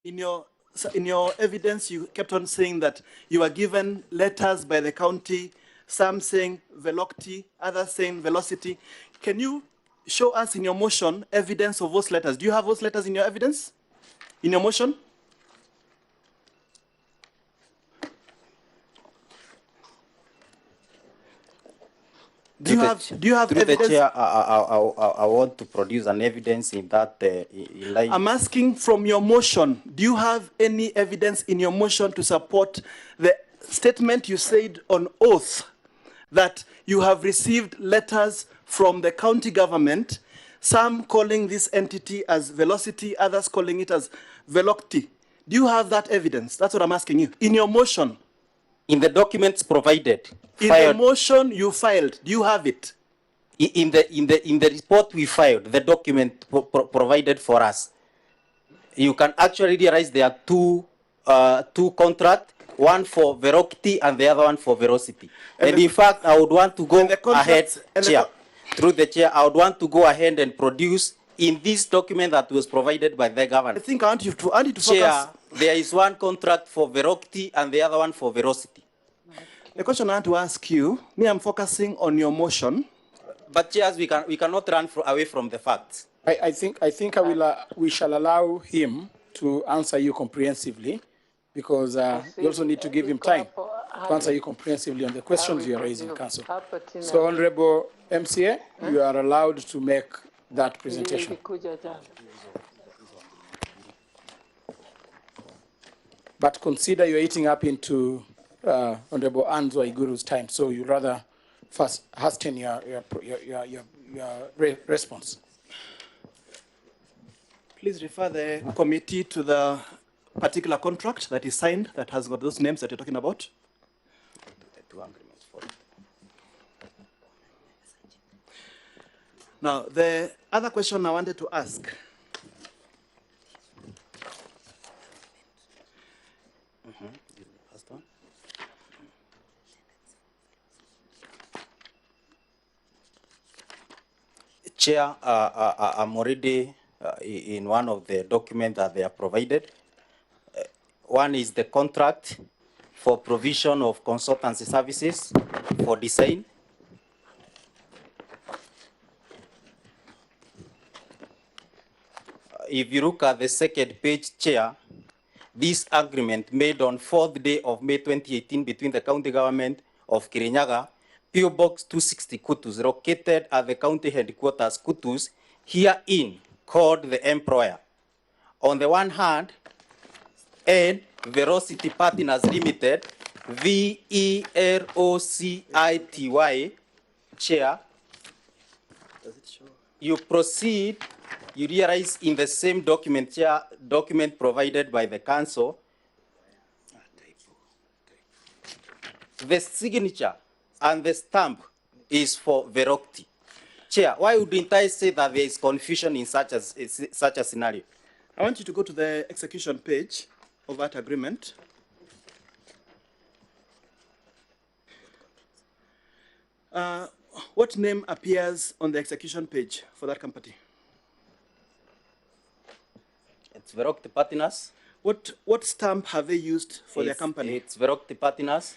In your evidence, you kept on saying that you were given letters by the county, some saying velocity, others saying velocity. Can you show us in your motion evidence of those letters? Do you have those letters in your evidence? In your motion? Do you have evidence? The chair, I want to produce an evidence in that line. I'm asking from your motion, do you have any evidence in your motion to support the statement you said on oath that you have received letters from the county government, some calling this entity as velocity, others calling it as velocity? Do you have that evidence? That's what I'm asking you. In your motion. In the documents provided. In the motion you filed, do you have it? In the report we filed, the document provided for us. You can actually realize there are two contracts, one for velocity and the other one for velocity. And in fact, I would want to go ahead, Chair, through the Chair, I would want to go ahead and produce in this document that was provided by the government. I think I want you to Chair, focus. there is one contract for velocity and the other one for velocity. The question I want to ask you, I'm focusing on your motion. But chairs, we cannot run away from the facts. I think we shall allow him to answer you comprehensively, because we also need to give him time to answer you comprehensively on the questions you are raising, Council. So, Honorable MCA, you are allowed to make that presentation. But consider you're eating up into Honorable Andu Angi's time, so you rather first hasten your response. Please refer the committee to the particular contract that is signed that has got those names that you're talking about. Now, the other question I wanted to ask. Chair, I'm already in one of the documents that they are provided. One is the contract for provision of consultancy services for design. If you look at the second page, Chair, this agreement made on 4th day of May 2018 between the county government of Kirinyaga, PO Box 260 Kutus, located at the county headquarters Kutus, herein called the employer. On the one hand, and Velocity Partners Limited, VEROCITY, Chair, you proceed, you realize in the same document, Chair, document provided by the council, the signature and the stamp is for velocity. Chair, why wouldn't I say that there is confusion in such a scenario? I want you to go to the execution page of that agreement. What name appears on the execution page for that company? It's Velocity Partners. What stamp have they used for their company? It's Velocity Partners.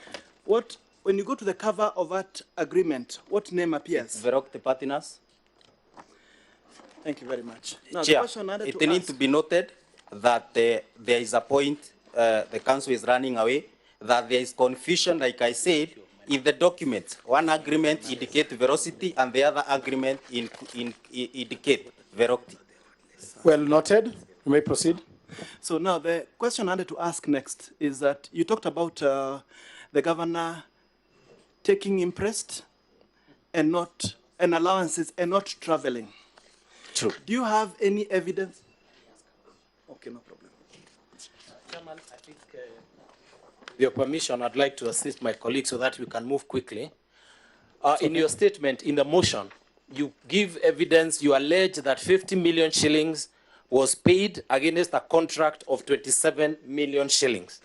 When you go to the cover of that agreement, what name appears? It's Velocity Partners. Thank you very much. Now, Chair, the question it needs to be noted that there is a point the council is running away, that there is confusion, like I said, if the document, one agreement indicates velocity and the other agreement indicate velocity. Well noted. You may proceed. So now the question I wanted to ask next is that you talked about the governor taking interest and allowances and not traveling. True. Do you have any evidence? Okay, no problem. Chairman, I think, with your permission, I'd like to assist my colleagues so that we can move quickly. In your statement, in the motion, you give evidence, you allege that 50 million shillings was paid against a contract of 27 million shillings.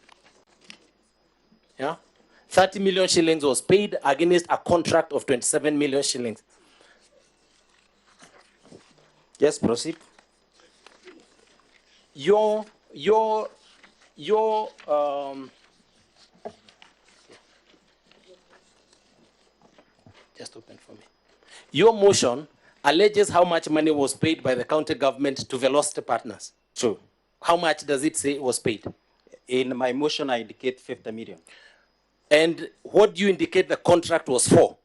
Yeah? 30 million shillings was paid against a contract of 27 million shillings. Yes, proceed. Your your just open for me. Your motion alleges how much money was paid by the county government to Velocity Partners. True. How much does it say was paid? In my motion, I indicate 50 million. And what do you indicate the contract was for?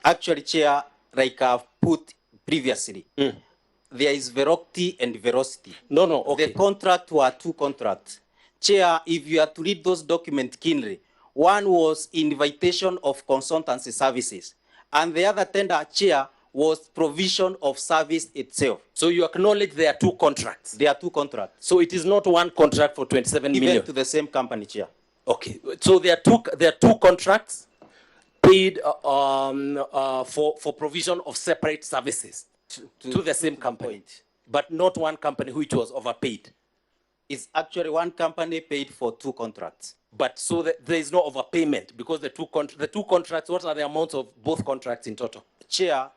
Actually, Chair, like I've put previously, there is Verocity and Verocity. No, okay. The contract were two contracts. Chair, if you are to read those documents keenly, one was invitation of consultancy services, and the other tender, Chair, was provision of service itself. So you acknowledge there are two contracts? There are two contracts. So it is not one contract for 27 Even million? to the same company, Chair. Okay, so there are two contracts paid for provision of separate services to the same company, but not one company which was overpaid. It's actually one company paid for two contracts. But so there is no overpayment because the two contracts, what are the amounts of both contracts in total? Chair,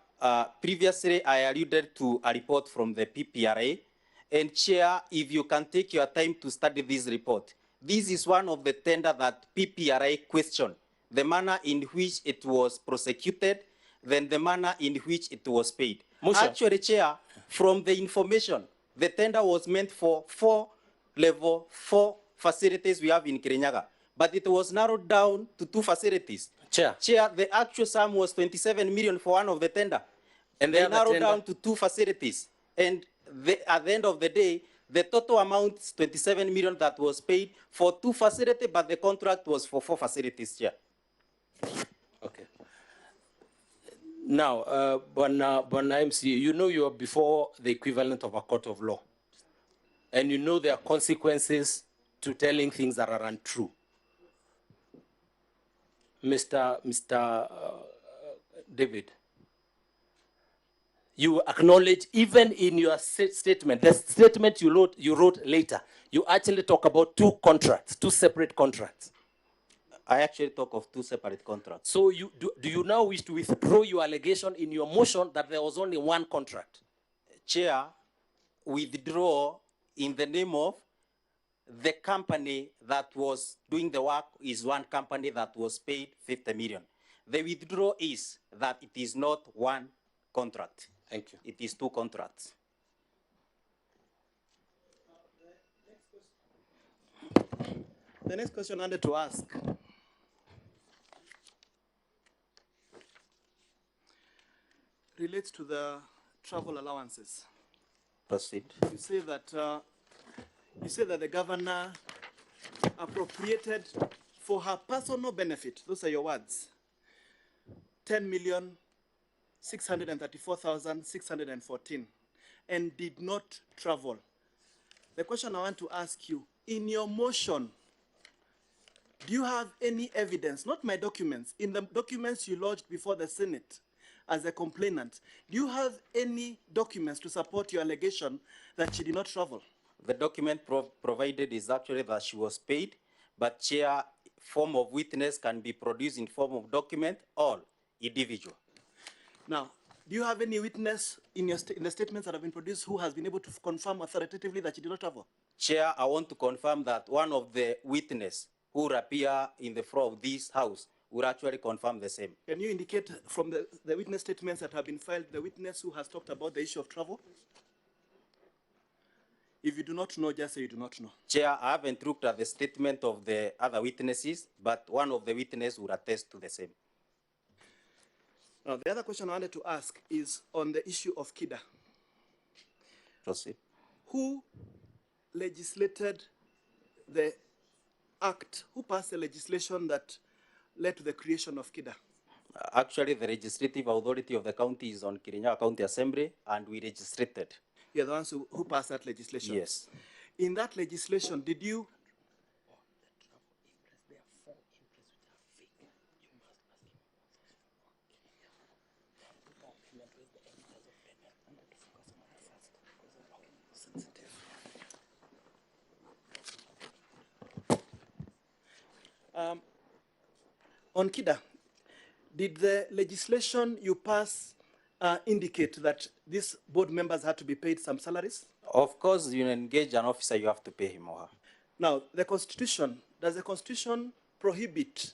previously I alluded to a report from the PPRA, and Chair, if you can take your time to study this report, this is one of the tender that PPRA questioned, the manner in which it was prosecuted, then the manner in which it was paid. Actually, Chair, from the information, the tender was meant for level 4 facilities we have in Kirinyaga, but it was narrowed down to 2 facilities. Chair, The actual sum was 27 million for one of the tender, and they narrowed down to 2 facilities. And at the end of the day, the total amount is 27 million that was paid for 2 facilities, but the contract was for 4 facilities, Chair. okay. Now, Bwana MC, you know you are before the equivalent of a court of law, and you know there are consequences to telling things that are untrue. Mr. David, you acknowledge even in your statement, the statement you wrote later, you actually talk about 2 contracts, 2 separate contracts. I actually talk of 2 separate contracts. So do you now wish to withdraw your allegation in your motion that there was only 1 contract? Chair, withdraw in the name of the company that was doing the work is one company that was paid 50 million. The withdrawal is that it is not 1 contract. Thank you. It is 2 contracts. The next question I wanted to ask relates to the travel allowances. Proceed. You say that the governor appropriated for her personal benefit, those are your words, 10,634,614, and did not travel. The question I want to ask you, in your motion, do you have any evidence, not my documents, in the documents you lodged before the Senate as a complainant, do you have any documents to support your allegation that she did not travel? The document provided is actually that she was paid, but Chair, form of witness can be produced in form of document or individual. Now, do you have any witness in the statements that have been produced who has been able to confirm authoritatively that she did not travel? Chair, I want to confirm that one of the witnesses who will appear in the floor of this house will actually confirm the same. Can you indicate from the witness statements that have been filed the witness who has talked about the issue of travel? If you do not know, just say you do not know. Chair, I haven't looked at the statement of the other witnesses, but one of the witnesses will attest to the same. Now, the other question I wanted to ask is on the issue of KIDA. Proceed. Who legislated the act, who passed the legislation that led to the creation of KIDA? Actually, the legislative authority of the county is on Kirinyaga County Assembly, and we registered. You're the ones who passed that legislation? Yes. In that legislation, did you... On KIDA, did the legislation you pass indicate that these board members had to be paid some salaries? Of course, you engage an officer, you have to pay him or her. Now, the Constitution, does the Constitution prohibit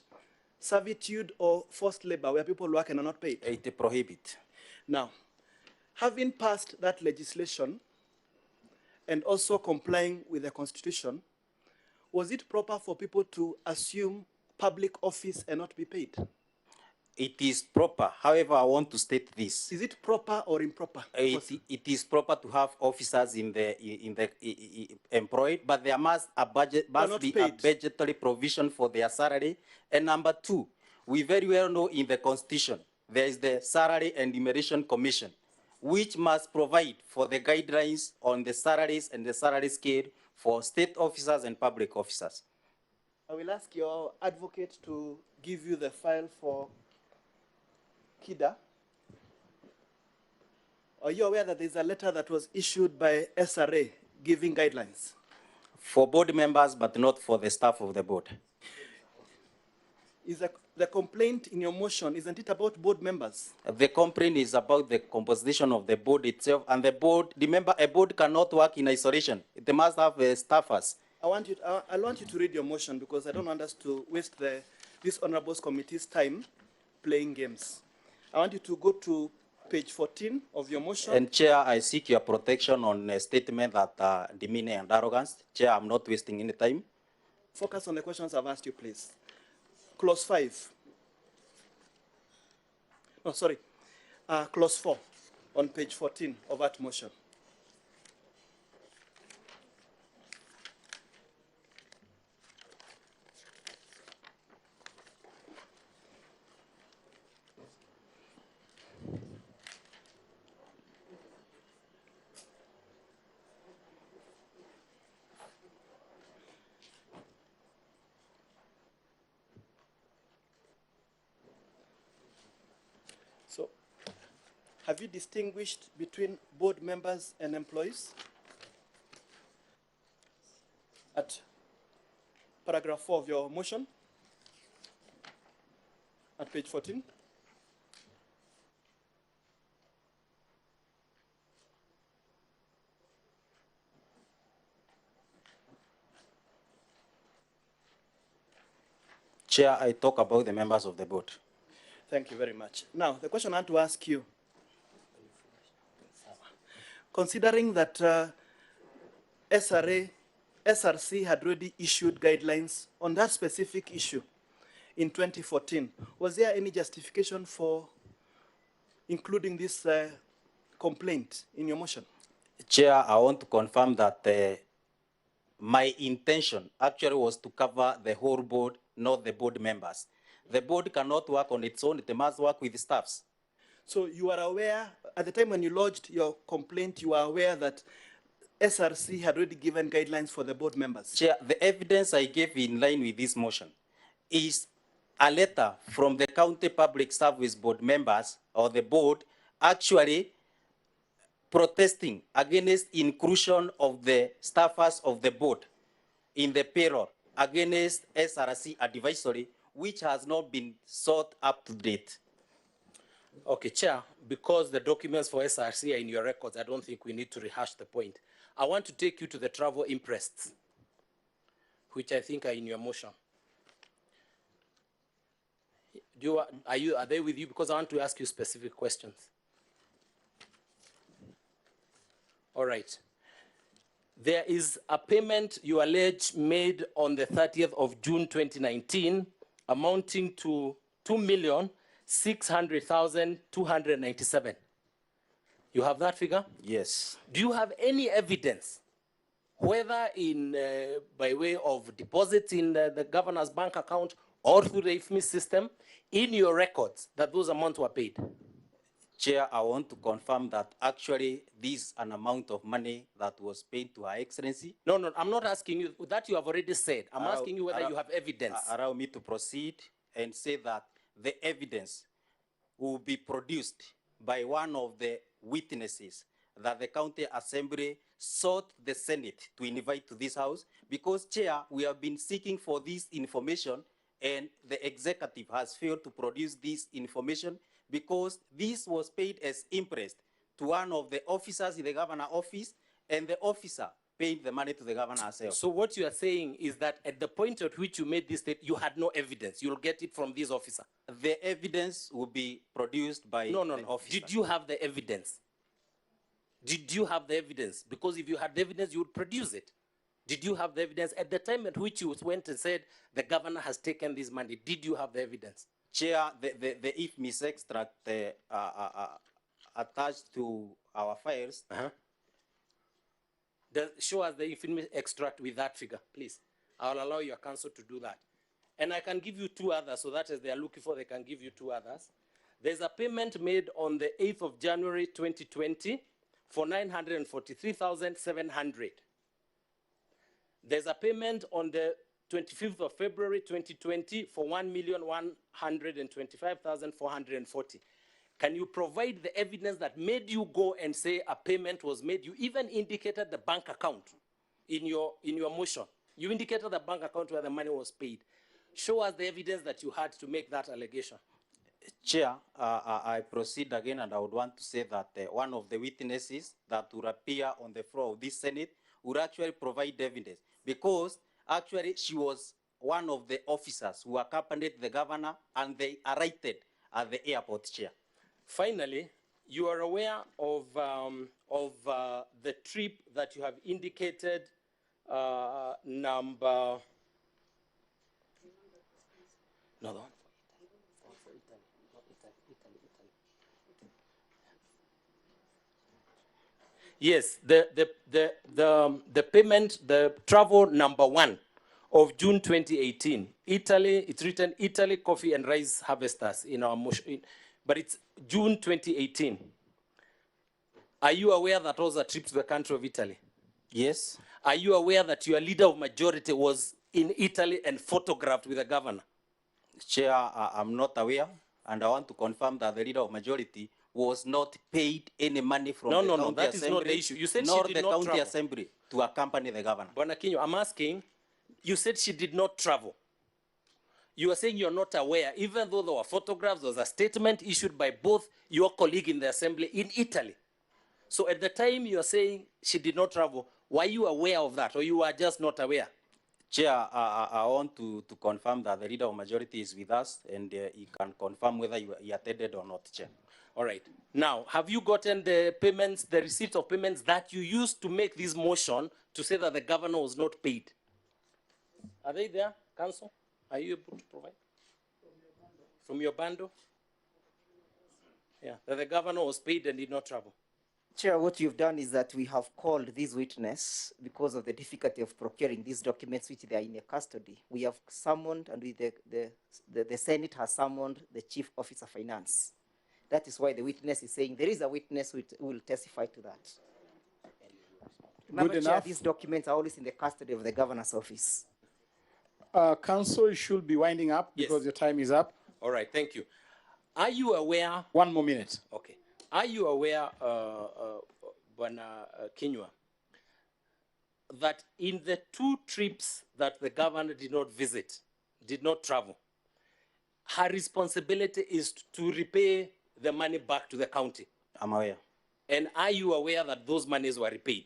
servitude or forced labor where people work and are not paid? It prohibit. Now, having passed that legislation and also complying with the Constitution, was it proper for people to assume public office and not be paid? It is proper. However, I want to state this. Is it proper or improper? It is proper to have officers employed, but there must not be a paid. budgetary provision for their salary. And number two, we very well know in the Constitution there is the Salary and Remuneration Commission, which must provide for the guidelines on the salaries and the salary scale for state officers and public officers. I will ask your advocate to give you the file for KIDA. Are you aware that there's a letter that was issued by SRA giving guidelines? For board members, but not for the staff of the board. Is the complaint in your motion, isn't it about board members? The complaint is about the composition of the board itself, and the board, remember, a board cannot work in isolation. It must have staffers. I want you to read your motion because I don't want us to waste this honorable committee's time playing games. I want you to go to page 14 of your motion. And Chair, I seek your protection on a statement that demeanor and arrogance. Chair, I'm not wasting any time. Focus on the questions I've asked you, please. Clause 5. No, sorry. Clause 4 on page 14 of that motion. So, have you distinguished between board members and employees? At paragraph 4 of your motion, at page 14. Chair, I talk about the members of the board. Thank you very much. Now, the question I want to ask you, considering that SRC had already issued guidelines on that specific issue in 2014, was there any justification for including this complaint in your motion? Chair, I want to confirm that my intention actually was to cover the whole board, not the board members. The board cannot work on its own, it must work with staffs. So you are aware, at the time when you lodged your complaint, you are aware that SRC had already given guidelines for the board members? Chair, the evidence I gave in line with this motion is a letter from the County Public Service Board members or the board actually protesting against inclusion of the staffers of the board in the payroll against SRC advisory, which has not been sought up to date. Okay, Chair, because the documents for SRC are in your records, I don't think we need to rehash the point. I want to take you to the travel imprests, which I think are in your motion. Are they with you? Because I want to ask you specific questions. All right. There is a payment you allege made on the 30th of June 2019 amounting to 2,600,297. You have that figure? Yes. Do you have any evidence, whether by way of deposits in the governor's bank account or through the IFMI system, in your records that those amounts were paid? Chair, I want to confirm that actually this is an amount of money that was paid to Her Excellency. No, I'm not asking you that. You have already said. I'm asking you whether you have evidence. Allow me to proceed and say that the evidence will be produced by one of the witnesses that the County Assembly sought the Senate to invite to this house, because, Chair, we have been seeking for this information and the executive has failed to produce this information, because this was paid as interest to one of the officers in the governor's office, and the officer paid the money to the governor herself. So what you are saying is that at the point at which you made this statement, you had no evidence. You'll get it from this officer. The evidence will be produced by No, no, the no. officer. Did you have the evidence? Did you have the evidence? Because if you had the evidence, you would produce it. Did you have the evidence at the time at which you went and said the governor has taken this money? Did you have the evidence? Chair, the IFMIS extract attached to our files. Show us the information extract with that figure, please. I'll allow your counsel to do that. And I can give you two others, so that as they are looking for, they can give you two others. There's a payment made on the 8th of January 2020 for 943,700. There's a payment on the 25th of February 2020 for 1,125,440. Can you provide the evidence that made you go and say a payment was made? You even indicated the bank account in your motion. You indicated the bank account where the money was paid. Show us the evidence that you had to make that allegation. Chair, I proceed again, and I would want to say that one of the witnesses that will appear on the floor of this Senate would actually provide evidence, because actually she was one of the officers who accompanied the governor, and they arrived at the airport, Chair. Finally, you are aware of the trip that you have indicated number. No, the one for Italy. Italy. Yes, the payment, the travel number 1 of June 2018. Italy, it's written Italy Coffee and Rice Harvesters in our motion, but it's June 2018. Are you aware that was a trip to the country of Italy? Yes. Are you aware that your leader of majority was in Italy and photographed with the governor? Chair, I'm not aware, and I want to confirm that the leader of majority was not paid any money from the county that assembly, is not the issue. You said nor she did the not county travel. assembly to accompany the governor. Bwana Kinyo, I'm asking, you said she did not travel. You are saying you're not aware, even though there were photographs, there was a statement issued by both your colleague in the assembly in Italy. So at the time you are saying she did not travel, were you aware of that, or you were just not aware? Chair, I want to confirm that the leader of majority is with us, and he can confirm whether he attended or not, Chair. All right. Now, have you gotten the payments, the receipt of payments that you used to make this motion to say that the governor was not paid? Are they there, Council? Are you able to provide? From your bundle? Yeah, that the governor was paid and did not travel. Chair, what you've done is that we have called this witness because of the difficulty of procuring these documents which they are in their custody. We have summoned, and the Senate has summoned the Chief Officer Finance. That is why the witness is saying there is a witness who will testify to that. Remember, Good Chair, enough. these documents are always in the custody of the governor's office. Council should be winding up because your time is up. All right, thank you. Are you aware? 1 more minute. Okay. Are you aware, Bwana Kinyua, that in the 2 trips that the governor did not visit, did not travel, her responsibility is to repay the money back to the county? I'm aware. And are you aware that those monies were repaid?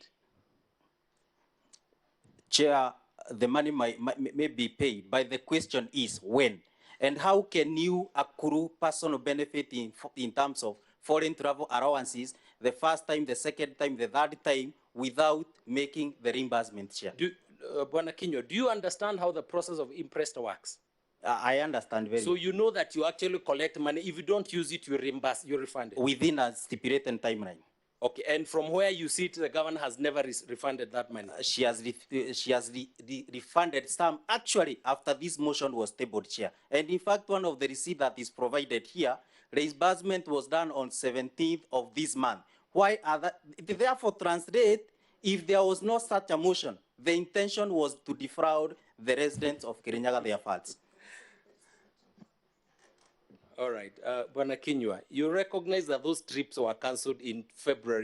Chair, the money may be paid, but the question is when. And how can you accrue personal benefit in terms of foreign travel allowances the first time, the second time, the third time, without making the reimbursement, Chair? Bwana Kinyo, do you understand how the process of imprest works? I understand very So well. you know that you actually collect money. If you don't use it, you reimburse, you refund it. Within a stipulated timeline. Okay, and from where you see it, the governor has never refunded that money. She has refunded some actually after this motion was tabled, Chair. And in fact, one of the receipts that is provided here, reimbursement was done on 17th of this month. Why are that? Therefore, translate, if there was no such a motion, the intention was to defraud the residents of Kirinyaga their funds. All right, Bwana Kinyua, you recognize that those trips were cancelled in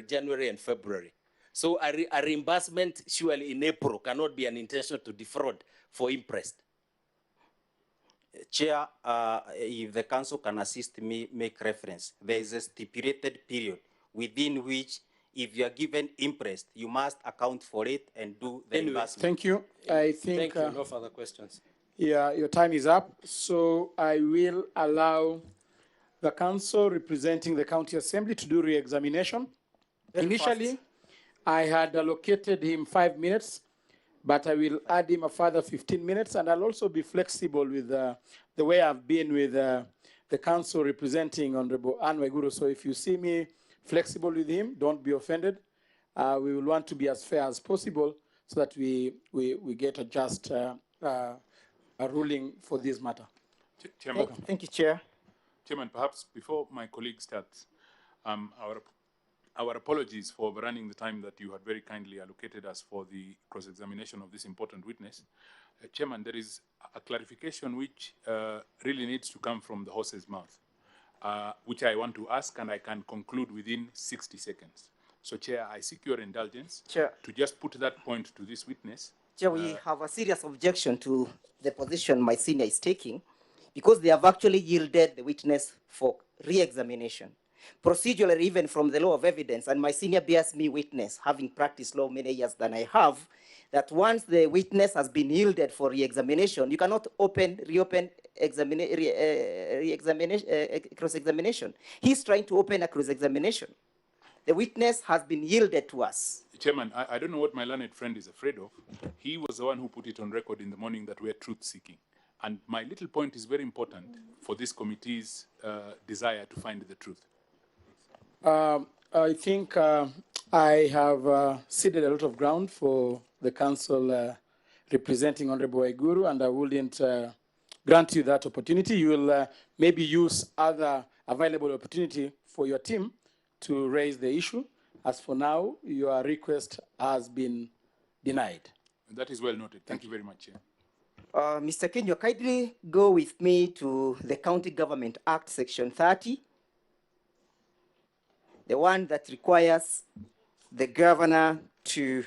January and February. So a reimbursement surely in April cannot be an intention to defraud for imprest. Chair, if the council can assist me, make reference. There is a stipulated period within which if you are given interest, you must account for it and do the Anyway, reimbursement. Thank you. I think Thank you. No further questions. yeah, your time is up. So I will allow the council representing the county assembly to do re-examination. Initially, I had allocated him 5 minutes, but I will add him a further 15 minutes, and I'll also be flexible with the way I've been with the council representing Honorable Andu Angi. So if you see me flexible with him, don't be offended. We will want to be as fair as possible so that we get a just a ruling for this matter. Chairman, Thank you, Chair. Chairman, perhaps before my colleague starts, our apologies for overrunning the time that you had very kindly allocated us for the cross-examination of this important witness. Chairman, there is a clarification which really needs to come from the horse's mouth, which I want to ask, and I can conclude within 60 seconds. So, Chair, I seek your indulgence Chair. to just put that point to this witness. Chair, we have a serious objection to the position my senior is taking because they have actually yielded the witness for re-examination. Procedurally, even from the law of evidence, and my senior bears me witness, having practiced law many years than I have, that once the witness has been yielded for re-examination, you cannot reopen cross-examination. He's trying to open a cross-examination. The witness has been yielded to us. Chairman, I don't know what my learned friend is afraid of. He was the one who put it on record in the morning that we're truth-seeking. And my little point is very important for this committee's desire to find the truth. I think I have ceded a lot of ground for the council representing Honorable Waiguru, and I wouldn't grant you that opportunity. You will maybe use other available opportunity for your team to raise the issue. As for now, your request has been denied. And that is well noted. Thank you very much, Chair. Mr. Kenyo, kindly go with me to the County Government Act, Section 30, the one that requires the governor to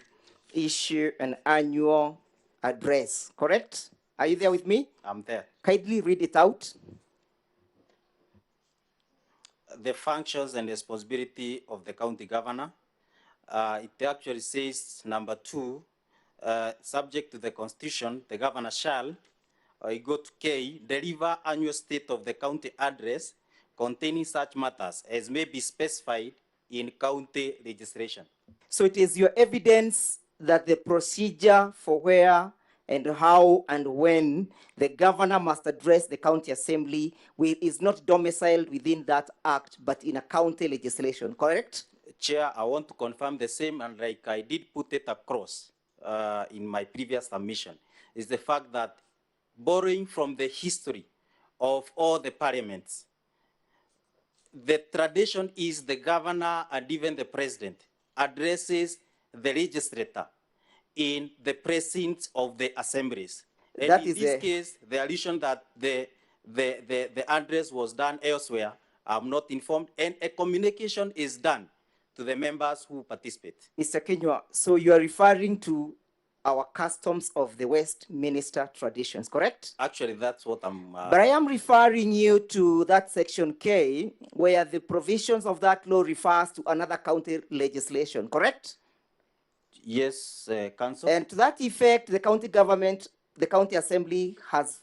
issue an annual address, correct? Are you there with me? I'm there. Kindly read it out. The functions and responsibility of the county governor. It actually says, number 2, subject to the Constitution, the governor shall, you go to K, deliver annual state of the county address containing such matters as may be specified in county legislation. So it is your evidence that the procedure for where and how and when the governor must address the county assembly is not domiciled within that act, but in a county legislation, correct? Chair, I want to confirm the same, and like I did put it across in my previous submission, is the fact that borrowing from the history of all the parliaments, the tradition is the governor and even the president addresses the legislator in the precincts of the assemblies. And That in is this case, the allusion that the address was done elsewhere, I'm not informed, and a communication is done to the members who participate. Mr. Kenywa, so you are referring to our customs of the Westminster traditions, correct? Actually, that's what I'm... But I am referring you to that section K, where the provisions of that law refers to another county legislation, correct? Yes, Council. And to that effect, the county government, the county assembly has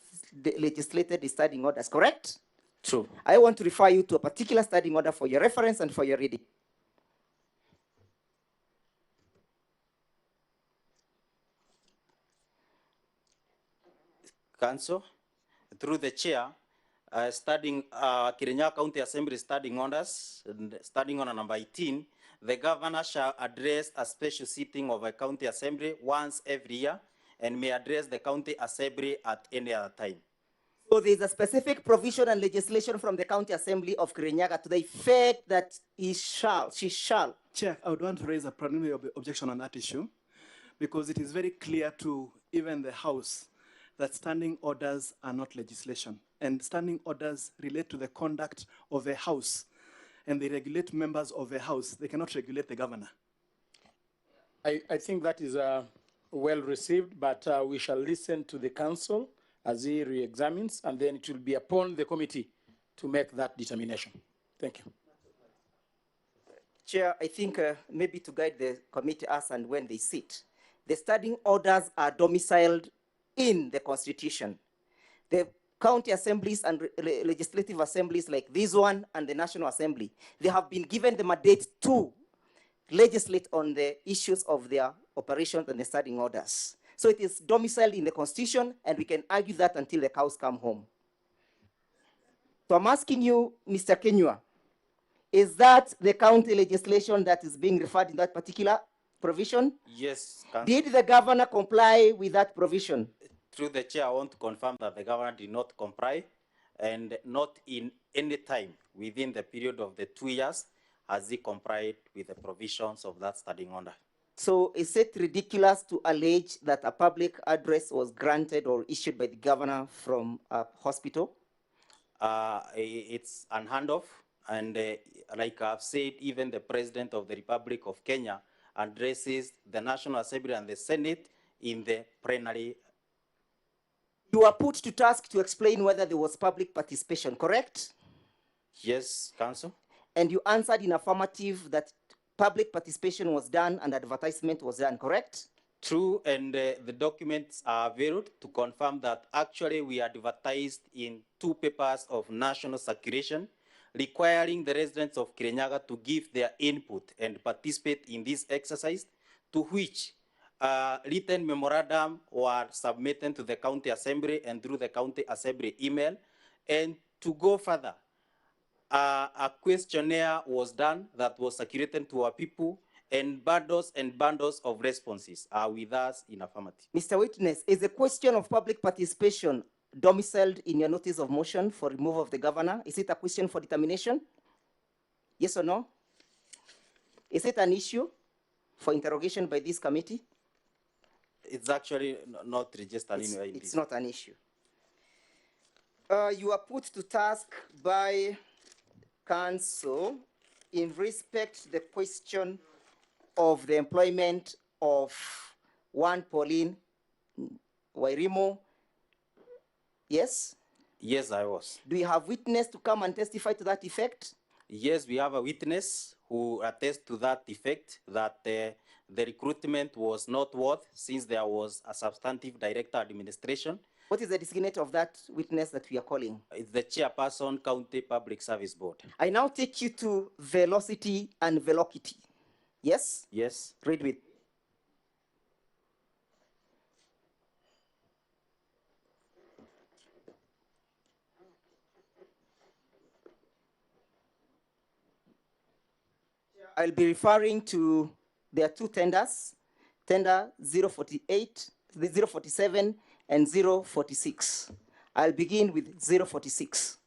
legislated the standing orders, correct? True. I want to refer you to a particular standing order for your reference and for your reading. Council, through the chair, Kirinyaga County Assembly standing orders, standing order number 18, the governor shall address a special sitting of a county assembly once every year and may address the county assembly at any other time. So there is a specific provision and legislation from the county assembly of Kirinyaga to the effect that she shall. Chair, I would want to raise a preliminary objection on that issue because it is very clear to even the House that standing orders are not legislation, and standing orders relate to the conduct of the House, and they regulate members of the House. They cannot regulate the governor. I think that is well received, but we shall listen to the council as he re-examines, and then it will be upon the committee to make that determination. Thank you. Chair, I think maybe to guide the committee as and when they sit, the standing orders are domiciled in the Constitution. The county assemblies and legislative assemblies like this one and the National Assembly, they have been given the mandate to legislate on the issues of their operations and the standing orders. So it is domiciled in the Constitution, and we can argue that until the cows come home. So I'm asking you, Mr. Kenyua, is that the county legislation that is being referred in that particular provision? Yes, Council. Did the governor comply with that provision? Through the chair, I want to confirm that the governor did not comply, and not in any time within the period of the 2 years has he complied with the provisions of that standing order. So is it ridiculous to allege that a public address was granted or issued by the governor from a hospital? It's an handoff, and like I've said, even the President of the Republic of Kenya addresses the National Assembly and the Senate in the plenary. You were put to task to explain whether there was public participation, correct? Yes, Council. And you answered in affirmative that public participation was done and advertisement was done, correct? True, and the documents are available to confirm that actually we advertised in 2 papers of national circulation, requiring the residents of Kirinyaga to give their input and participate in this exercise, to which written memorandum were submitted to the county assembly and through the county assembly email. And to go further, a questionnaire was done that was circulated to our people, and bundles of responses are with us in affirmative. Mr. Witness, is the question of public participation domiciled in your notice of motion for removal of the governor? Is it a question for determination? Yes or no? Is it an issue for interrogation by this committee? It's actually not registered anywhere in this. It's not an issue. You are put to task by council in respect to the question of the employment of one Pauline Wairimo. Yes? Yes, I was. Do you have witness to come and testify to that effect? Yes, we have a witness who attests to that effect, that the recruitment was not worth, since there was a substantive director administration. What is the designate of that witness that we are calling? It's the chairperson, County Public Service Board. I now take you to velocity and velocity. Yes? Yes. Read with. I'll be referring to, there are 2 tenders, tender 048, 047 and 046. I'll begin with 046.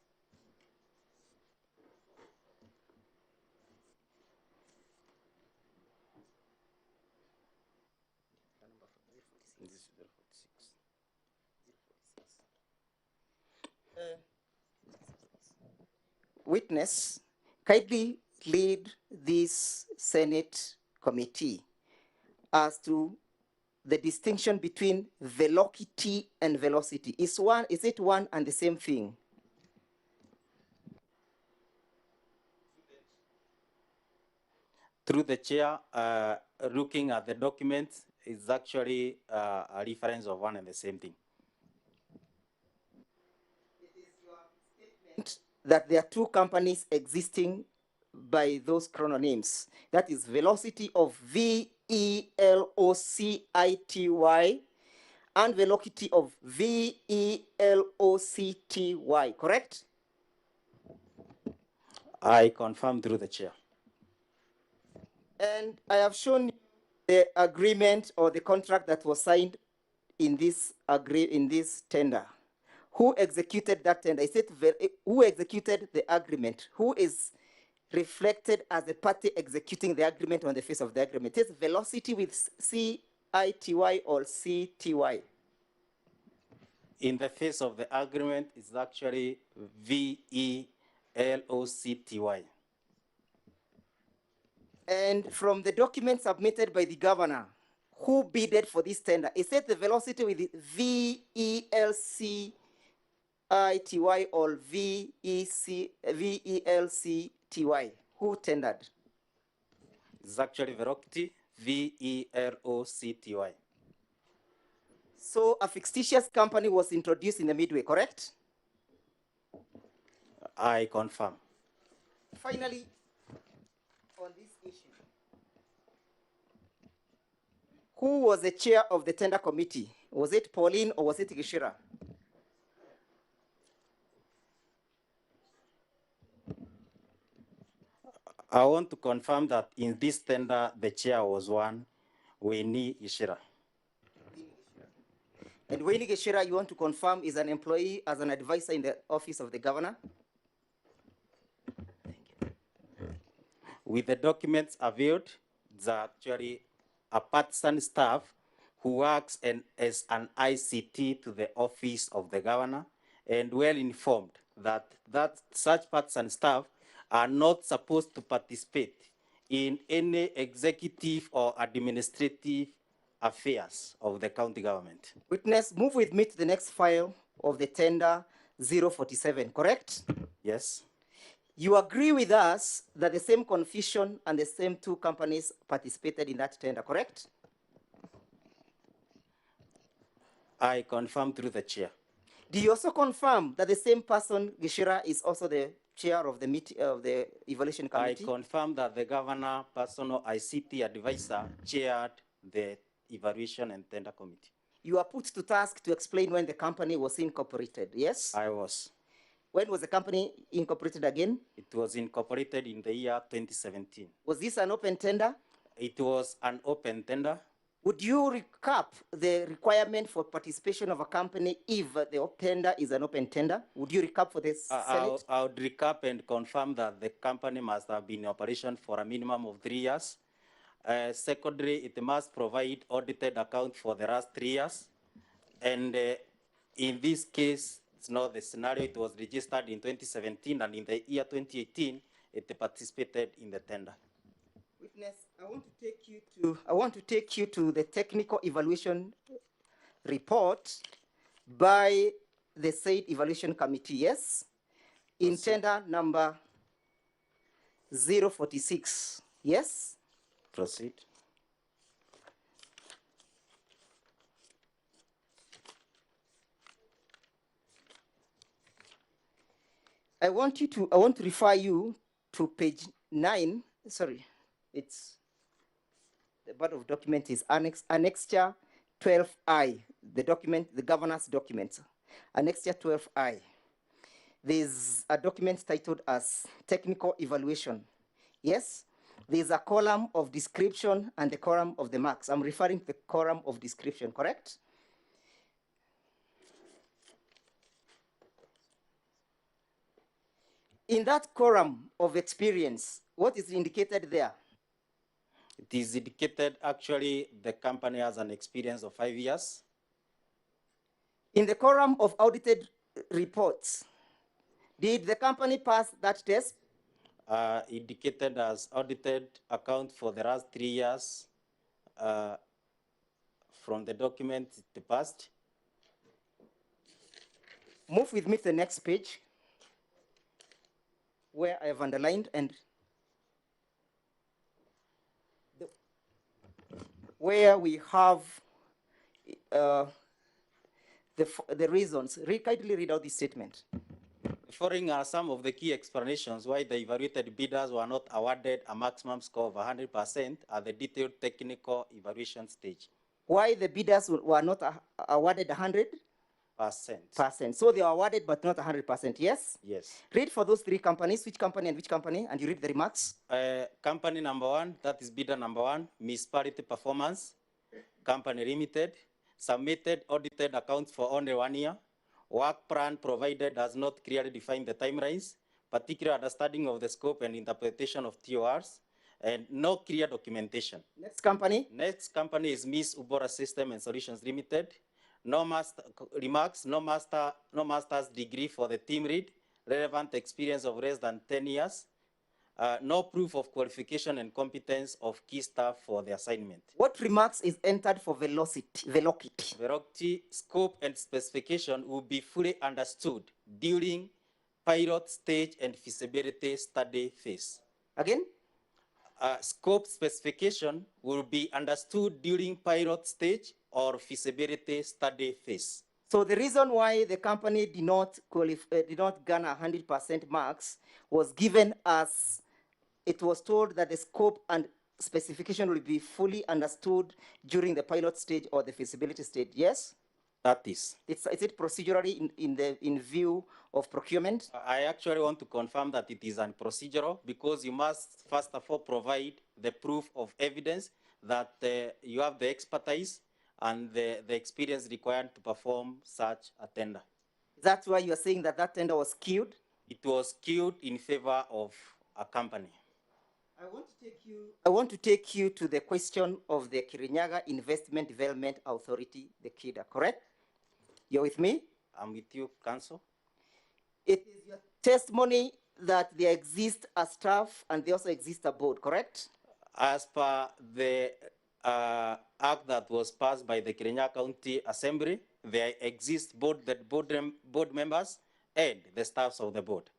Witness, kindly lead this Senate committee as to the distinction between velocity and velocity. Is it one and the same thing? Through the chair, looking at the document, is actually a reference of one and the same thing. It is your statement that there are 2 companies existing by those chrononyms. That is velocity of VELOCITY and velocity of VELOCTY, correct? I confirm through the chair. And I have shown you the agreement or the contract that was signed in this tender. Who executed that tender? Is it who executed the agreement? Who is reflected as the party executing the agreement on the face of the agreement? Is velocity with CITY or CTY? In the face of the agreement, it's actually VELOCTY. And from the document submitted by the governor, who bidded for this tender? Is it the velocity with the VELCITY or VELCTY? Who tendered? It's actually Verocty, Verocty. So a fictitious company was introduced in the midway, correct? I confirm. Finally, on this issue, who was the chair of the tender committee? Was it Pauline or was it Gishira? I want to confirm that in this tender, the chair was one, Winnie Ishira. And Winnie Gishira, you want to confirm, is an employee as an advisor in the office of the governor? With the documents availed, it's actually a partisan staff who works as an ICT to the office of the governor, and well informed that such partisan staff are not supposed to participate in any executive or administrative affairs of the county government. Witness, move with me to the next file of the tender 047, correct? Yes, You agree with us that the same confusion and the same two companies participated in that tender, correct? I confirm through the chair. Do you also confirm that the same person, Gishira, is also the chair of the evaluation committee? I confirm that the governor, personal ICT advisor, chaired the evaluation and tender committee. You are put to task to explain when the company was incorporated, yes? I was. When was the company incorporated again? It was incorporated in the year 2017. Was this an open tender? It was an open tender. Would you recap the requirement for participation of a company if the tender is an open tender? Would you recap for this? I would recap and confirm that the company must have been in operation for a minimum of 3 years. Secondly, it must provide audited account for the last 3 years. And in this case, it's not the scenario. It was registered in 2017, and in the year 2018, it participated in the tender. Witness, I want to take you to the technical evaluation report by the said evaluation committee, yes? In tender number 046, yes? Proceed. I want to refer you to page 9, sorry, it's, the body of document is annexure 12I, the document, the governor's document, annexure 12I. There's a document titled as technical evaluation, yes? There's a column of description and the column of the marks. I'm referring to the column of description, correct? In that column of experience, what is indicated there? It is indicated actually the company has an experience of 5 years. In the column of audited reports, did the company pass that test? Indicated as audited account for the last 3 years from the document it passed. Move with me to the next page, where I have underlined and where we have the reasons. Kindly read out this statement. Following are some of the key explanations why the evaluated bidders were not awarded a maximum score of 100% at the detailed technical evaluation stage. Why the bidders were not awarded 100%? So they were awarded but not 100%, yes? Yes. Read for those 3 companies, which company and which company, and you read the remarks. Company number 1, that is bidder number 1, Miss Parity Performance, Company Limited, submitted audited accounts for only 1 year. Work plan provided does not clearly define the timelines, particular understanding of the scope and interpretation of TORs, and no clear documentation. Next company? Next company is Miss Ubora System and Solutions Limited. No master remarks, no master's degree for the team lead, relevant experience of less than 10 years, no proof of qualification and competence of key staff for the assignment. What remarks is entered for velocity? Velocity, scope, and specification will be fully understood during pilot stage and feasibility study phase. Again? Scope specification will be understood during pilot stage or feasibility study phase. So the reason why the company did not garner 100% marks was given as it was told that the scope and specification will be fully understood during the pilot stage or the feasibility stage. Yes? That is. Is it procedurally in view of procurement? I actually want to confirm that it is procedural because you must first of all provide the proof of evidence that you have the expertise and the experience required to perform such a tender. That's why you are saying that that tender was skewed? It was skewed in favor of a company. I want to take you to the question of the Kirinyaga Investment Development Authority, the KIDA, correct? You're with me? I'm with you, Council. It is your testimony that there exists a staff and there also exists a board, correct? As per the act that was passed by the Kirinyaga County Assembly, there exist both the board members and the staffs of the board.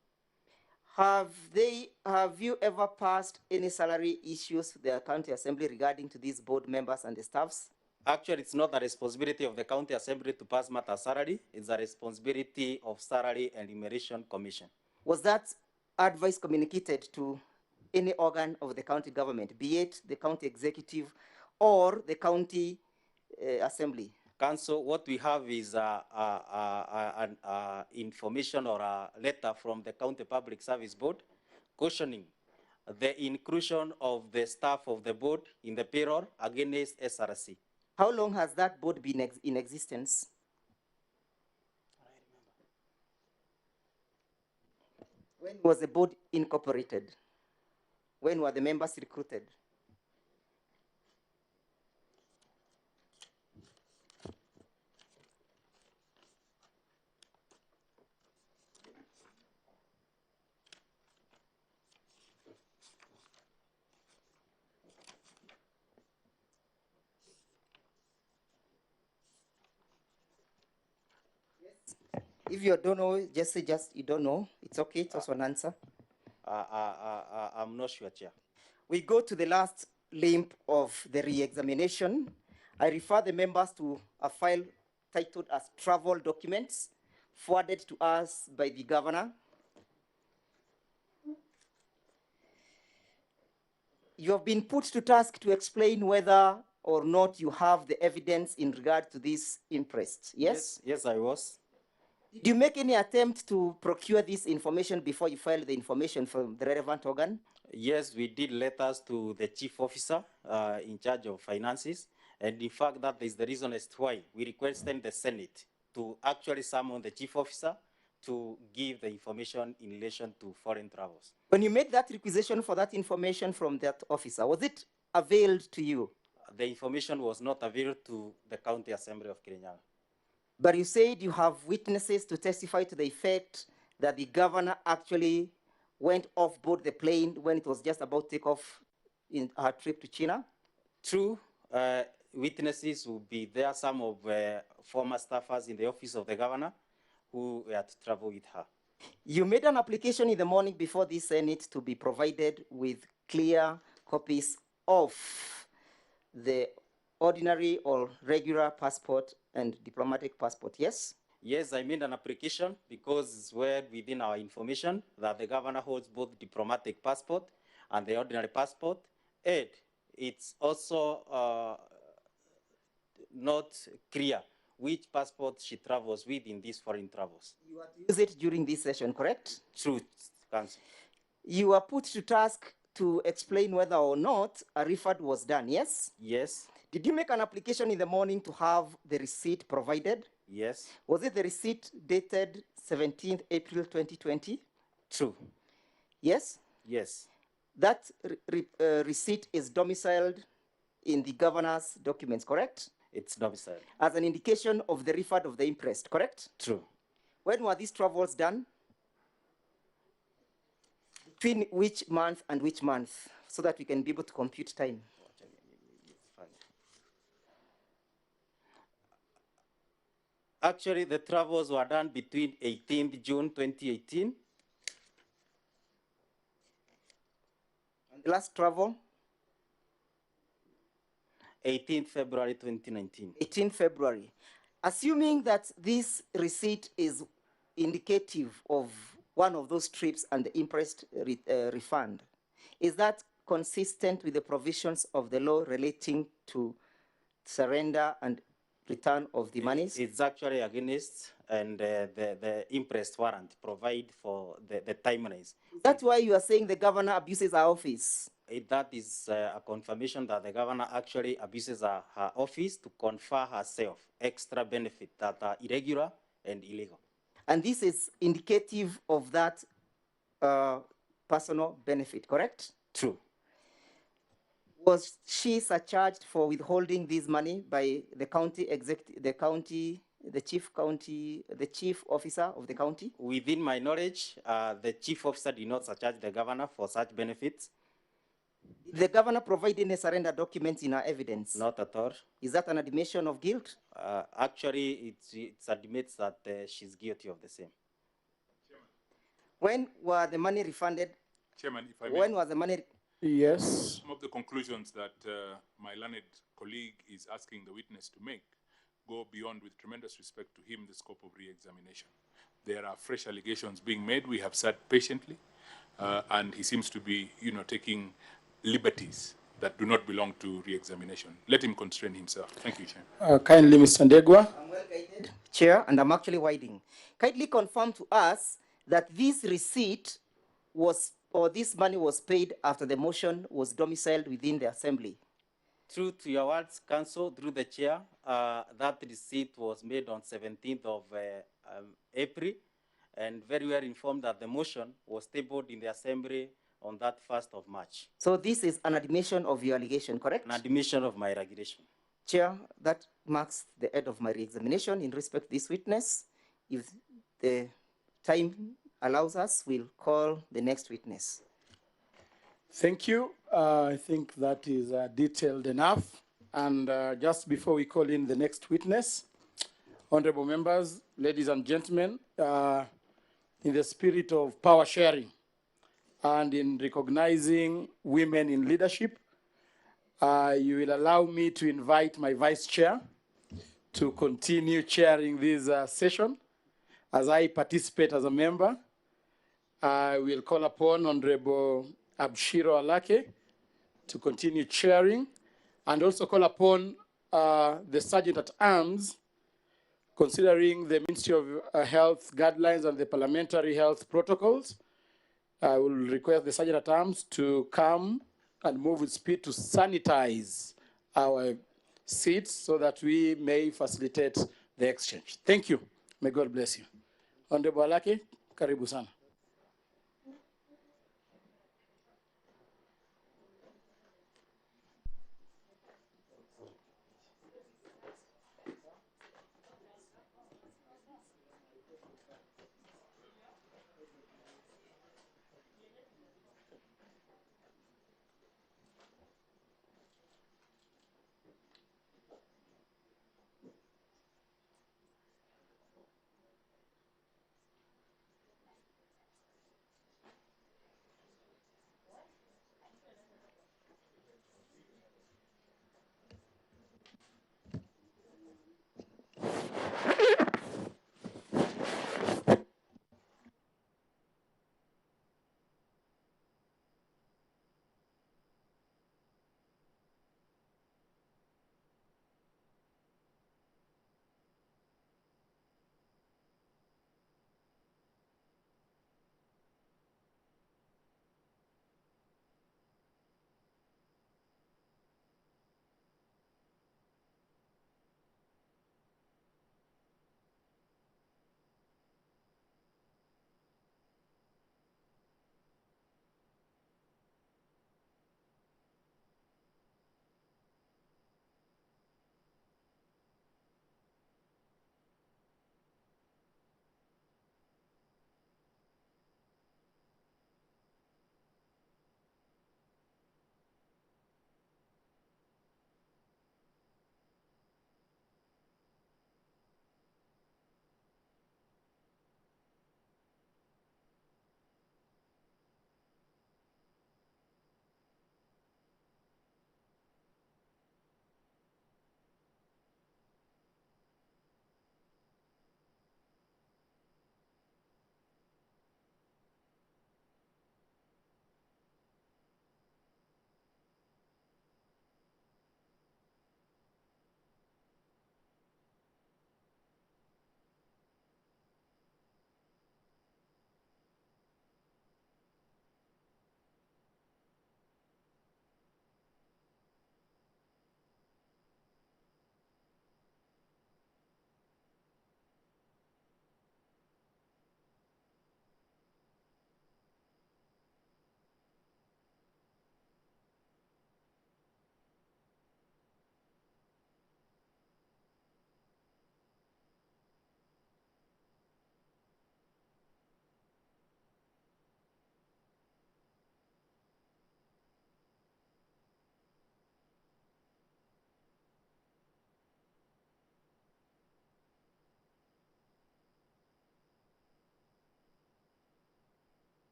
Have you ever passed any salary issues to the county assembly regarding to these board members and the staffs? Actually, it's not the responsibility of the county assembly to pass matter salary. It's the responsibility of Salary and Remuneration Commission. Was that advice communicated to any organ of the county government, be it the county executive or the county assembly? Council, what we have is an information or a letter from the County Public Service Board cautioning the inclusion of the staff of the board in the payroll against SRC. How long has that board been in existence? When was the board incorporated? When were the members recruited? If you don't know, just say you don't know. It's okay, it's also an answer. I'm not sure, Chair. We go to the last limb of the re-examination. I refer the members to a file titled as travel documents forwarded to us by the governor. You have been put to task to explain whether or not you have the evidence in regard to this imprest. Yes? Yes, I was. Did you make any attempt to procure this information before you filed the information from the relevant organ? Yes, we did letters to the chief officer in charge of finances. And in fact, that is the reason as to why we requested the Senate to actually summon the chief officer to give the information in relation to foreign travels. When you made that requisition for that information from that officer, was it availed to you? The information was not available to the County Assembly of Kirinyaga. But you said you have witnesses to testify to the effect that the governor actually went off board the plane when it was just about to take off in her trip to China? True. Witnesses will be there, some of former staffers in the office of the governor who were to travel with her. You made an application in the morning before the Senate to be provided with clear copies of the ordinary or regular passport and diplomatic passport, yes? Yes, I made an application because it's well within our information that the governor holds both diplomatic passport and the ordinary passport, and it's also not clear which passport she travels with in these foreign travels. You are to use it during this session, correct? True, Council. You are put to task to explain whether or not a refund was done, yes? Yes. Did you make an application in the morning to have the receipt provided? Yes. Was it the receipt dated 17th April 2020? True. Yes? Yes. That receipt is domiciled in the governor's documents, correct? It's domiciled. As an indication of the refund of the imprest, correct? True. When were these travels done? Between which month and which month, so that we can be able to compute time? Actually, the travels were done between 18th June 2018. And the last travel? 18th February 2019. 18 February. Assuming that this receipt is indicative of one of those trips and the interest refund, is that consistent with the provisions of the law relating to surrender and return of the monies? It's actually against, and the interest warrant provide for the timelines. That's why you are saying the governor abuses our office. That is a confirmation that the governor actually abuses her office to confer herself extra benefits that are irregular and illegal. And this is indicative of that personal benefit, correct? True. Was she surcharged for withholding this money by the county the chief officer of the county? Within my knowledge, the chief officer did not surcharge the governor for such benefits. Did the governor provide any surrender documents in her evidence? Not at all. Is that an admission of guilt? Actually, it admits that she's guilty of the same. When were the money refunded? Chairman, if I may. When was the money? Yes. Some of the conclusions that my learned colleague is asking the witness to make go beyond, with tremendous respect to him, the scope of re-examination. There are fresh allegations being made. We have sat patiently, and he seems to be, taking liberties that do not belong to re-examination. Let him constrain himself. Thank you, Chair. Kindly, Mr. Ndegwa. I'm well guided, Chair, and I'm actually winding. Kindly confirm to us that this receipt was, or this money was paid after the motion was domiciled within the assembly. True to your words, Council, through the chair, that receipt was made on 17th of April, and very well informed that the motion was tabled in the assembly on that 1st of March. So this is an admission of your allegation, correct? An admission of my allegation. Chair, that marks the end of my re-examination in respect to this witness. If the time allows us, we'll call the next witness. Thank you. I think that is detailed enough. And just before we call in the next witness, honorable members, ladies and gentlemen, in the spirit of power sharing and in recognizing women in leadership, you will allow me to invite my vice chair to continue chairing this session. As I participate as a member, I will call upon Honorable Abshiro Alake to continue chairing, and also call upon the Sergeant at Arms, considering the Ministry of Health guidelines and the parliamentary health protocols. I will request the Sergeant at Arms to come and move with speed to sanitize our seats so that we may facilitate the exchange. Thank you. May God bless you. Honorable Alake, karibu sana.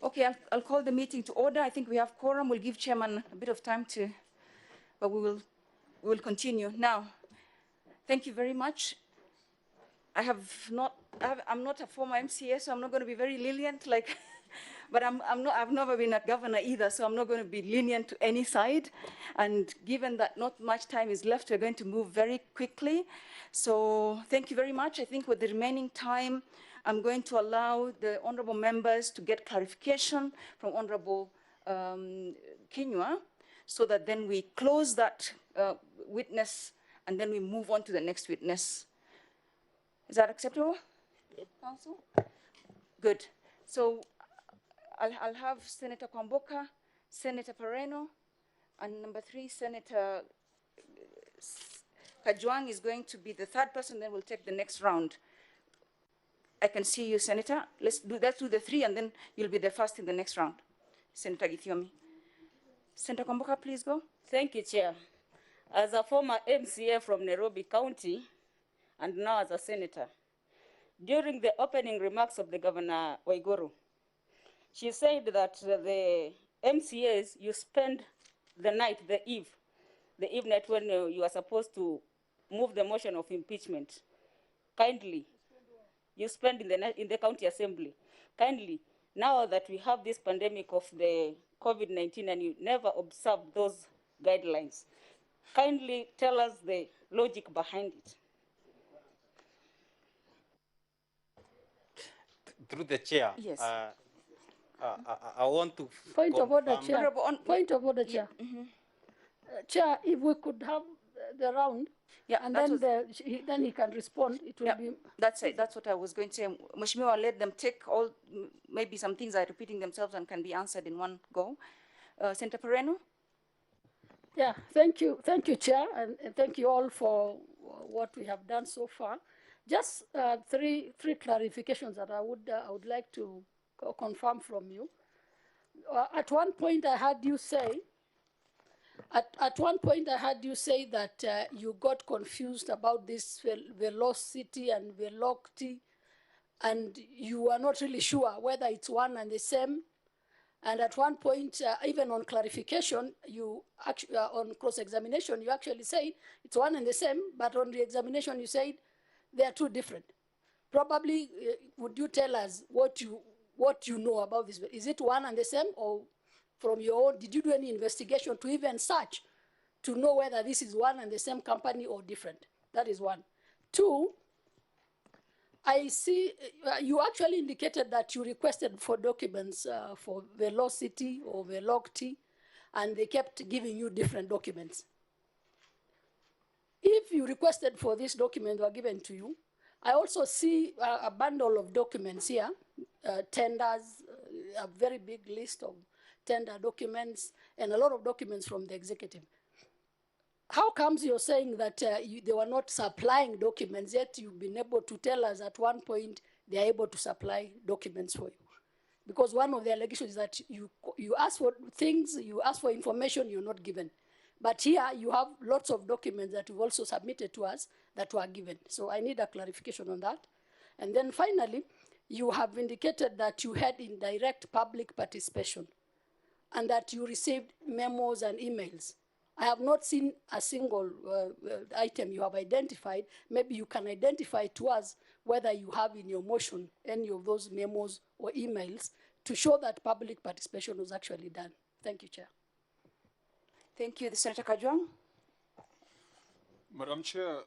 Okay, I'll call the meeting to order. I think we have quorum. We'll give Chairman a bit of time but we will continue. Now, thank you very much. I'm not a former MCA, so I'm not going to be very lenient, but I've never been a governor either, so I'm not going to be lenient to any side. And given that not much time is left, we're going to move very quickly. So thank you very much. I think with the remaining time, I'm going to allow the honorable members to get clarification from Honorable Kinyua, so that then we close that witness and then we move on to the next witness. Is that acceptable, Council? Good. So I'll have Senator Kwamboka, Senator Pereno, and number 3, Senator Kajwang is going to be the third person, then we'll take the next round. I can see you, Senator. Let's do the 3, and then you'll be the first in the next round. Senator Githiomi. Senator Kwamboka, please go. Thank you, Chair. As a former MCA from Nairobi County, and now as a senator, during the opening remarks of the Governor Waiguru, she said that the MCAs, you spend the night, the eve night when you are supposed to move the motion of impeachment. Kindly, you spend in the county assembly. Kindly, now that we have this pandemic of the COVID-19 and you never observed those guidelines, kindly tell us the logic behind it. Through the chair. Yes. I want to Point of order, confirm- Chair. Point of order, Chair. Chair, if we could have the round, Yeah, and that then he can respond, it will be... That's it. That's what I was going to say. Mheshimiwa, let them take all, maybe some things are repeating themselves and can be answered in one go. Senator Pereno? Yeah, thank you, Chair, and thank you all for what we have done so far. Just three clarifications that I would like to confirm from you. At one point, I heard you say. At one point, I heard you say that you got confused about this velocity and velocity, and you were not really sure whether it's one and the same. And at one point, even on clarification, you actually, on cross-examination, you actually say it's one and the same, but on the examination, you said they are two different. Probably, would you tell us what you know about this? Is it one and the same, or from your own, did you do any investigation to even search to know whether this is one and the same company or different? That is one. Two, I see you actually indicated that you requested for documents for velocity or velocity, and they kept giving you different documents. If you requested for this document were given to you, I also see a bundle of documents here, tenders, a very big list of tender documents, and a lot of documents from the executive. How comes you're saying that they were not supplying documents, yet you've been able to tell us at one point they're able to supply documents for you? Because one of the allegations is that you ask for things, you ask for information you're not given. But here you have lots of documents that you've also submitted to us that were given. So I need a clarification on that. And then finally, you have indicated that you had indirect public participation and that you received memos and emails. I have not seen a single item you have identified. Maybe you can identify to us whether you have in your motion any of those memos or emails to show that public participation was actually done. Thank you, Chair. Thank you. Senator Kajwang? Madam Chair,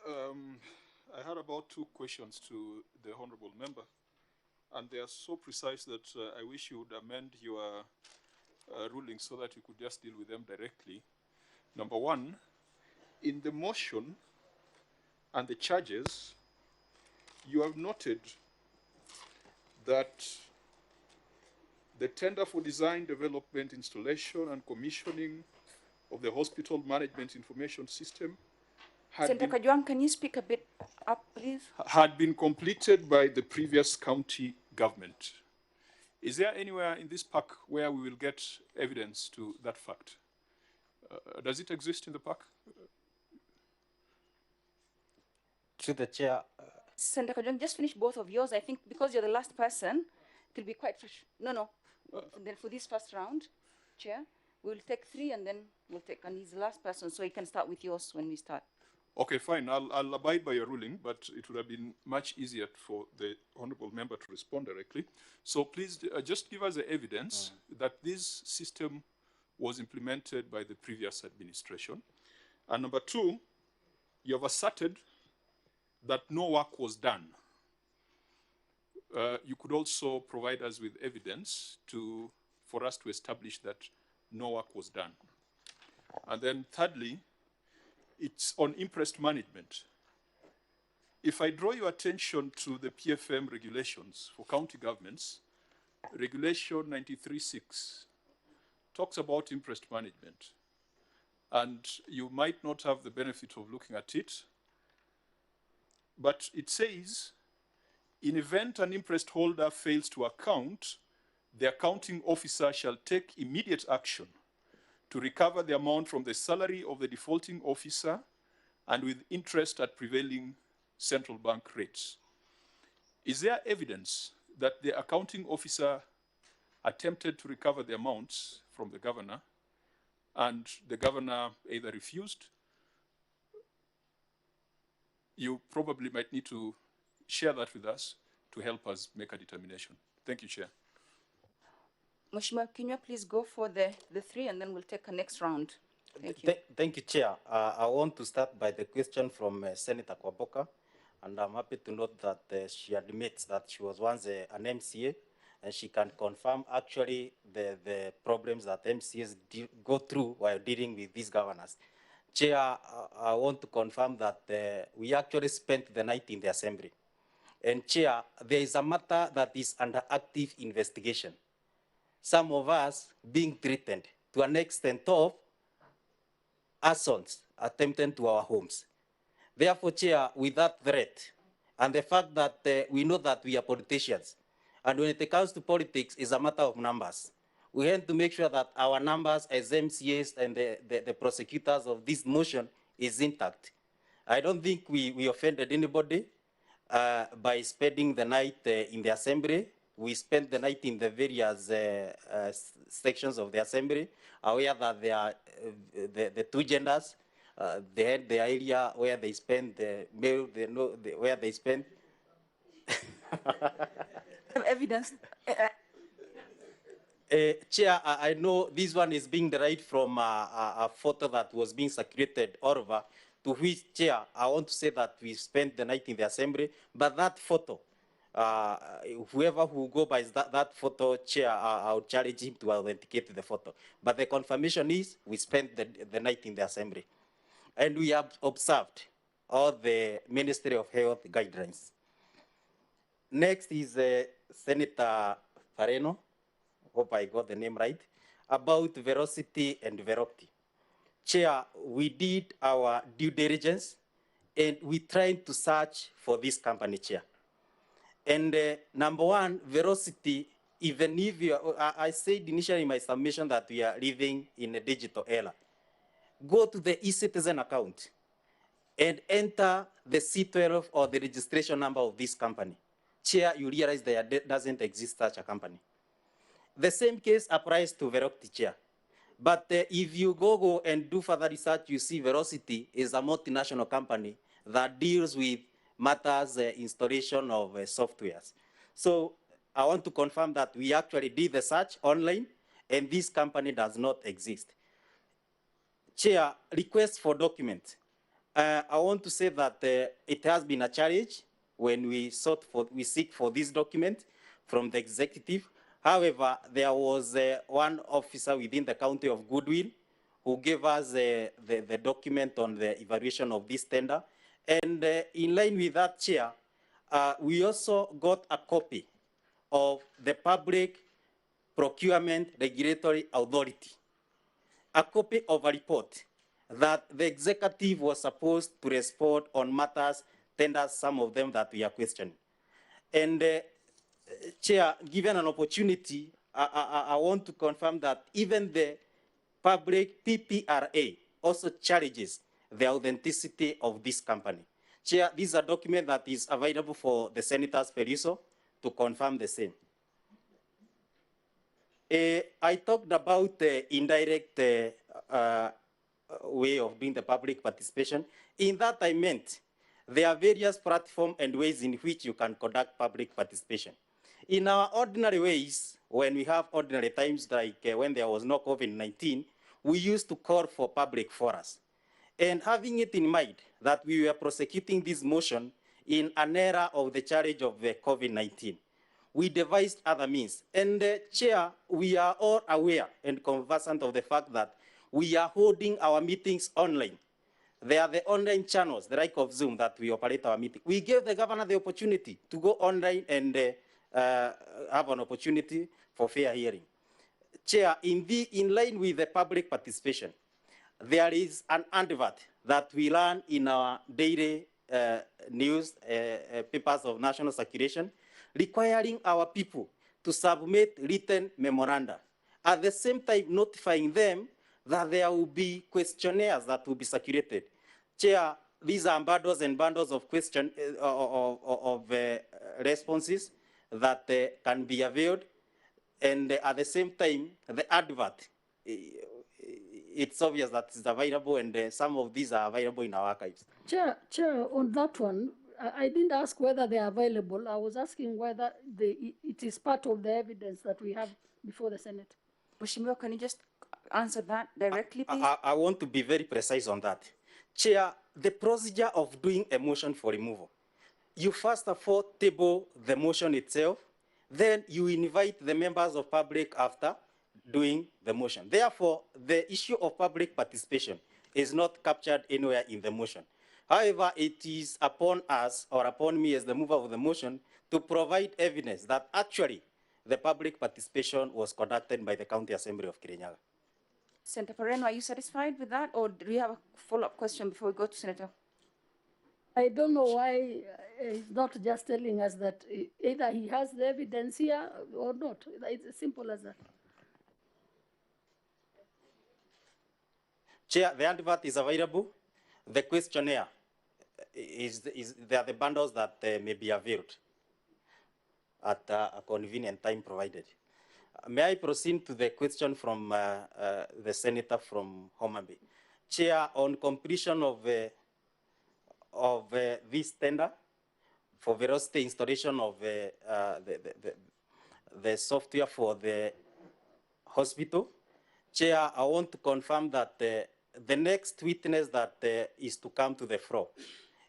I had about 2 questions to the honorable member, and they are so precise that I wish you would amend your ruling so that you could just deal with them directly. Number 1, in the motion and the charges, you have noted that the tender for design, development, installation, and commissioning of the hospital management information system Senator Kajwang, can you speak a bit up, please? Had been completed by the previous county government. Is there anywhere in this pack where we will get evidence to that fact? Does it exist in the pack? To the chair. Senator Kajwang, just finish both of yours. I think because you're the last person, it will be quite fresh. No. Then for this first round, Chair, we'll take 3 and then we'll take, and he's the last person, so he can start with yours when we start. Okay, fine. I'll abide by your ruling, but it would have been much easier for the honorable member to respond directly. So please just give us the evidence that this system was implemented by the previous administration. And number 2, you have asserted that no work was done. You could also provide us with evidence for us to establish that no work was done. And then thirdly, it's on interest management. If I draw your attention to the PFM regulations for county governments, Regulation 93.6 talks about interest management. And you might not have the benefit of looking at it, but it says, in event an interest holder fails to account, the accounting officer shall take immediate action to recover the amount from the salary of the defaulting officer and with interest at prevailing central bank rates. Is there evidence that the accounting officer attempted to recover the amounts from the governor and the governor either refused? You probably might need to share that with us to help us make a determination. Thank you, Chair. Mheshimiwa Kinyua, please go for the 3 and then we'll take a next round. Thank you. Thank you, Chair. I want to start by the question from Senator Kwaboka, and I'm happy to note that she admits that she was once an MCA, and she can confirm actually the problems that MCAs go through while dealing with these governors. Chair, I want to confirm that we actually spent the night in the Assembly. And Chair, there is a matter that is under active investigation. Some of us being threatened to an extent of assaults attempted to our homes. Therefore, Chair, with that threat and the fact that we know that we are politicians, and when it comes to politics, it's a matter of numbers. We have to make sure that our numbers as MCAs and the prosecutors of this motion is intact. I don't think we offended anybody by spending the night in the Assembly. We spent the night in the various sections of the Assembly, aware that there are the 2 genders, they had the area where they spend the male, they know where they spend. Evidence. Chair, I know this one is being derived from a photo that was being circulated all over, to which, Chair, I want to say that we spent the night in the Assembly, but that photo, whoever who go by that photo, Chair, I'll challenge him to authenticate the photo. But the confirmation is we spent the night in the Assembly. And we have observed all the Ministry of Health guidelines. Next is Senator Fareno, hope I got the name right, about Velocity and Verocity. Chair, we did our due diligence and we tried to search for this company, Chair. And number 1, Velocity, even if you are, I said initially in my submission that we are living in a digital era. Go to the eCitizen account and enter the C12 or the registration number of this company. Chair, you realize there doesn't exist such a company. The same case applies to Velocity, Chair. But if you go and do further research, you see Velocity is a multinational company that deals with matters installation of softwares. So I want to confirm that we actually did the search online and this company does not exist. Chair, request for document. I want to say that it has been a challenge when we seek for this document from the executive. However, there was one officer within the county of Goodwill who gave us the document on the evaluation of this tender. And in line with that, Chair, we also got a copy of the Public Procurement Regulatory Authority, a copy of a report that the executive was supposed to respond on matters, tenders, some of them that we are questioning. And Chair, given an opportunity, I want to confirm that even the public PPRA also challenges the authenticity of this company. Chair, this is a document that is available for the senators' perusal to confirm the same. I talked about the indirect way of doing the public participation. In that I meant there are various platforms and ways in which you can conduct public participation. In our ordinary ways, when we have ordinary times like when there was no COVID-19, we used to call for public forums. And having it in mind that we were prosecuting this motion in an era of the challenge of the COVID-19, we devised other means. And Chair, we are all aware and conversant of the fact that we are holding our meetings online. There are the online channels, the like of Zoom, that we operate our meeting. We gave the governor the opportunity to go online and have an opportunity for fair hearing. Chair, in line with the public participation, there is an advert that we run in our daily news papers of national circulation, requiring our people to submit written memoranda. At the same time, notifying them that there will be questionnaires that will be circulated. Chair, these are bundles and bundles of responses that can be availed, and at the same time, the advert, it's obvious that it's available, and some of these are available in our archives. Chair, on that one, I didn't ask whether they are available. I was asking whether it is part of the evidence that we have before the Senate. Mheshimiwa, can you just answer that directly, please? I want to be very precise on that. Chair, the procedure of doing a motion for removal, you first of all table the motion itself, then you invite the members of public after doing the motion. Therefore, the issue of public participation is not captured anywhere in the motion. However, it is upon us, or upon me as the mover of the motion, to provide evidence that actually the public participation was conducted by the County Assembly of Kirinyaga. Senator Pereno, are you satisfied with that, or do you have a follow-up question before we go to Senator? I don't know why he's not just telling us that either he has the evidence here or not. It's as simple as that. Chair, the advert is available. The questionnaire there are the bundles that may be availed at a convenient time provided. May I proceed to the question from the senator from Homa Bay? Chair, on completion of this tender for velocity installation of the software for the hospital, Chair, I want to confirm that the next witness that is to come to the floor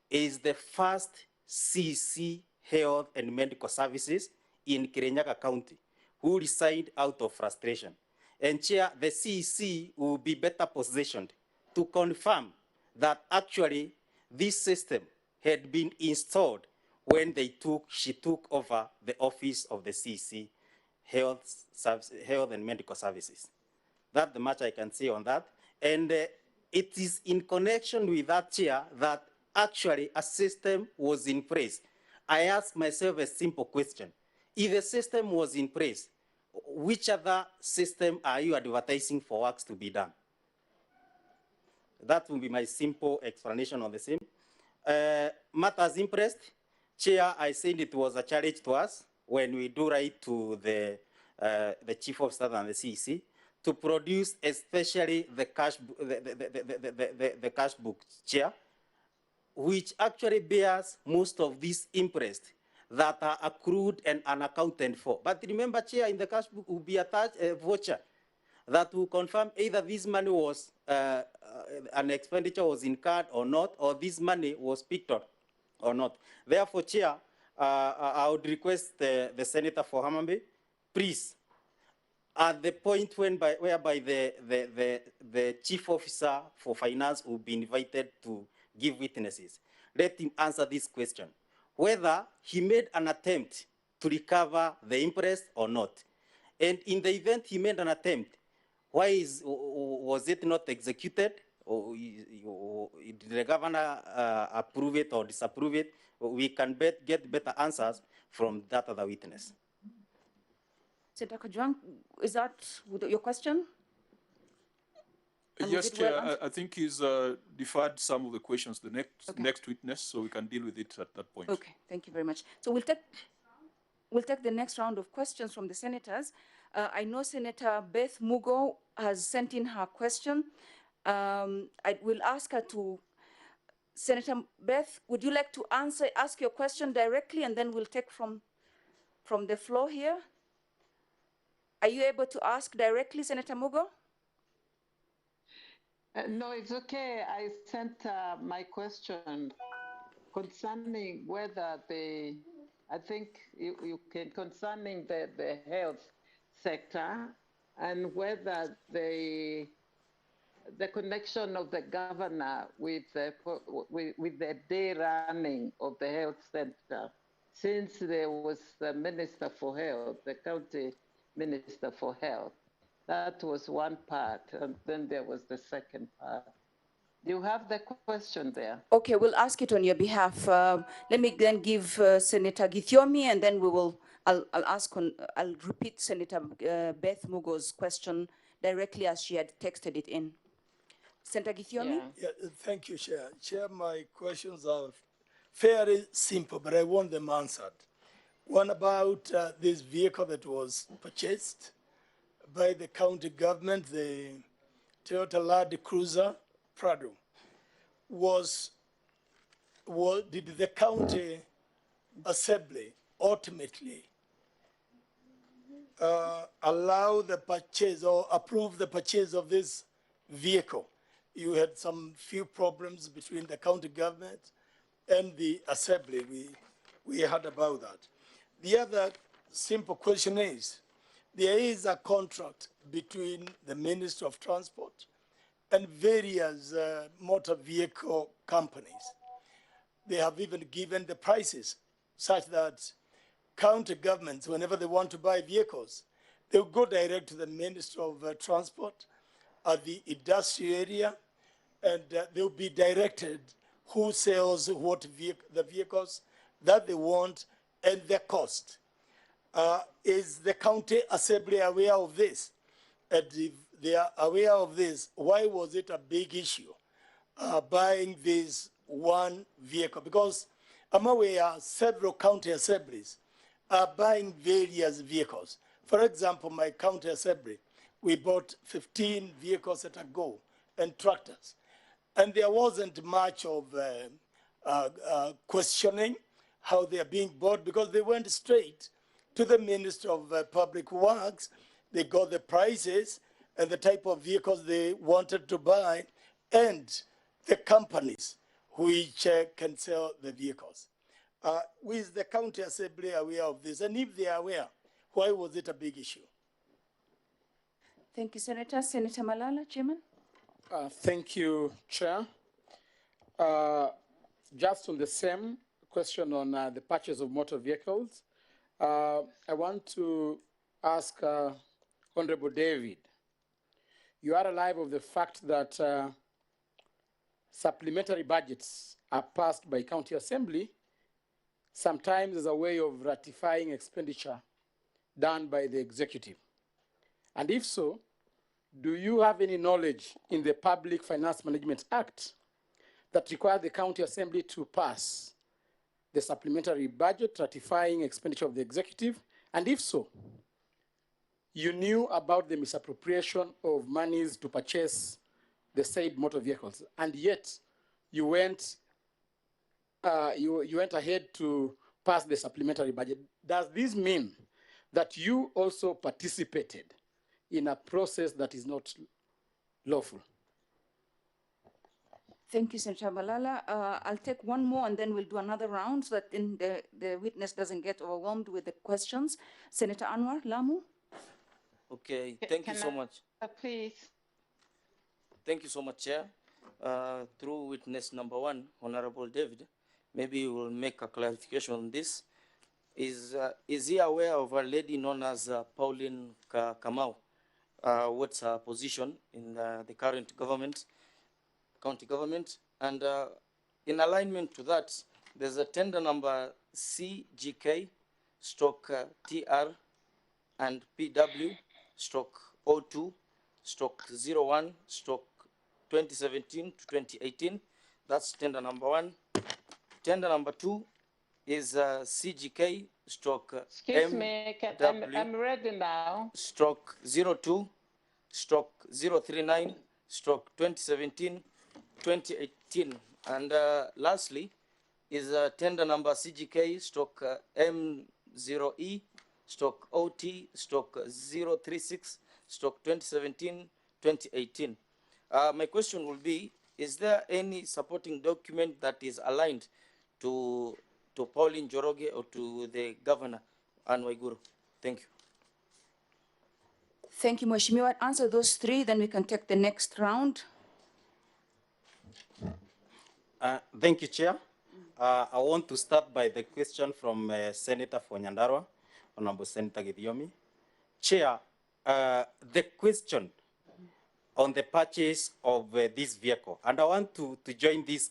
is the first CC Health and Medical Services in Kirinyaga County who resigned out of frustration. And Chair, the CEC will be better positioned to confirm that actually this system had been installed when she took over the office of the CEC Health and Medical Services. That's the much I can say on that. And it is in connection with that, Chair, that actually a system was in place. I asked myself a simple question. If the system was in place, which other system are you advertising for works to be done? That will be my simple explanation on the same. Matters impressed. Chair, I said it was a challenge to us when we do write to the Chief of Staff and the CEC to produce especially the cash book, Chair, which actually bears most of these interest that are accrued and unaccounted for. But remember, Chair, in the cash book will be attached a voucher that will confirm either this money was, an expenditure was incurred or not, or this money was picked up or not. Therefore, Chair, I would request the Senator for Homa Bay, please, at the point whereby the Chief Officer for Finance will be invited to give witnesses, let him answer this question, whether he made an attempt to recover the interest or not. And in the event he made an attempt, why was it not executed? Or did the governor approve it or disapprove it? We can get better answers from that other witness. Senator Kajwang, is that your question? Yes, Chair, I think he's deferred some of the questions to the next witness, so we can deal with it at that point. Okay, thank you very much. So we'll take the next round of questions from the senators. I know Senator Beth Mugo has sent in her question. I will ask her to, Senator Beth, would you like to ask your question directly, and then we'll take from the floor here? Are you able to ask directly, Senator Mugo? No, it's okay. I sent my question concerning whether I think you can, concerning the health sector and whether the connection of the governor with the day running of the health center, since there was the Minister for Health, the county Minister for Health. That was one part, and then there was the second part. You have the question there. Okay, we'll ask it on your behalf. Let me then give Senator Githyomi, and then I'll repeat Senator Beth Mugo's question directly as she had texted it in. Senator Githyomi? Yeah, thank you, Chair. Chair, my questions are fairly simple, but I want them answered. One about this vehicle that was purchased by the county government, the Toyota Land Cruiser Prado. Did the county assembly ultimately allow the purchase or approve the purchase of this vehicle? You had some few problems between the county government and the assembly. We heard about that. The other simple question is, there is a contract between the Ministry of Transport and various motor vehicle companies. They have even given the prices such that county governments, whenever they want to buy vehicles, they'll go direct to the Ministry of Transport at the industrial area, and they'll be directed who sells what the vehicles that they want and the cost. Is the county assembly aware of this? And if they are aware of this, why was it a big issue buying this one vehicle? Because I'm aware several county assemblies are buying various vehicles. For example, my county assembly, we bought 15 vehicles at a go and tractors. And there wasn't much of questioning how they are being bought, because they went straight to the Minister of Public Works. They got the prices and the type of vehicles they wanted to buy and the companies which can sell the vehicles. Is the county assembly aware of this? And if they are aware, why was it a big issue? Thank you, Senator. Senator Malala, Chairman. Thank you, Chair. Just on the same question on the purchase of motor vehicles, I want to ask Honorable David, you are alive of the fact that supplementary budgets are passed by county assembly, sometimes as a way of ratifying expenditure done by the executive. And if so, do you have any knowledge in the Public Finance Management Act that requires the county assembly to pass the supplementary budget ratifying expenditure of the executive? And if so, you knew about the misappropriation of monies to purchase the said motor vehicles, and yet you went ahead to pass the supplementary budget. Does this mean that you also participated in a process that is not lawful? Thank you, Senator Malala. I'll take one more and then we'll do another round so that the witness doesn't get overwhelmed with the questions. Senator Anwar Lamu. Okay, thank you so much. Please. Thank you so much, Chair. Through witness number one, Honorable David, maybe you will make a clarification on this. Is he aware of a lady known as Pauline Kamau? What's her position in the current government, county government? And in alignment to that, there's a tender number CGK /TR and PW /02 /01 2017 to 2018. That's tender number one. Tender number two is CGK stroke Excuse me, I'm ready now. Stroke 02 stroke 039 stroke 2017-2018. And lastly is tender number CGK stroke M0E stroke OT stroke 036 stroke 2017-2018. My question will be, is there any supporting document that is aligned to Pauline Joroge or to the governor, Anne Waiguru? Thank you. Thank you, Mheshimiwa. Answer those three, then we can take the next round. Thank you, Chair. I want to start by the question from Senator for Nyandarua, Honorable Senator Githiomi. Chair, the question on the purchase of this vehicle, and I want to join this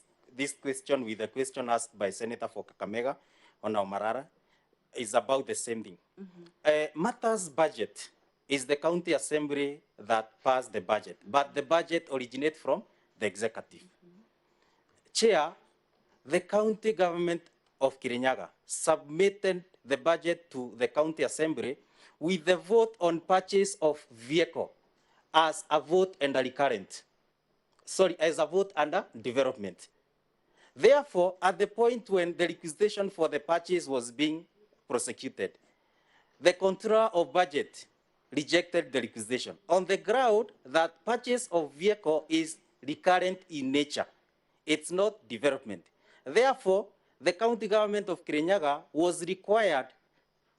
question with the question asked by Senator for Kakamega, Honorable Marara, is about the same thing. Matters budget is the county assembly that passed the budget, but the budget originates from the executive. Chair, the county government of Kirinyaga submitted the budget to the county assembly with the vote on purchase of vehicle as a vote under recurrent. Sorry, as a vote under development. Therefore, at the point when the requisition for the purchase was being prosecuted, the Controller of Budget rejected the requisition on the ground that purchase of vehicle is recurrent in nature. It's not development. Therefore, the county government of Kirinyaga was required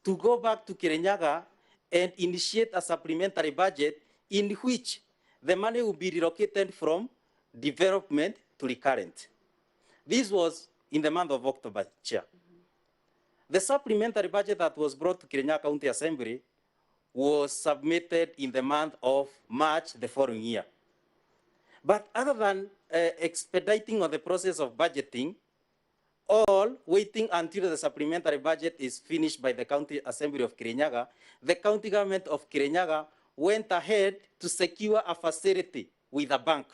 to go back to Kirinyaga and initiate a supplementary budget in which the money will be relocated from development to recurrent. This was in the month of October, Chair. The supplementary budget that was brought to Kirinyaga County Assembly was submitted in the month of March the following year. But other than expediting on the process of budgeting, all waiting until the supplementary budget is finished by the County Assembly of Kirinyaga, the county government of Kirinyaga went ahead to secure a facility with a bank.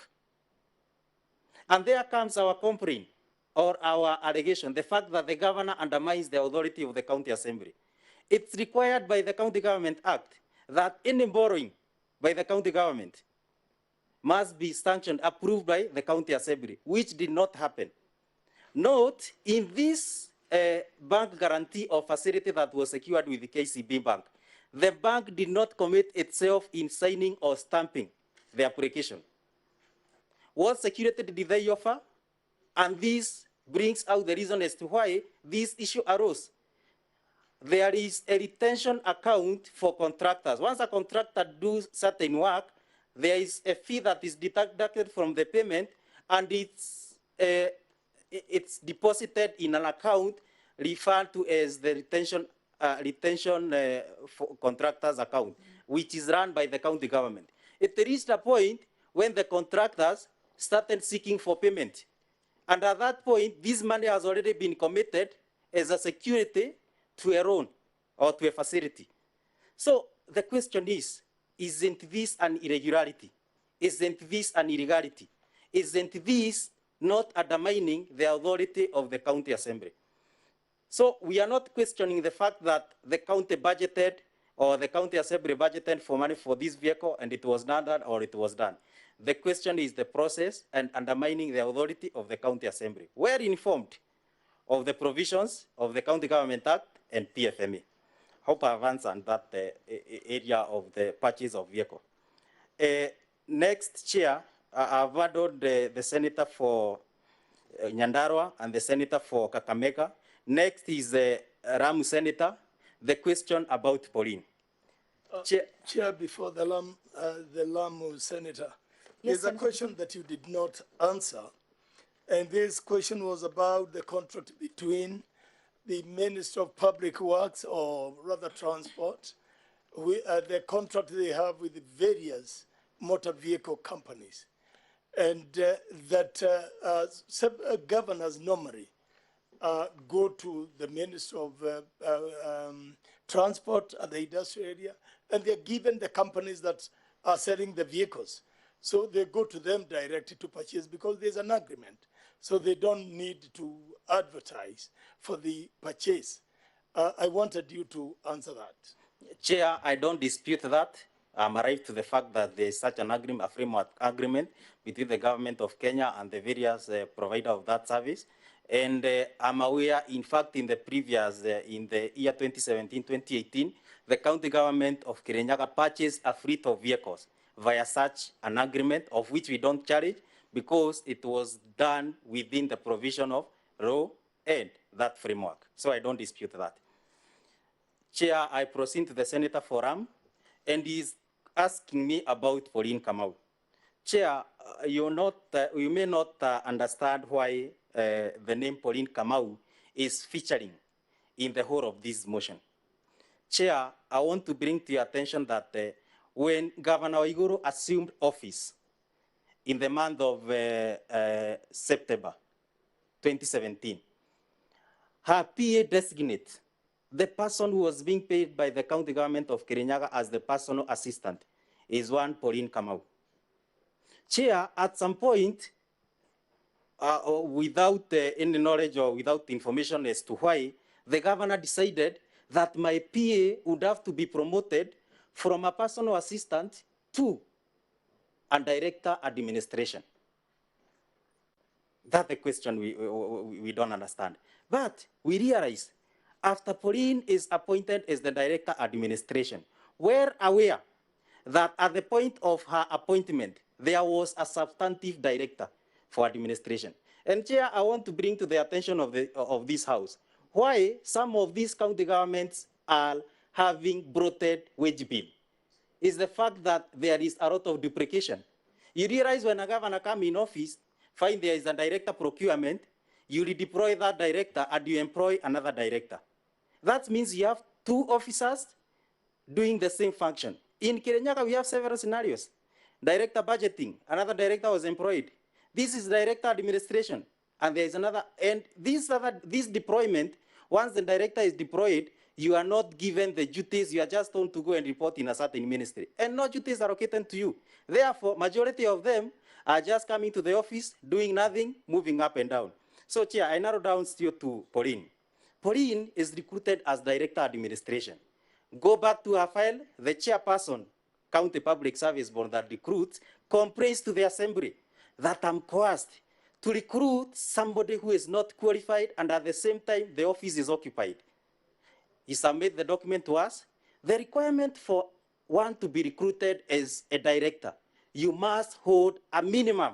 And there comes our complaint or our allegation, the fact that the governor undermines the authority of the county assembly. It's required by the County Government Act that any borrowing by the county government must be sanctioned, approved by the county assembly, which did not happen. Note, in this bank guarantee or facility that was secured with the KCB Bank, the bank did not commit itself in signing or stamping the application. What security did they offer? And this brings out the reason as to why this issue arose. There is a retention account for contractors. Once a contractor does certain work, there is a fee that is deducted from the payment, and it's deposited in an account referred to as the retention for contractors account, which is run by the county government. It reached a point when the contractors started seeking for payment. And at that point, this money has already been committed as a security to a loan or to a facility. So the question is, isn't this an irregularity? Isn't this an illegality? Isn't this not undermining the authority of the county assembly? So we are not questioning the fact that the county budgeted or the county assembly budgeted for money for this vehicle and it was not done or it was done. The question is the process and undermining the authority of the county assembly. We're informed of the provisions of the County Government Act and PFME. Hope I've answered that area of the purchase of vehicle. Next, Chair, I've added the Senator for Nyandarua and the Senator for Kakamega. Next is the Ramu Senator, the question about Pauline. Chair, before the Lamu Senator, there's a question that you did not answer, and this question was about the contract between the Minister of Public Works, or rather Transport, the contract they have with the various motor vehicle companies, and that governors normally go to the Minister of Transport at the industrial area, and they're given the companies that are selling the vehicles. So they go to them directly to purchase because there's an agreement. So they don't need to advertise for the purchase. I wanted you to answer that. Chair, I don't dispute that. I'm arrived to the fact that there is such an agreement, a framework agreement between the government of Kenya and the various provider of that service. And I'm aware, in fact, in the previous, in the year 2017-2018, the county government of Kirinyaga purchased a fleet of vehicles via such an agreement, of which we don't challenge, because it was done within the provision of law and that framework. So I don't dispute that. Chair, I proceed to the Senator Forum, and he's asking me about Pauline Kamau. Chair, you may not understand why the name Pauline Kamau is featuring in the whole of this motion. Chair, I want to bring to your attention that when Governor Waiguru assumed office in the month of September 2017, her PA designate, the person who was being paid by the county government of Kirinyaga as the personal assistant, is one Pauline Kamau. Chair, at some point, without any knowledge or without information as to why, the governor decided that my PA would have to be promoted from a personal assistant to a director administration. That's the question we don't understand. But we realize after Pauline is appointed as the director administration, we're aware that at the point of her appointment, there was a substantive director for administration. And Chair, I want to bring to the attention of this House why some of these county governments are having bloated wage bill. Is the fact that there is a lot of duplication. You realize when a governor comes in office, find there is a director procurement, you redeploy that director and you employ another director. That means you have two officers doing the same function. In Kirinyaga, we have several scenarios. Director budgeting, another director was employed. This is director administration, and there is another. And this deployment, once the director is deployed, you are not given the duties, you are just told to go and report in a certain ministry. And no duties are allocated to you. Therefore, majority of them are just coming to the office, doing nothing, moving up and down. So, Chair, I narrow down still to Pauline. Pauline is recruited as director administration. Go back to her file, the chairperson, County Public Service Board that recruits, complains to the assembly that I'm coerced to recruit somebody who is not qualified and at the same time the office is occupied. He submitted the document to us. The requirement for one to be recruited as a director, you must hold a minimum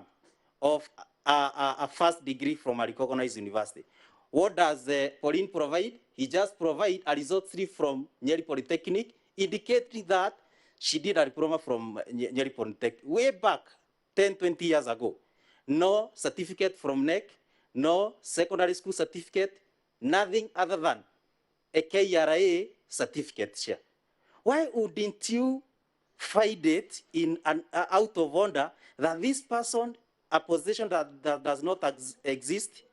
of a first degree from a recognized university. What does Pauline provide? He just provides a result slip from Nyeri Polytechnic, indicating that she did a diploma from Nyeri Polytechnic way back 10, 20 years ago. No certificate from NEC, no secondary school certificate, nothing other than a KRA certificate. Chair. Why wouldn't you find it in out of order that this person, a position that does not exist,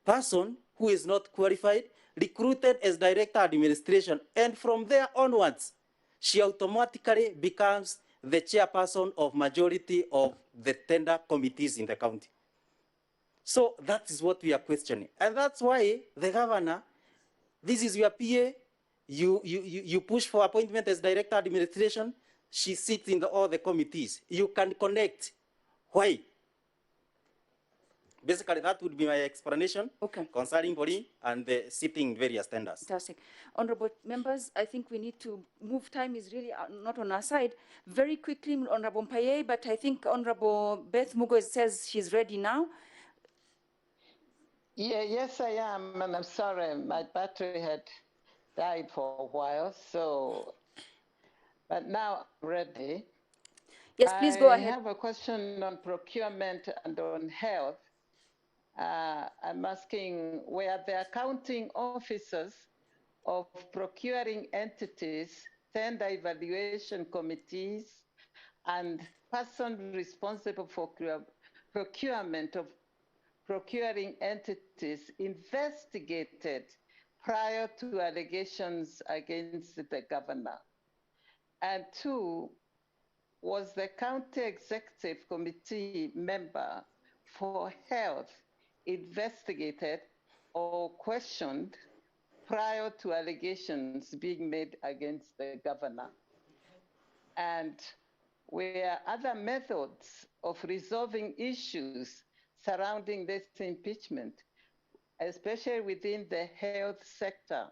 person who is not qualified, recruited as director administration, and from there onwards, she automatically becomes the chairperson of majority of the tender committees in the county. So that is what we are questioning. And that's why the governor, this is your PA, you push for appointment as director administration, she sits in all the committees. You can connect. Why? Basically, that would be my explanation concerning Pauline and the sitting in various tenders. Fantastic. Honorable members, I think we need to move. Time is really not on our side. Very quickly, Honorable Mpaye, but I think Honorable Beth Mugo says she's ready now. Yeah, yes, I am, and I'm sorry, my battery had died for a while, so, but now I'm ready. Yes, please go ahead. I have a question on procurement and on health. I'm asking, were the accounting officers of procuring entities, tender evaluation committees, and person responsible for procurement of procuring entities investigated prior to allegations against the governor? And two, was the county executive committee member for health investigated or questioned prior to allegations being made against the governor? And were other methods of resolving issues surrounding this impeachment, especially within the health sector,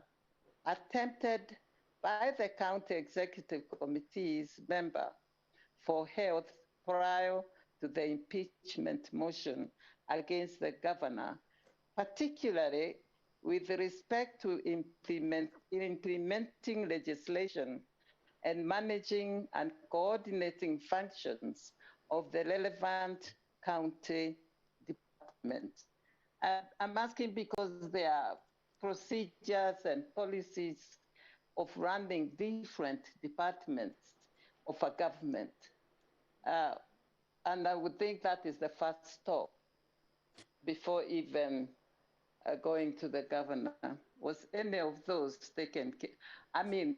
attempted by the county executive committee's member for health prior to the impeachment motion against the governor, particularly with respect to implementing legislation and managing and coordinating functions of the relevant county departments. I'm asking because there are procedures and policies of running different departments of a government. And I would think that is the first stop before even going to the governor. Was any of those taken care? I mean,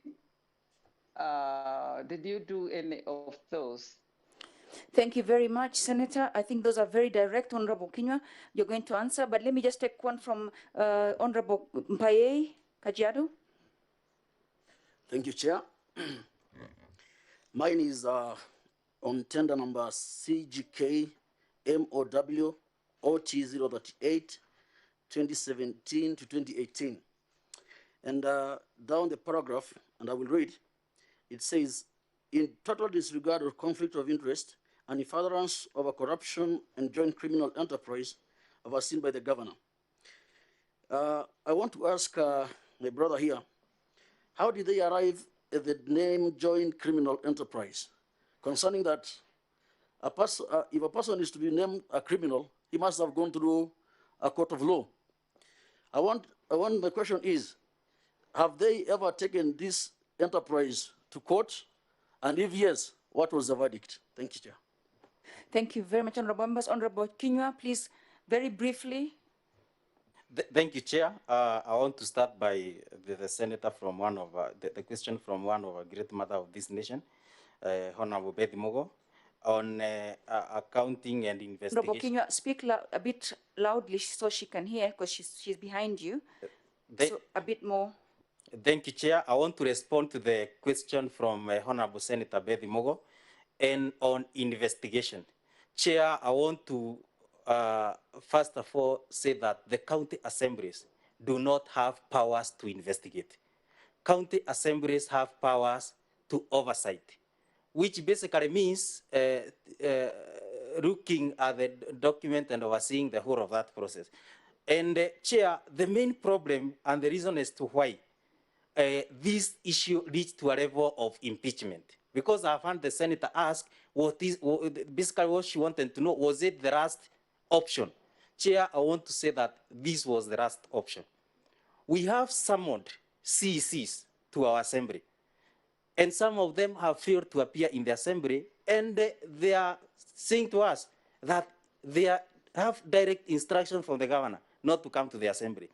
did you do any of those? Thank you very much, Senator. I think those are very direct, Honorable Kinyua. You're going to answer, but let me just take one from Honorable Mpaye Kajiado. Thank you, Chair. Mine is on tender number CGK MOW OT 038 2017 to 2018. And down the paragraph, and I will read, it says, in total disregard of conflict of interest and in furtherance of a corruption and joint criminal enterprise overseen by the governor. I want to ask my brother here, how did they arrive at the name joint criminal enterprise? Concerning that, if a person is to be named a criminal, he must have gone through a court of law. My question is, have they ever taken this enterprise to court? And if yes, what was the verdict? Thank you, Chair. Thank you very much, Honorable Members. Honorable Kinyua, please, very briefly. Thank you, Chair. I want to start by the senator from one of the question from one of our great mother of this nation, Honorable Betty Mogo, on accounting and investigation. Honorable Kinyua, speak a bit loudly so she can hear, because she's behind you. So a bit more. Thank you, Chair. I want to respond to the question from Honorable Senator Betty Mogo and on investigation. Chair, I want to first of all say that the county assemblies do not have powers to investigate. County assemblies have powers to oversight, which basically means looking at the document and overseeing the whole of that process. And Chair, the main problem and the reason as to why this issue reached to a level of impeachment, because I've heard the senator ask basically what she wanted to know, was it the last option? Chair, I want to say that this was the last option. We have summoned CECs to our assembly, and some of them have failed to appear in the assembly, and they are saying to us that they have direct instruction from the governor not to come to the assembly.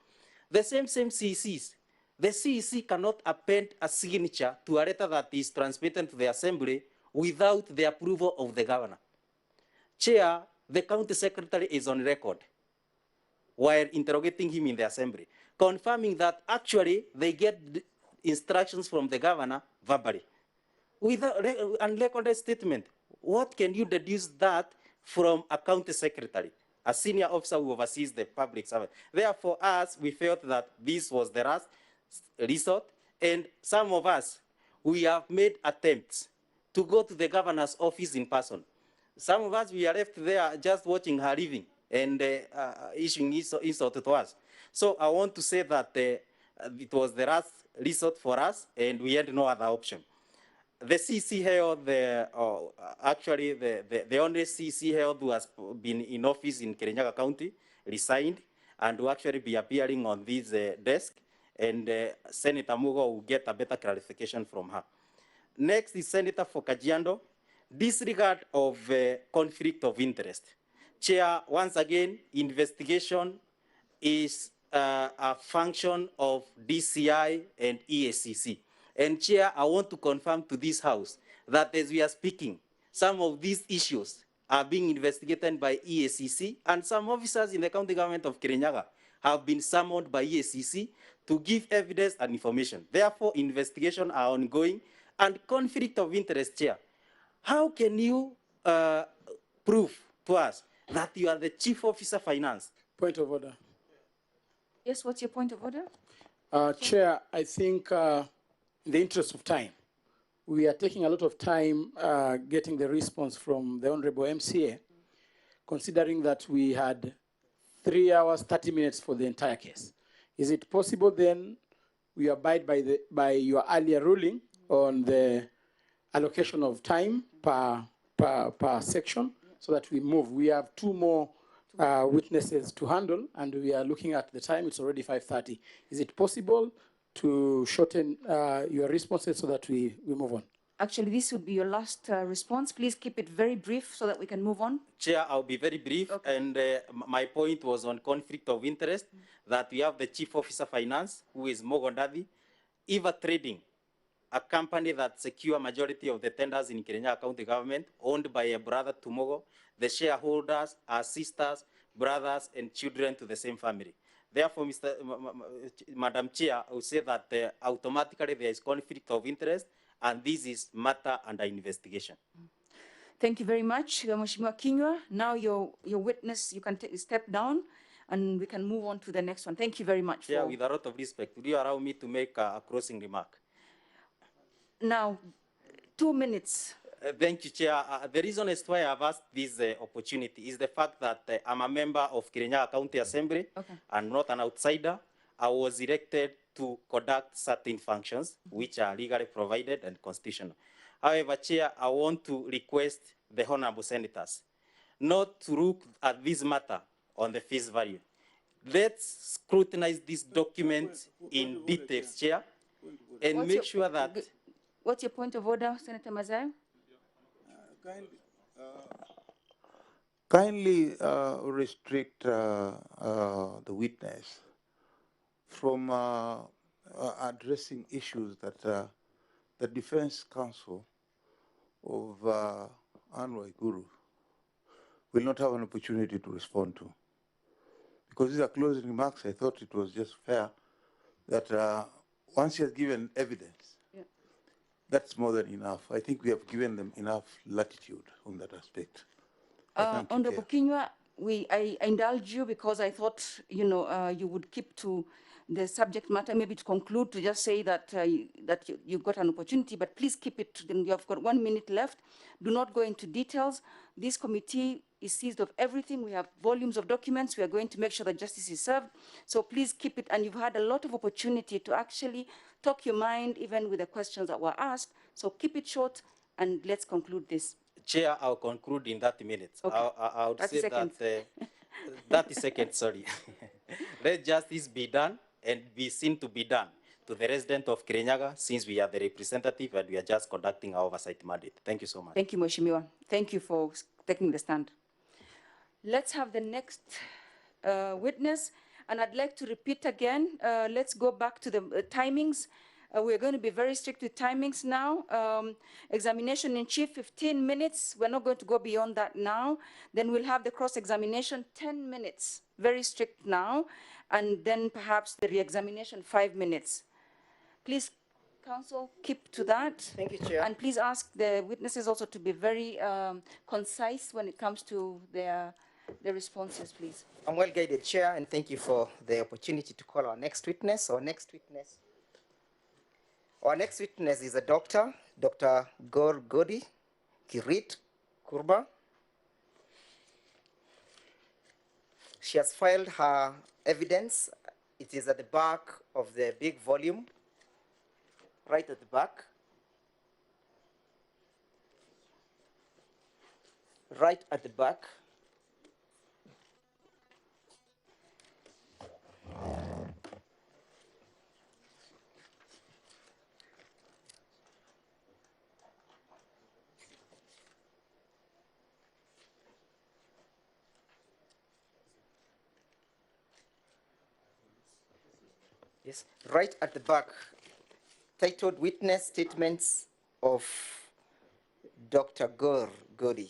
The same CECs, the CEC cannot append a signature to a letter that is transmitted to the assembly without the approval of the governor. Chair, the county secretary is on record while interrogating him in the assembly, confirming that actually they get instructions from the governor verbally. Without an unrecorded statement, what can you deduce that from a county secretary, a senior officer who oversees the public servant? Therefore, we felt that this was the last resort, and some of us, we have made attempts to go to the governor's office in person. Some of us, we are left there just watching her leaving and issuing insult to us. So I want to say that it was the last resort for us, and we had no other option. The CC held, actually the only CC held who has been in office in Kirinyaga County resigned and will actually be appearing on this desk, and Senator Mugo will get a better clarification from her. Next is Senator for Kajiado. Disregard of conflict of interest. Chair, once again, investigation is a function of DCI and EACC. And Chair, I want to confirm to this House that as we are speaking, some of these issues are being investigated by EACC, and some officers in the county government of Kirinyaga have been summoned by EACC to give evidence and information. Therefore, investigations are ongoing and conflict of interest, Chair. How can you prove to us that you are the Chief Officer Finance? Point of order. Yes, what's your point of order? Chair, I think in the interest of time, we are taking a lot of time getting the response from the Honorable MCA, considering that we had 3 hours, 30 minutes for the entire case. Is it possible then we abide by your earlier ruling on the allocation of time per section so that we move? We have 2 more witnesses to handle, and we are looking at the time. It's already 5:30. Is it possible to shorten your responses so that we move on? Actually, this would be your last response. Please keep it very brief so that we can move on. Chair, I'll be very brief. Okay. And my point was on conflict of interest, that we have the Chief Officer Finance, who is Mogondadi, Eva Trading, a company that secure majority of the tenders in Kirinyaga County government, owned by a brother to Mogo. The shareholders are sisters, brothers, and children to the same family. Therefore, Madam Chair, I would say that automatically there is conflict of interest, and this is matter under investigation. Thank you very much, Mheshimiwa Kinyua. Now your witness, you can step down, and we can move on to the next one. Thank you very much. Yeah, with a lot of respect, would you allow me to make a closing remark? Now, 2 minutes. Thank you, Chair. The reason as to why I've asked this opportunity is the fact that I'm a member of Kirinyaga County Assembly, okay, and not an outsider. I was elected to conduct certain functions which are legally provided and constitutional. However, Chair, I want to request the honorable senators not to look at this matter on the face value. Let's scrutinize this document in details, Chair, and make sure that... What's your point of order, Senator Mazayo? Kindly restrict the witness from addressing issues that the defense counsel of Andu Angi will not have an opportunity to respond to. Because these are closing remarks, I thought it was just fair that once he has given evidence, yeah, that's more than enough. I think we have given them enough latitude on that aspect. Honorable Kinyua, I indulge you because I thought, you would keep to the subject matter, maybe to conclude, to just say that you got an opportunity, but please keep it. You have got 1 minute left. Do not go into details. This committee is seized of everything. We have volumes of documents. We are going to make sure that justice is served. So please keep it. And you've had a lot of opportunity to actually talk your mind, even with the questions that were asked. So keep it short, and let's conclude this. Chair, I'll conclude in 30 minutes. Okay. I would say seconds. That 30 seconds, sorry. Let justice be done and be seen to be done to the resident of Kirinyaga, since we are the representative and we are just conducting our oversight mandate. Thank you so much. Thank you, Mheshimiwa. Thank you for taking the stand. Let's have the next witness, and I'd like to repeat again, let's go back to the timings. We're going to be very strict with timings now. Examination in chief, 15 minutes. We're not going to go beyond that now. Then we'll have the cross-examination, 10 minutes. Very strict now. And then perhaps the re-examination, 5 minutes. Please, counsel, keep to that. Thank you, Chair. And please ask the witnesses also to be very concise when it comes to their responses, please. I'm well guided, Chair, and thank you for the opportunity to call our next witness. Our next witness is a doctor, Dr. Gor Godi Kirit Kurba. She has filed her evidence. It is at the back of the big volume, right at the back. Right at the back. Yes, right at the back, titled Witness Statements of Dr. Gor Godi.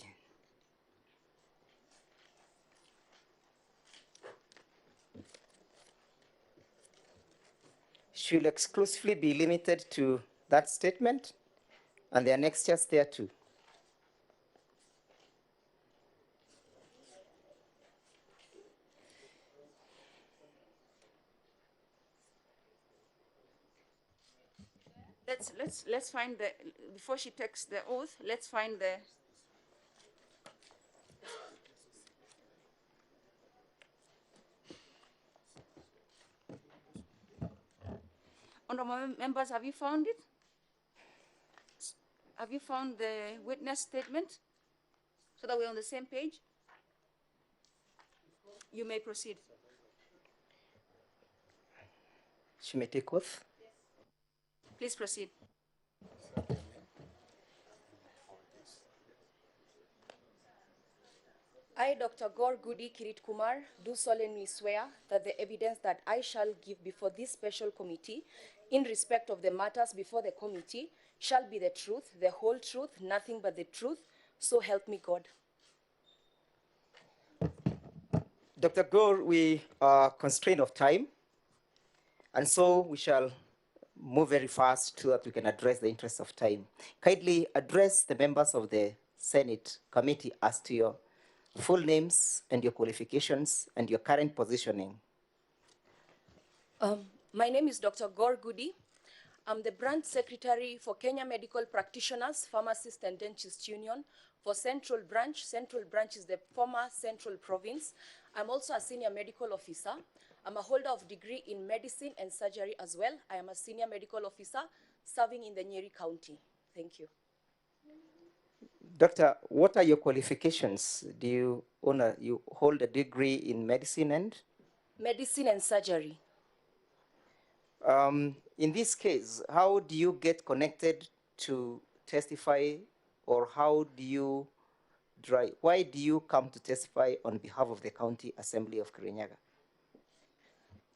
should exclusively be limited to that statement and the annexures thereto. Let's find the, before she takes the oath, let's find the. Honorable members, have you found it? Have you found the witness statement? So that we're on the same page? You may proceed. She may take oath. Please proceed. I, Dr. Gaur Gudi Kirit Kumar, do solemnly swear that the evidence that I shall give before this special committee in respect of the matters before the committee shall be the truth, the whole truth, nothing but the truth, so help me God. Dr. Gaur, we are constrained of time, and so we shall move very fast so that we can address the interests of time. Kindly address the members of the Senate committee as to your full names and your qualifications and your current positioning. My name is Dr. Gaur Gudi. I'm the branch secretary for Kenya Medical Practitioners, Pharmacists and Dentists Union for Central Branch. Central Branch is the former Central Province. I'm also a senior medical officer. I'm a holder of degree in medicine and surgery as well. I am a senior medical officer serving in the Nyeri County. Thank you. Doctor, what are your qualifications? Do you hold a degree in medicine and? Medicine and surgery. In this case, how do you get connected to testify, or how do you why do you come to testify on behalf of the County Assembly of Kirinyaga?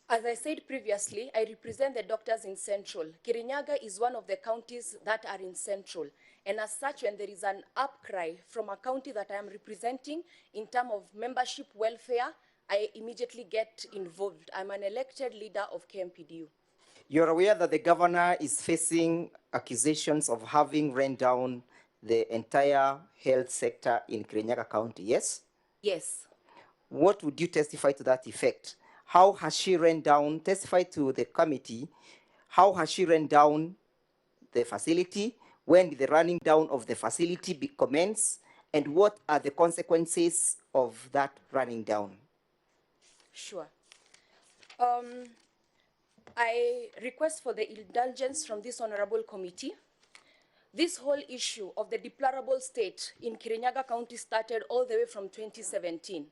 As I said previously, I represent the doctors in Central. Kirinyaga is one of the counties that are in Central. And as such, when there is an outcry from a county that I am representing in terms of membership welfare, I immediately get involved. I'm an elected leader of KMPDU. You're aware that the governor is facing accusations of having run down the entire health sector in Kirinyaga County, yes? Yes. What would you testify to that effect? How has she run down, testify to the committee, how has she run down the facility? When did the running down of the facility commence? And what are the consequences of that running down? Sure. I request for the indulgence from this honorable committee. This whole issue of the deplorable state in Kirinyaga County started all the way from 2017.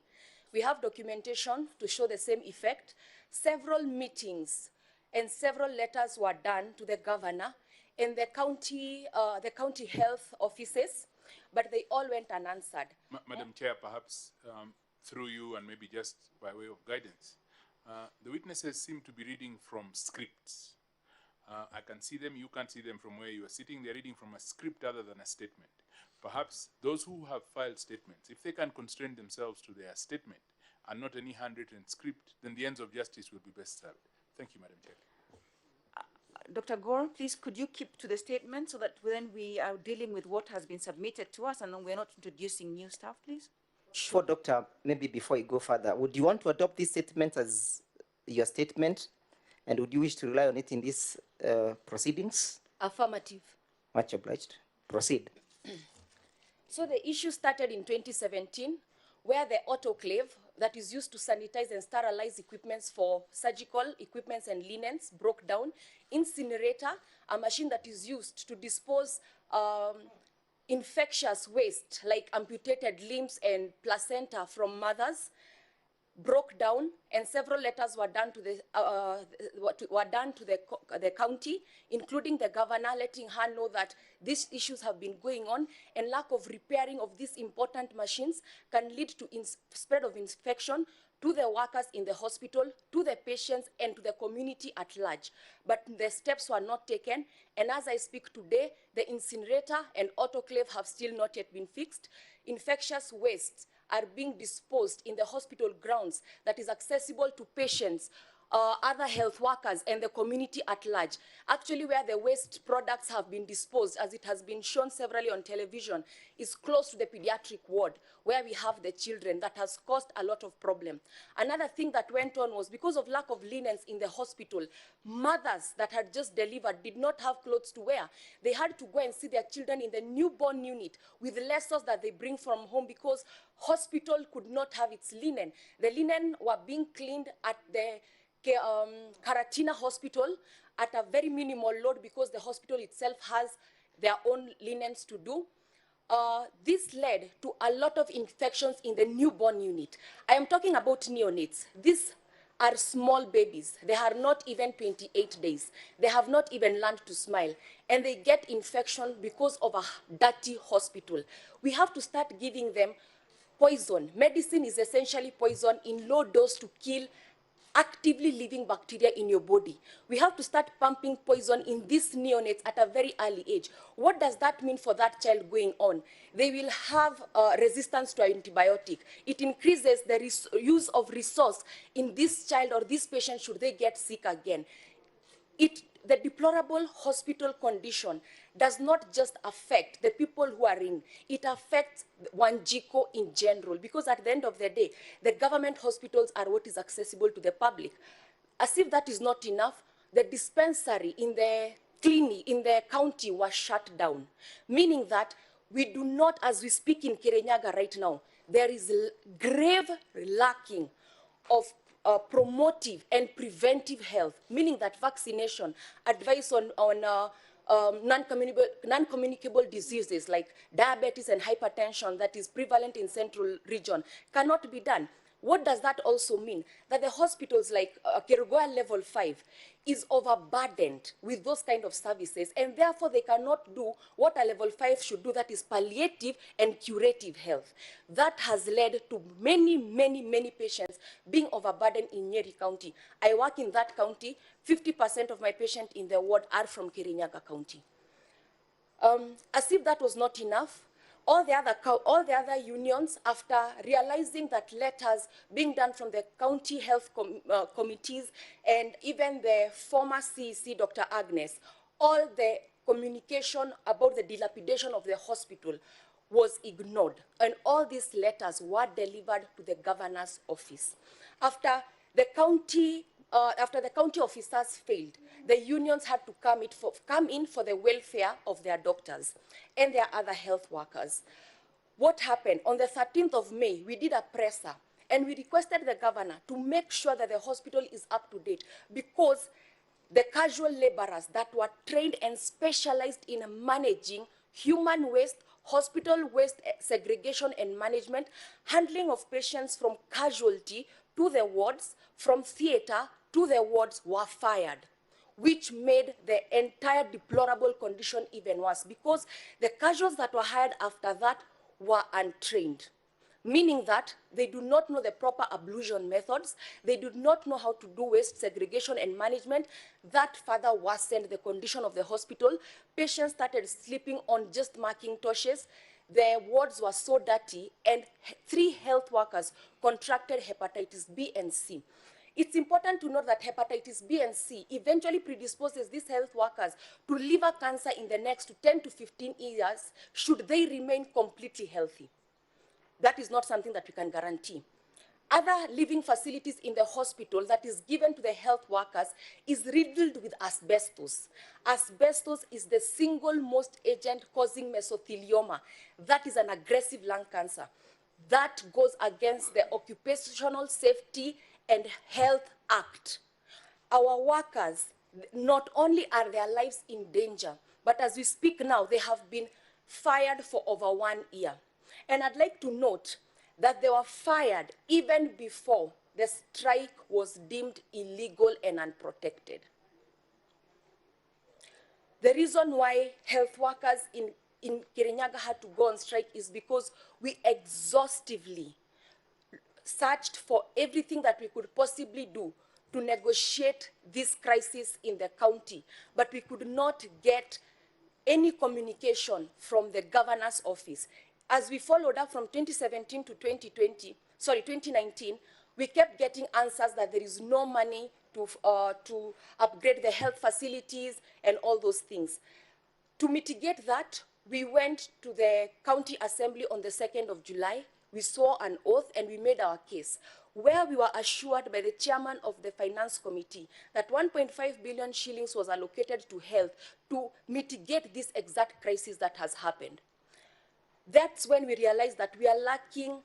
We have documentation to show the same effect. Several meetings and several letters were done to the governor and the county health offices, but they all went unanswered. Madam Chair, perhaps through you and maybe just by way of guidance, the witnesses seem to be reading from scripts. I can see them, you can't see them from where you are sitting. They're reading from a script other than a statement. Perhaps those who have filed statements, if they can constrain themselves to their statement and not any handwritten script, then the ends of justice will be best served. Thank you, Madam Chair. Dr. Gaur, please, could you keep to the statement so that then we are dealing with what has been submitted to us and then we're not introducing new stuff, please? Sure, Doctor, maybe before you go further, would you want to adopt this statement as your statement? And would you wish to rely on it in these proceedings? Affirmative. Much obliged. Proceed. So the issue started in 2017, where the autoclave that is used to sanitize and sterilize equipments for surgical equipments and linens broke down. Incinerator, a machine that is used to dispose infectious waste like amputated limbs and placenta from mothers, broke down, and several letters were done to the county, including the governor, letting her know that these issues have been going on, and lack of repairing of these important machines can lead to spread of infection to the workers in the hospital, to the patients, and to the community at large. But the steps were not taken, and as I speak today, the incinerator and autoclave have still not yet been fixed. Infectious wastes are being disposed in the hospital grounds that is accessible to patients other health workers and the community at large. Actually, where the waste products have been disposed, as it has been shown severally on television, is close to the pediatric ward where we have the children. That has caused a lot of problem. Another thing that went on was because of lack of linens in the hospital, mothers that had just delivered did not have clothes to wear. They had to go and see their children in the newborn unit with lessons that they bring from home because hospital could not have its linen. The linen were being cleaned at the Karatina Hospital at a very minimal load because the hospital itself has their own linens to do. This led to a lot of infections in the newborn unit. I am talking about neonates. These are small babies. They are not even 28 days. They have not even learned to smile. And they get infection because of a dirty hospital. We have to start giving them poison. Medicine is essentially poison in low dose to kill actively living bacteria in your body. We have to start pumping poison in these neonates at a very early age. What does that mean for that child going on? They will have resistance to antibiotic. It increases the use of resource in this child or this patient should they get sick again. The deplorable hospital condition does not just affect the people who are in, it affects Wanjiko in general, because at the end of the day, the government hospitals are what is accessible to the public. As if that is not enough, the dispensary in the clinic, in the county was shut down, meaning that we do not, as we speak in Kirinyaga right now, there is grave lacking of promotive and preventive health, meaning that vaccination, advice on non-communicable diseases like diabetes and hypertension that is prevalent in central region cannot be done. What does that also mean? That the hospitals like Kerugoya level 5 is overburdened with those kind of services, and therefore they cannot do what a level 5 should do, that is palliative and curative health. That has led to many patients being overburdened in Nyeri County. I work in that county. 50% of my patients in the ward are from Kirinyaga County. As if that was not enough, all the other unions, after realizing that letters being done from the county health committees and even the former CEC, Dr. Agnes, all the communication about the dilapidation of the hospital was ignored, and all these letters were delivered to the governor's office. After the county officers failed, the unions had to come in for the welfare of their doctors and their other health workers. What happened? On the 13th of May, we did a presser, and we requested the governor to make sure that the hospital is up to date, because the casual laborers that were trained and specialized in managing human waste, hospital waste segregation and management, handling of patients from casualty to the wards, from theater to the wards, were fired, which made the entire deplorable condition even worse, because the casuals that were hired after that were untrained, meaning that they do not know the proper ablution methods, they do not know how to do waste segregation and management. That further worsened the condition of the hospital. Patients started sleeping on just Macintoshes. The wards were so dirty, and 3 health workers contracted hepatitis B and C. It's important to note that hepatitis B and C eventually predisposes these health workers to liver cancer in the next 10 to 15 years should they remain completely healthy. That is not something that we can guarantee. Other living facilities in the hospital that is given to the health workers is riddled with asbestos. Asbestos is the single most agent causing mesothelioma. That is an aggressive lung cancer. That goes against the Occupational Safety and Health Act. Our workers, not only are their lives in danger, but as we speak now, they have been fired for over 1 year. And I'd like to note that they were fired even before the strike was deemed illegal and unprotected. The reason why health workers in Kirinyaga had to go on strike is because we exhaustively searched for everything that we could possibly do to negotiate this crisis in the county, but we could not get any communication from the governor's office. As we followed up from 2017 to 2019, we kept getting answers that there is no money to upgrade the health facilities and all those things. To mitigate that, we went to the county assembly on the 2nd of July. We swore an oath and we made our case, where we were assured by the chairman of the finance committee that 1.5 billion shillings was allocated to health to mitigate this exact crisis that has happened. That's when we realized that we are lacking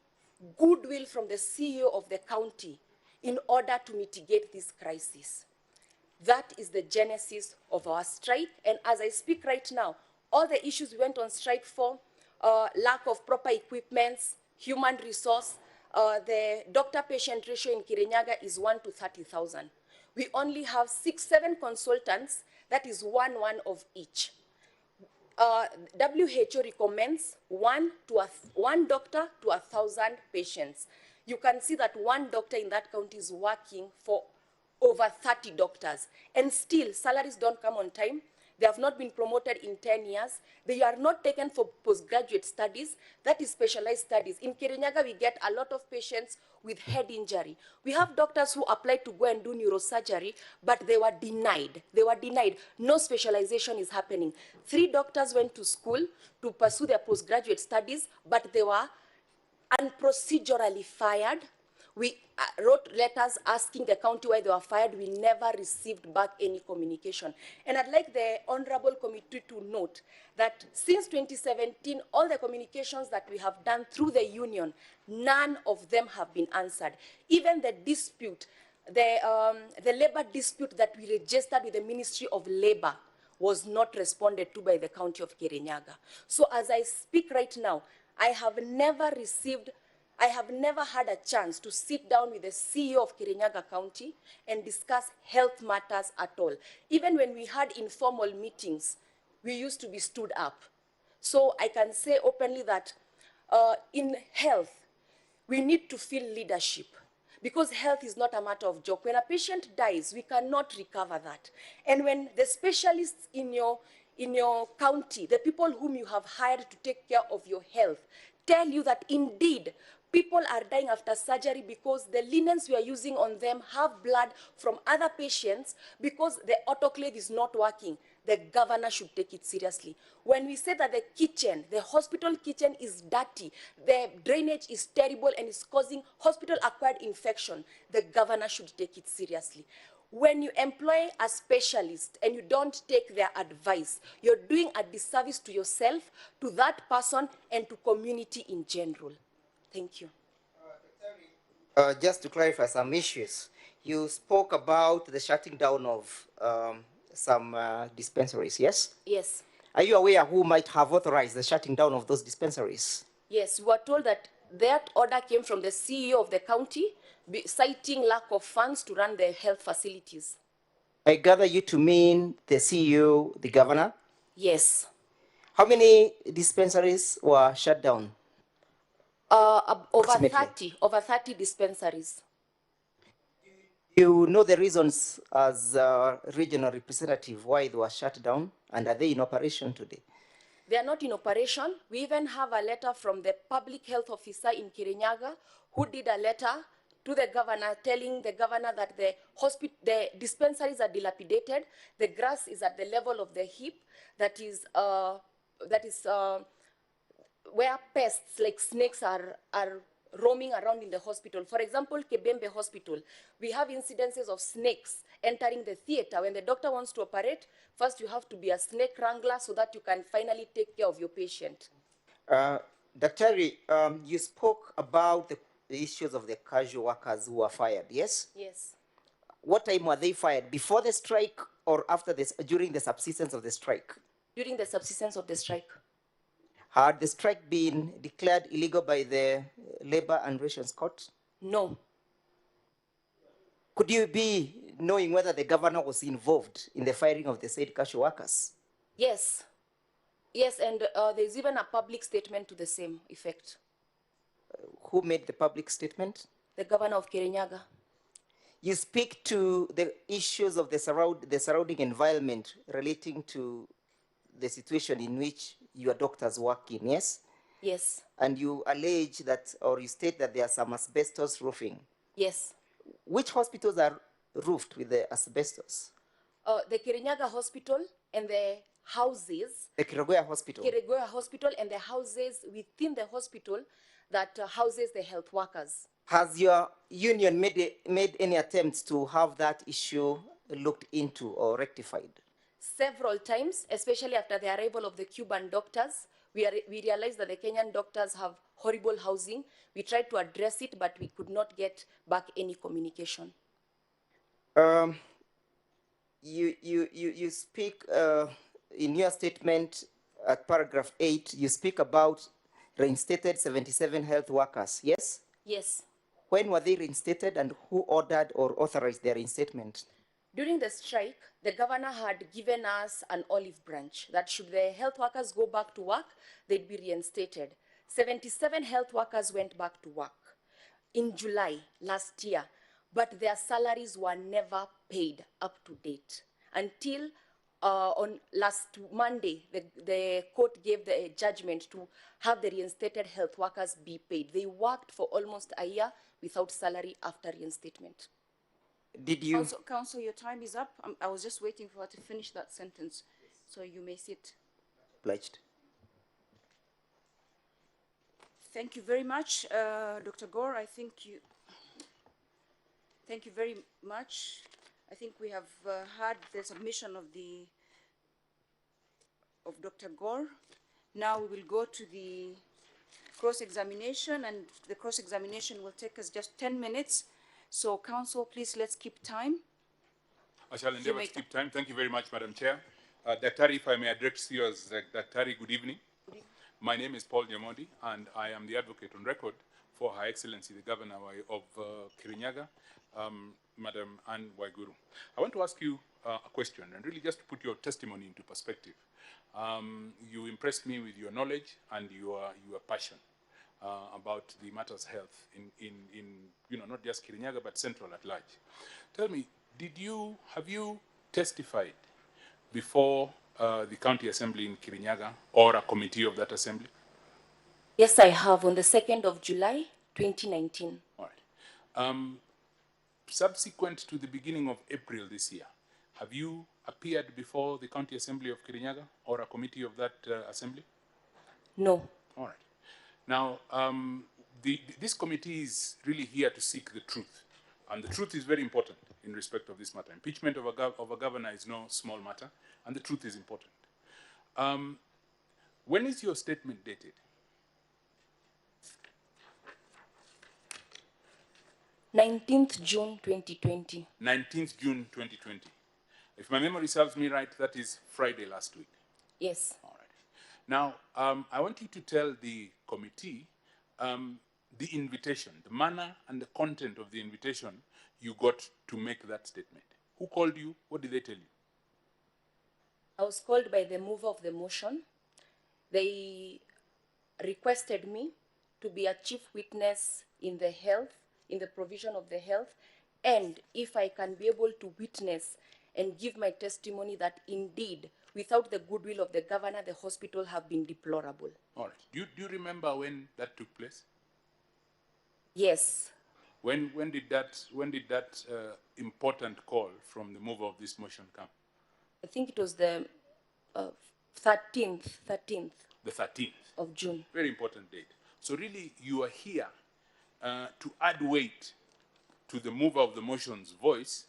goodwill from the CEO of the county in order to mitigate this crisis. That is the genesis of our strike. And as I speak right now, all the issues we went on strike for, lack of proper equipments, human resource, the doctor-patient ratio in Kirinyaga is 1 to 30,000. We only have 6-7 consultants, that is one of each. WHO recommends one doctor to 1,000 patients. You can see that one doctor in that county is working for over 30 doctors. And still, salaries don't come on time. They have not been promoted in 10 years. They are not taken for postgraduate studies, that is specialized studies. In Kirinyaga, we get a lot of patients with head injury. We have doctors who applied to go and do neurosurgery, but they were denied. They were denied. No specialization is happening. 3 doctors went to school to pursue their postgraduate studies, but they were unprocedurally fired. We wrote letters asking the county why they were fired. We never received back any communication. And I'd like the Honorable Committee to note that since 2017, all the communications that we have done through the union, none of them have been answered. Even the dispute, the labor dispute that we registered with the Ministry of Labor was not responded to by the county of Kirinyaga. So as I speak right now, I have never had a chance to sit down with the CEO of Kirinyaga County and discuss health matters at all. Even when we had informal meetings, we used to be stood up. So I can say openly that in health, we need to feel leadership, because health is not a matter of joke. When a patient dies, we cannot recover that. And when the specialists in your county, the people whom you have hired to take care of your health, tell you that indeed people are dying after surgery because the linens we are using on them have blood from other patients because the autoclave is not working, the governor should take it seriously. When we say that the kitchen, the hospital kitchen is dirty, the drainage is terrible and is causing hospital-acquired infection, the governor should take it seriously. When you employ a specialist and you don't take their advice, you're doing a disservice to yourself, to that person, and to community in general. Thank you. Just to clarify some issues, you spoke about the shutting down of some dispensaries, yes? Yes. Are you aware who might have authorized the shutting down of those dispensaries? Yes, we were told that that order came from the CEO of the county, citing lack of funds to run the health facilities. I gather you to mean the CEO, the governor? Yes. How many dispensaries were shut down? Over 30 dispensaries. You know the reasons as a regional representative why they were shut down, and are they in operation today? They are not in operation. We even have a letter from the public health officer in Kirinyaga who did a letter to the governor telling the governor that the dispensaries are dilapidated, the grass is at the level of the hip, that is where pests like snakes are roaming around in the hospital. For example, Kebembe Hospital, we have incidences of snakes entering the theater. When the doctor wants to operate, first you have to be a snake wrangler so that you can finally take care of your patient. Dr. You spoke about the issues of the casual workers who were fired, yes? Yes. What time were they fired? Before the strike or after this, during the subsistence of the strike? During the subsistence of the strike. Had the strike been declared illegal by the Labor and Relations Court? No. Could you be knowing whether the governor was involved in the firing of the said casual workers? Yes. Yes, and there's even a public statement to the same effect. Who made the public statement? The governor of Kirinyaga. You speak to the issues of the surrounding environment relating to the situation in which your doctors work in, yes? Yes. And you allege that, or you state that there are some asbestos roofing. Yes. Which hospitals are roofed with the asbestos? The Kirinyaga Hospital and the houses. The Kiregoya Hospital. Kiregoya Hospital and the houses within the hospital that houses the health workers. Has your union made any attempts to have that issue looked into or rectified? Several times, especially after the arrival of the Cuban doctors, we realized that the Kenyan doctors have horrible housing. We tried to address it, but we could not get back any communication. You speak in your statement at paragraph 8, you speak about reinstated 77 health workers, yes? Yes. When were they reinstated and who ordered or authorized their reinstatement? During the strike, the governor had given us an olive branch that should the health workers go back to work, they'd be reinstated. 77 health workers went back to work in July last year, but their salaries were never paid up to date until on last Monday, the court gave the judgment to have the reinstated health workers be paid. They worked for almost a year without salary after reinstatement. Did you? Council, your time is up. I was just waiting for her to finish that sentence, so you may sit. Obliged. Thank you very much, Dr. Gore. Thank you very much. I think we have heard the submission of Dr. Gore. Now we will go to the cross-examination, and the cross-examination will take us just 10 minutes. So, Council, please, let's keep time. I shall endeavor to keep time. Thank you very much, Madam Chair. Daktari, if I may address you as Daktari, good evening. Good evening. My name is Paul Nyamodi, and I am the advocate on record for Her Excellency, the Governor of Kirinyaga, Madam Andu Angi. I want to ask you a question, and really just to put your testimony into perspective. You impressed me with your knowledge and your passion about the matters health in not just Kirinyaga but Central at large. Tell me, have you testified before the county assembly in Kirinyaga or a committee of that assembly? Yes, I have, on the 2nd of July, 2019. All right. Subsequent to the beginning of April this year, have you appeared before the county assembly of Kirinyaga or a committee of that assembly? No. All right. Now, this committee is really here to seek the truth. And the truth is very important in respect of this matter. Impeachment of a governor is no small matter, and the truth is important. When is your statement dated? 19th June 2020. 19th June 2020. If my memory serves me right, that is Friday last week. Yes. All right. Now, I want you to tell the committee the invitation, the manner and the content of the invitation you got to make that statement. Who called you? What did they tell you? I was called by the mover of the motion. They requested me to be a chief witness in the provision of the health, and if I can be able to witness and give my testimony that indeed, without the goodwill of the governor, the hospital have been deplorable. All right. Do you remember when that took place? Yes. When did that important call from the mover of this motion come? I think it was the 13th. The 13th. Of June. Very important date. So really, you are here to add weight to the mover of the motion's voice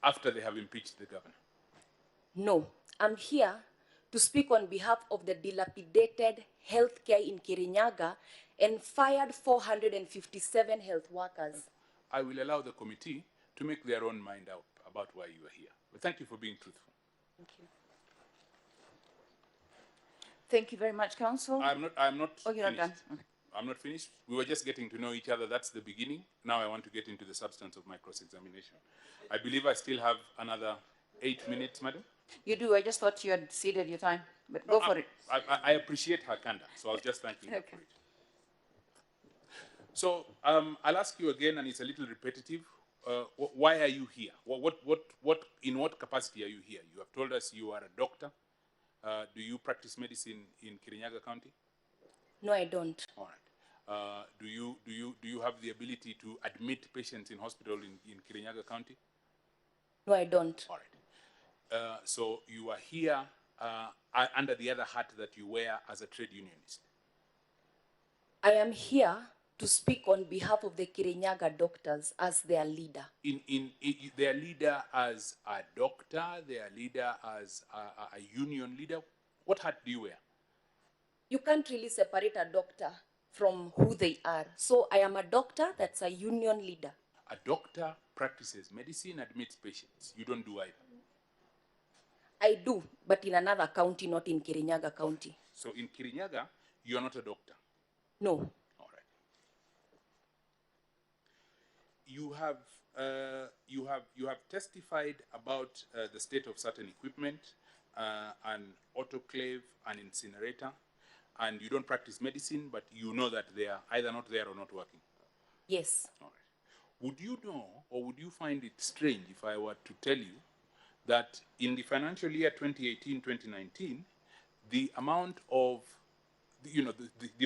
after they have impeached the governor. No, I'm here to speak on behalf of the dilapidated healthcare in Kirinyaga and fired 457 health workers. I will allow the committee to make their own mind up about why you are here. But thank you for being truthful. Thank you. Thank you very much, Council. I'm not Oh, you're not done. Okay. I'm not finished. We were just getting to know each other. That's the beginning. Now I want to get into the substance of my cross-examination. I believe I still have another 8 minutes, madam. You do. I just thought you had ceded your time, but go for it. I appreciate her candor, so I was just thanking her for it. So I'll ask you again, and it's a little repetitive. Why are you here? In what capacity are you here? You have told us you are a doctor. Do you practice medicine in Kirinyaga County? No, I don't. All right. Do you have the ability to admit patients in hospital in Kirinyaga County? No, I don't. All right. So you are here under the other hat that you wear as a trade unionist. I am here to speak on behalf of the Kirinyaga doctors as their leader. Their leader as a doctor, their leader as a union leader. What hat do you wear? You can't really separate a doctor from who they are. So I am a doctor that's a union leader. A doctor practices medicine, admits patients. You don't do either. I do, but in another county, not in Kirinyaga County. So in Kirinyaga, you are not a doctor. No. All right. You have testified about the state of certain equipment, an autoclave, an incinerator, and you don't practice medicine, but you know that they are either not there or not working. Yes. All right. Would you know, or would you find it strange if I were to tell you that in the financial year 2018-2019, the amount of, the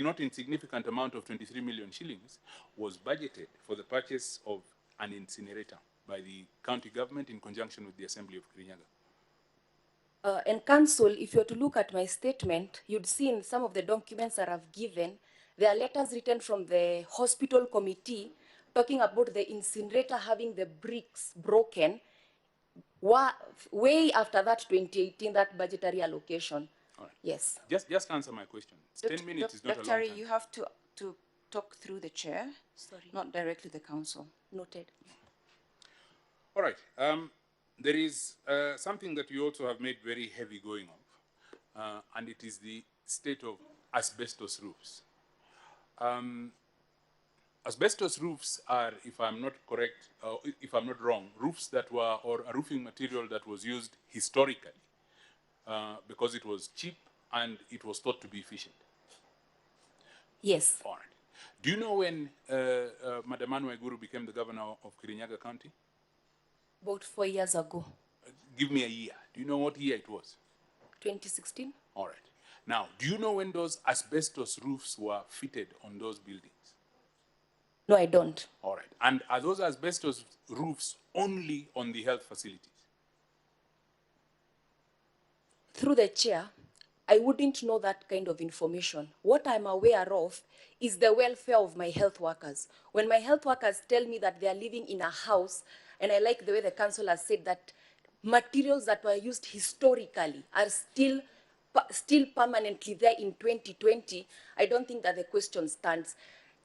not insignificant amount of 23 million shillings was budgeted for the purchase of an incinerator by the county government in conjunction with the Assembly of Kirinyaga? And council, if you were to look at my statement, you'd see in some of the documents that I've given, there are letters written from the hospital committee talking about the incinerator having the bricks broken way after that 2018, that budgetary allocation. All right. Yes. Just answer my question. 10 minutes is not a long Dr. time. You have to talk through the chair, Sorry. not directly the council. Noted. All right. There is something that you also have made very heavy going of, and it is the state of asbestos roofs. Asbestos roofs are, if I'm not correct, if I'm not wrong, roofs that were, or a roofing material that was used historically because it was cheap and it was thought to be efficient. Yes. All right. Do you know when Madam Andu Angi became the governor of Kirinyaga County? About 4 years ago. Give me a year. Do you know what year it was? 2016. All right. Now, do you know when those asbestos roofs were fitted on those buildings? No, I don't. All right. And are those asbestos roofs only on the health facilities? Through the chair, I wouldn't know that kind of information. What I'm aware of is the welfare of my health workers. When my health workers tell me that they are living in a house, and I like the way the council has said that materials that were used historically are still permanently there in 2020, I don't think that the question stands.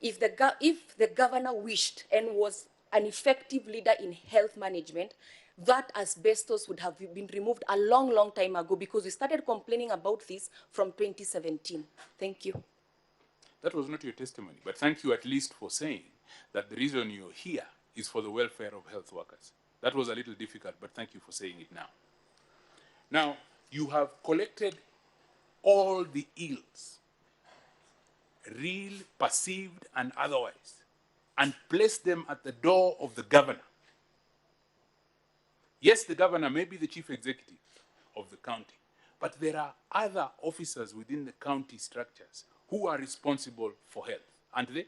If the governor wished and was an effective leader in health management, that asbestos would have been removed a long, long time ago, because we started complaining about this from 2017. Thank you. That was not your testimony, but thank you at least for saying that the reason you're here is for the welfare of health workers. That was a little difficult, but thank you for saying it now. Now, you have collected all the ills, real, perceived, and otherwise, and placed them at the door of the governor. Yes, the governor may be the chief executive of the county, but there are other officers within the county structures who are responsible for health, aren't they?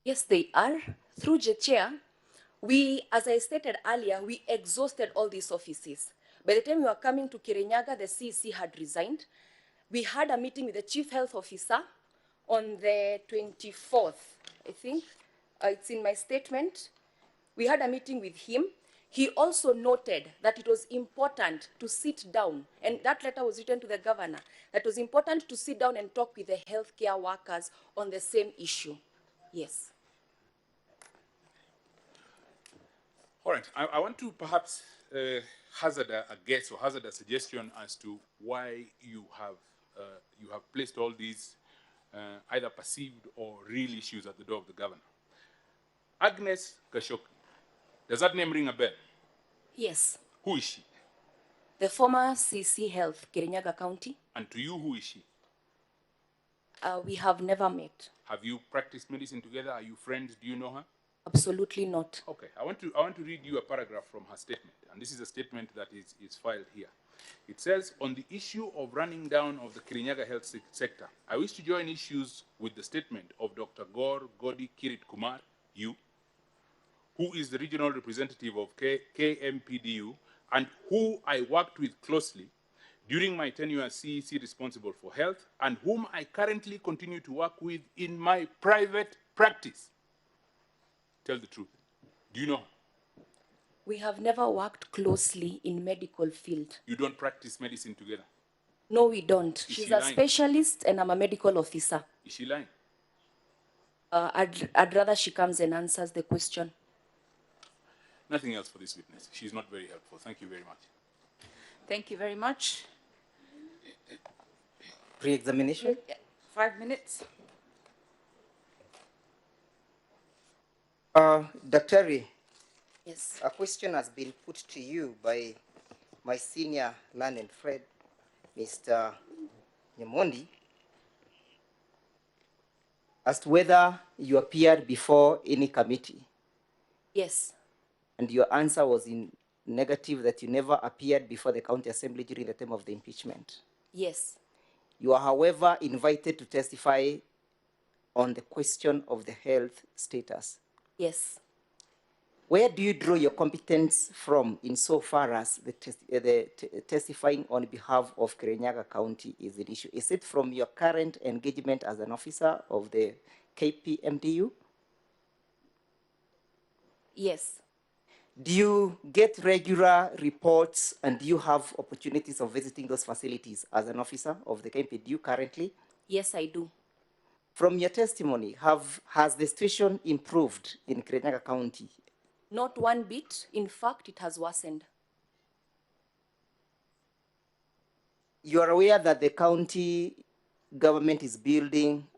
Yes, they are. Through the chair, we, as I stated earlier, we exhausted all these offices. By the time we were coming to Kirinyaga, the CEC had resigned. We had a meeting with the chief health officer on the 24th, I think. It's in my statement. We had a meeting with him. He also noted that it was important to sit down, and that letter was written to the governor, that it was important to sit down and talk with the healthcare workers on the same issue. Yes. All right, I want to perhaps hazard a guess or hazard a suggestion as to why you have placed all these either perceived or real issues at the door of the governor. Agnes Gashoki, does that name ring a bell? Yes. Who is she? The former CC Health, Kirinyaga County. And to you, who is she? We have never met. Have you practiced medicine together? Are you friends? Do you know her? Absolutely not. Okay, I want to read you a paragraph from her statement, and this is a statement that is filed here. It says, on the issue of running down of the Kirinyaga health sector, I wish to join issues with the statement of Dr. Gor Godi Kirit Kumar, you, who is the regional representative of KMPDU and who I worked with closely during my tenure as CEC responsible for health, and whom I currently continue to work with in my private practice? Tell the truth. Do you know? We have never worked closely in medical field. You don't practice medicine together? No, we don't. Is She's she a lying? specialist and I'm a medical officer. Is she lying? I'd rather she comes and answers the question. Nothing else for this witness. She's not very helpful. Thank you very much. Thank you very much. Pre-examination? 5 minutes. Dr. Yes. A question has been put to you by my senior learned friend, Mr. Nyamondi, as to whether you appeared before any committee. Yes. And your answer was in negative, that you never appeared before the county assembly during the time of the impeachment. Yes. You are, however, invited to testify on the question of the health status. Yes. Where do you draw your competence from insofar as the testifying on behalf of Kirinyaga County is an issue? Is it from your current engagement as an officer of the KPMDU? Yes. Do you get regular reports and do you have opportunities of visiting those facilities as an officer of the KPMDU currently? Yes, I do. From your testimony, has the situation improved in Kirinyaga County? Not one bit. In fact, it has worsened. You are aware that the county government is building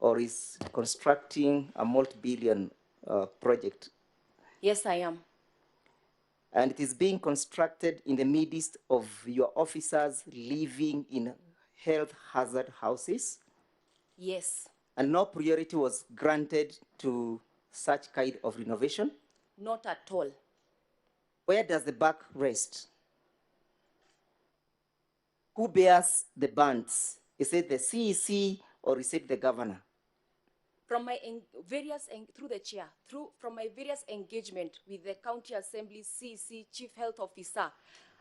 or is constructing a multi-billion project. Yes, I am. And it is being constructed in the midst of your officers living in health hazard houses. Yes. And no priority was granted to such kind of renovation. Not at all. Where does the buck rest? Who bears the burns? Is it the CEC or is it the governor? From my through the chair, from my various engagement with the county assembly, CEC, chief health officer,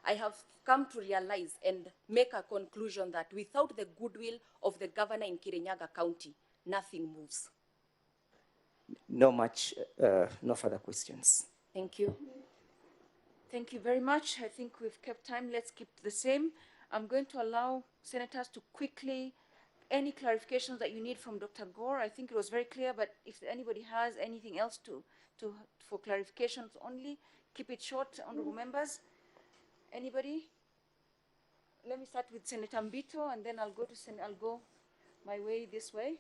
I have come to realize and make a conclusion that without the goodwill of the governor in Kirinyaga County, nothing moves. No further questions. Thank you. Thank you very much. I think we've kept time. Let's keep the same. I'm going to allow senators to quickly, any clarifications that you need from Dr. Gore. I think it was very clear, but if anybody has anything else for clarifications only, keep it short, honorable members. Anybody? Let me start with Senator Mbito, and then I'll go my way this way.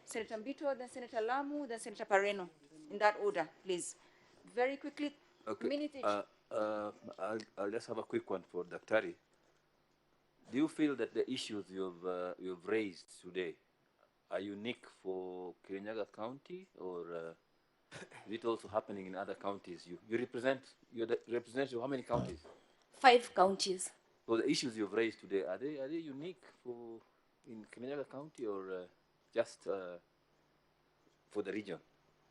Senator Mbito, then Senator Lamu, then Senator Pareno, in that order, please. Very quickly, okay. Minute each. I'll just have a quick one for Daktari. Do you feel that the issues you've raised today are unique for Kirinyaga County, or is it also happening in other counties? You're the representative of how many counties? 5 counties. So the issues you've raised today, are they unique in Kirinyaga County, or just for the region?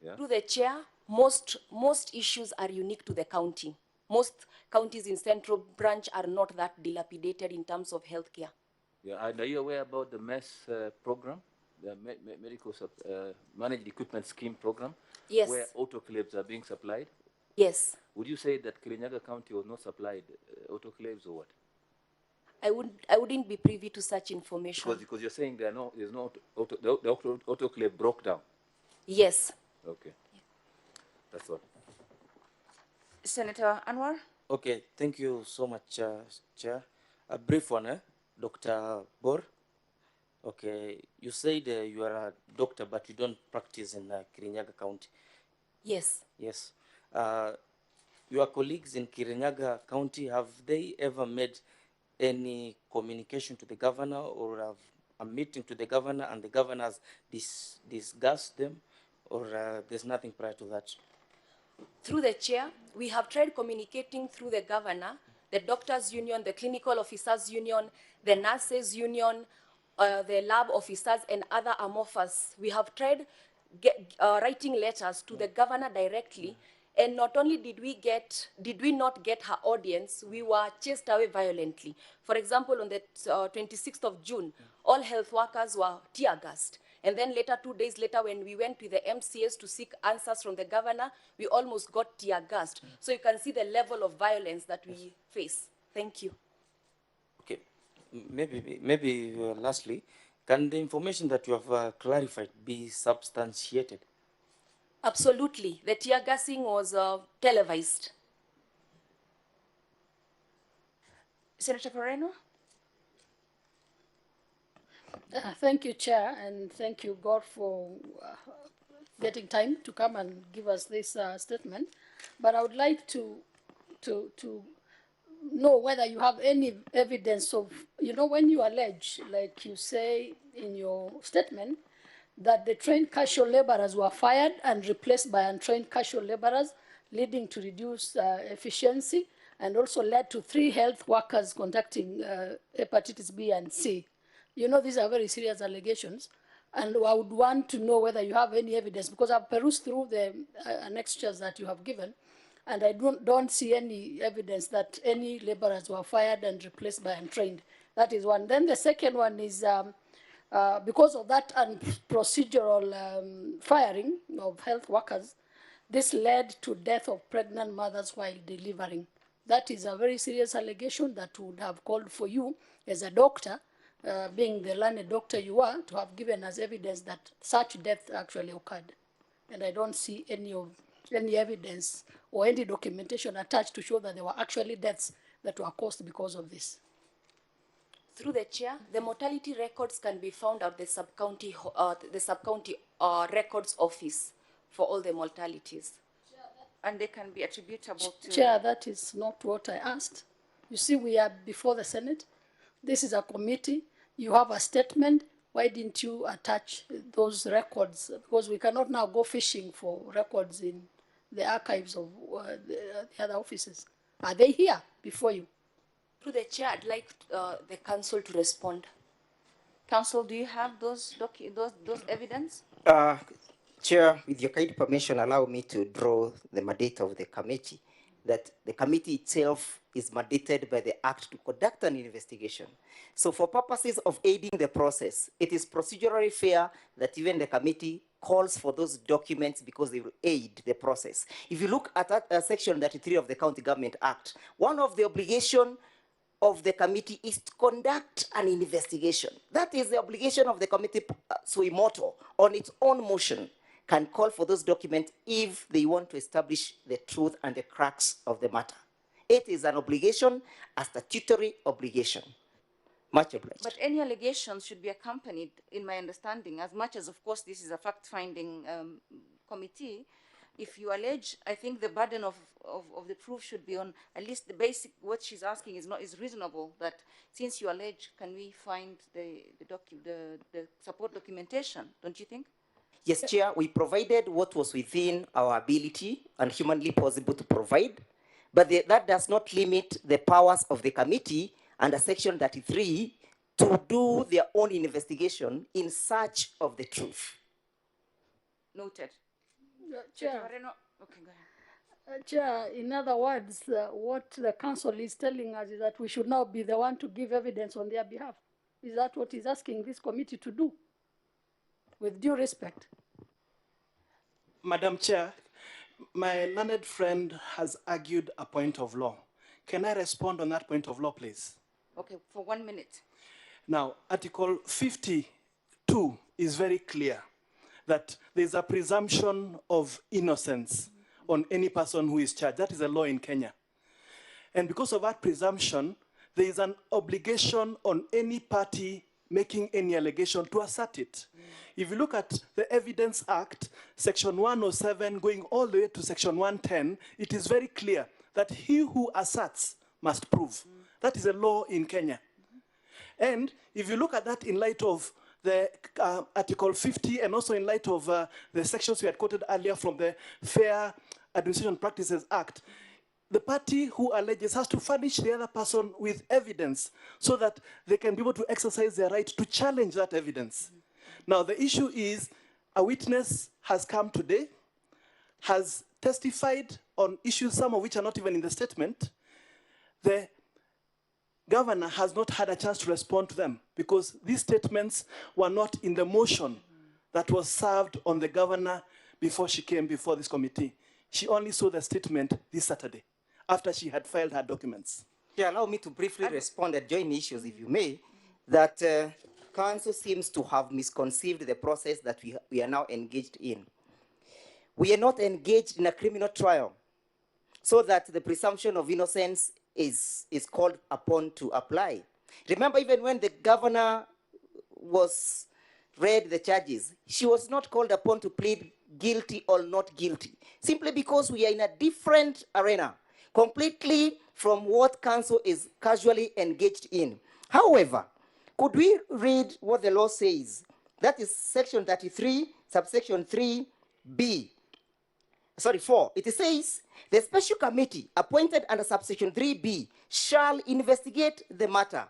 Yeah? Through the chair, most issues are unique to the county. Most counties in Central Branch are not that dilapidated in terms of healthcare. Yeah, and are you aware about the MES program, the Medical Managed Equipment Scheme program? Yes. Where autoclaves are being supplied? Yes. Would you say that Kirinyaga County was not supplied autoclaves, or what? I wouldn't be privy to such information. Because you're saying there's no the autoclave broke down. Yes. Okay. That's all. Senator Anwar? Okay, thank you so much, Chair. A brief one, Dr. Bor. Okay, you said you are a doctor, but you don't practice in Kirinyaga County. Yes. Yes. Your colleagues in Kirinyaga County, have they ever made any communication to the governor, or have a meeting to the governor and the governor has discussed them, or there's nothing prior to that? Through the chair, we have tried communicating through the governor, the doctors' union, the clinical officers' union, the nurses' union, the lab officers, and other amorphous. We have tried writing letters to the governor directly, And not only did we not get her audience, we were chased away violently. For example, on the 26th of June, all health workers were tear gassed. And then later, 2 days later, when we went to the MCS to seek answers from the governor, we almost got tear gassed. So you can see the level of violence that we face. Thank you. Okay, maybe lastly, can the information that you have clarified be substantiated? Absolutely. The tear gassing was televised. Senator Moreno? Thank you, Chair, and thank you, God, for getting time to come and give us this statement. But I would like to know whether you have any evidence of, when you allege, like you say in your statement, that the trained casual laborers were fired and replaced by untrained casual laborers, leading to reduced efficiency, and also led to 3 health workers contracting hepatitis B and C. These are very serious allegations, and I would want to know whether you have any evidence, because I've perused through the annexures that you have given, and I don't see any evidence that any laborers were fired and replaced by untrained. That is one. Then the second one is because of that procedural firing of health workers, this led to death of pregnant mothers while delivering. That is a very serious allegation that would have called for you as a doctor, being the learned doctor you are, to have given us evidence that such death actually occurred. And I don't see any evidence or any documentation attached to show that there were actually deaths that were caused because of this. Through the chair, the mortality records can be found at the sub-county records office for all the mortalities. And they can be attributable to... Chair, that is not what I asked. You see, we are before the Senate. This is a committee. You have a statement. Why didn't you attach those records? Because we cannot now go fishing for records in the archives of the other offices. Are they here before you? Through the chair, I'd like the council to respond. Council, do you have those evidence? Chair, with your kind permission, allow me to draw the mandate of the committee, that the committee itself is mandated by the Act to conduct an investigation. So for purposes of aiding the process, it is procedurally fair that even the committee calls for those documents because they will aid the process. If you look at Section 33 of the County Government Act, one of the obligations of the committee is to conduct an investigation. That is the obligation of the committee, sui motu, on its own motion, can call for those documents if they want to establish the truth and the crux of the matter. It is an obligation, a statutory obligation. Much obliged. But any allegations should be accompanied, in my understanding, as much as, of course, this is a fact-finding committee. If you allege, I think the burden of the proof should be on at least the basic. What she's asking is reasonable. That since you allege, can we find the support documentation? Don't you think? Yes, Chair. We provided what was within our ability and humanly possible to provide, but that does not limit the powers of the committee under Section 33 to do their own investigation in search of the truth. Noted. Chair. Okay, go ahead. Chair, in other words, what the council is telling us is that we should now be the one to give evidence on their behalf. Is that what he's asking this committee to do? With due respect. Madam Chair, my learned friend has argued a point of law. Can I respond on that point of law, please? Okay, for 1 minute. Now, Article 52 is very clear that there's a presumption of innocence on any person who is charged. That is a law in Kenya. And because of that presumption, there is an obligation on any party making any allegation to assert it. If you look at the Evidence Act, Section 107 going all the way to Section 110, it is very clear that he who asserts must prove. That is a law in Kenya. And if you look at that in light of the Article 50 and also in light of the sections we had quoted earlier from the Fair Administration Practices Act, the party who alleges has to furnish the other person with evidence so that they can be able to exercise their right to challenge that evidence. Now, the issue is a witness has come today, has testified on issues, some of which are not even in the statement, the governor has not had a chance to respond to them because these statements were not in the motion that was served on the governor before she came before this committee. She only saw the statement this Saturday after she had filed her documents. Yeah, allow me to briefly respond and join issues, if you may, that council seems to have misconceived the process that we are now engaged in. We are not engaged in a criminal trial so that the presumption of innocence is called upon to apply. Remember, even when the governor was read the charges, she was not called upon to plead guilty or not guilty, simply because we are in a different arena, completely from what council is casually engaged in. However, could we read what the law says? That is section 33, subsection 3B. Sorry, 4. It says, the special committee appointed under subsection 3B shall investigate the matter.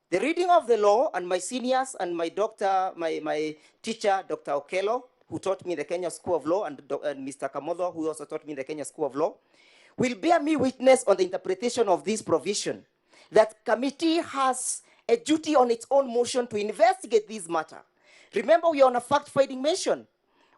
The reading of the law, and my seniors and my doctor, my teacher, Dr. Okello, who taught me the Kenya School of Law, and Mr. Kamodo, who also taught me the Kenya School of Law, will bear me witness on the interpretation of this provision. That committee has a duty on its own motion to investigate this matter. Remember, we are on a fact-finding mission.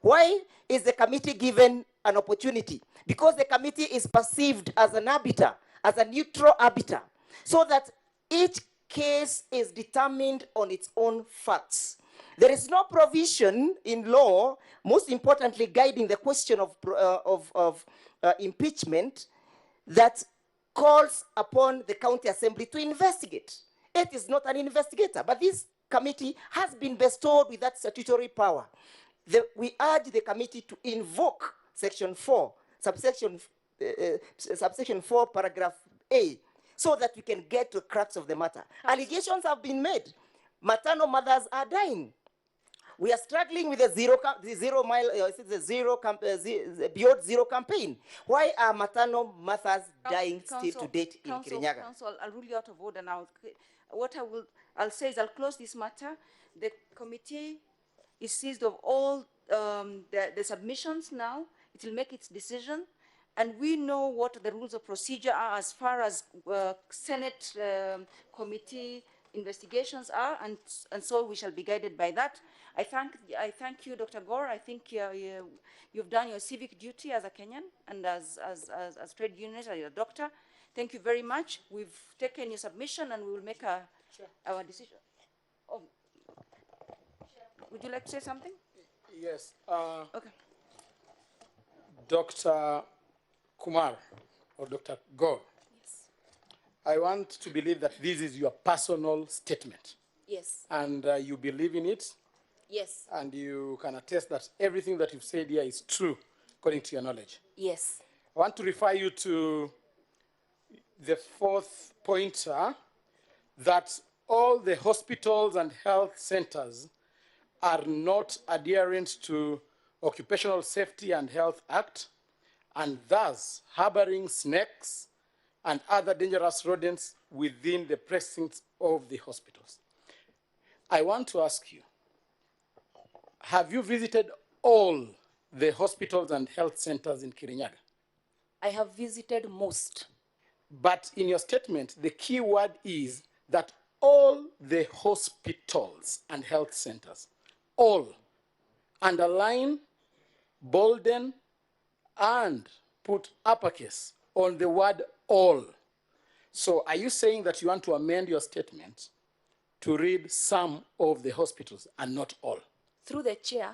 Why is the committee given an opportunity? Because the committee is perceived as an arbiter, as a neutral arbiter, so that each case is determined on its own facts. There is no provision in law, most importantly guiding the question of impeachment, that calls upon the county assembly to investigate. It is not an investigator, but this committee has been bestowed with that statutory power. We urge the committee to invoke section 4, subsection 4, paragraph A, so that we can get to the crux of the matter. Allegations have been made. Maternal mothers are dying. We are struggling with the Beyond Zero campaign. Why are maternal mothers dying still to date in Kirinyaga? Council, I'll rule you out of order now. What I'll say is I'll close this matter. The committee is seized of all the submissions now. It will make its decision. And we know what the rules of procedure are as far as Senate committee investigations are, and so we shall be guided by that. I thank you, Dr. Gore. I think you've done your civic duty as a Kenyan and as trade unionist, as a doctor. Thank you very much. We've taken your submission and we will make our decision. Oh. Would you like to say something? Yes. Okay. Dr. Kumar or Dr. Gore, Yes. I want to believe that this is your personal statement. Yes. And you believe in it. Yes. And you can attest that everything that you've said here is true, according to your knowledge. Yes. I want to refer you to the fourth pointer, that all the hospitals and health centers are not adherent to Occupational Safety and Health Act, and thus harboring snakes and other dangerous rodents within the precincts of the hospitals. I want to ask you, have you visited all the hospitals and health centers in Kirinyaga? I have visited most. But in your statement, the key word is that all the hospitals and health centers, all, underline, bolden, and put uppercase on the word all. So are you saying that you want to amend your statement to read some of the hospitals and not all? Through the chair,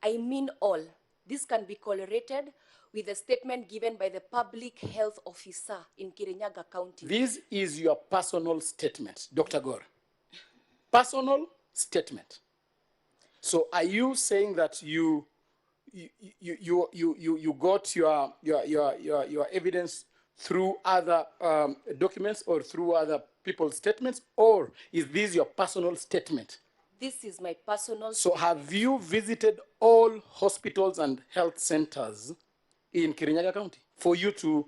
I mean all. This can be correlated with a statement given by the public health officer in Kirinyaga County. This is your personal statement, Dr. Gore. Personal statement. So are you saying that you got your evidence through other documents or through other people's statements, or is this your personal statement? This is my personal So statement. have you visited all hospitals and health centers in Kirinyaga County for you to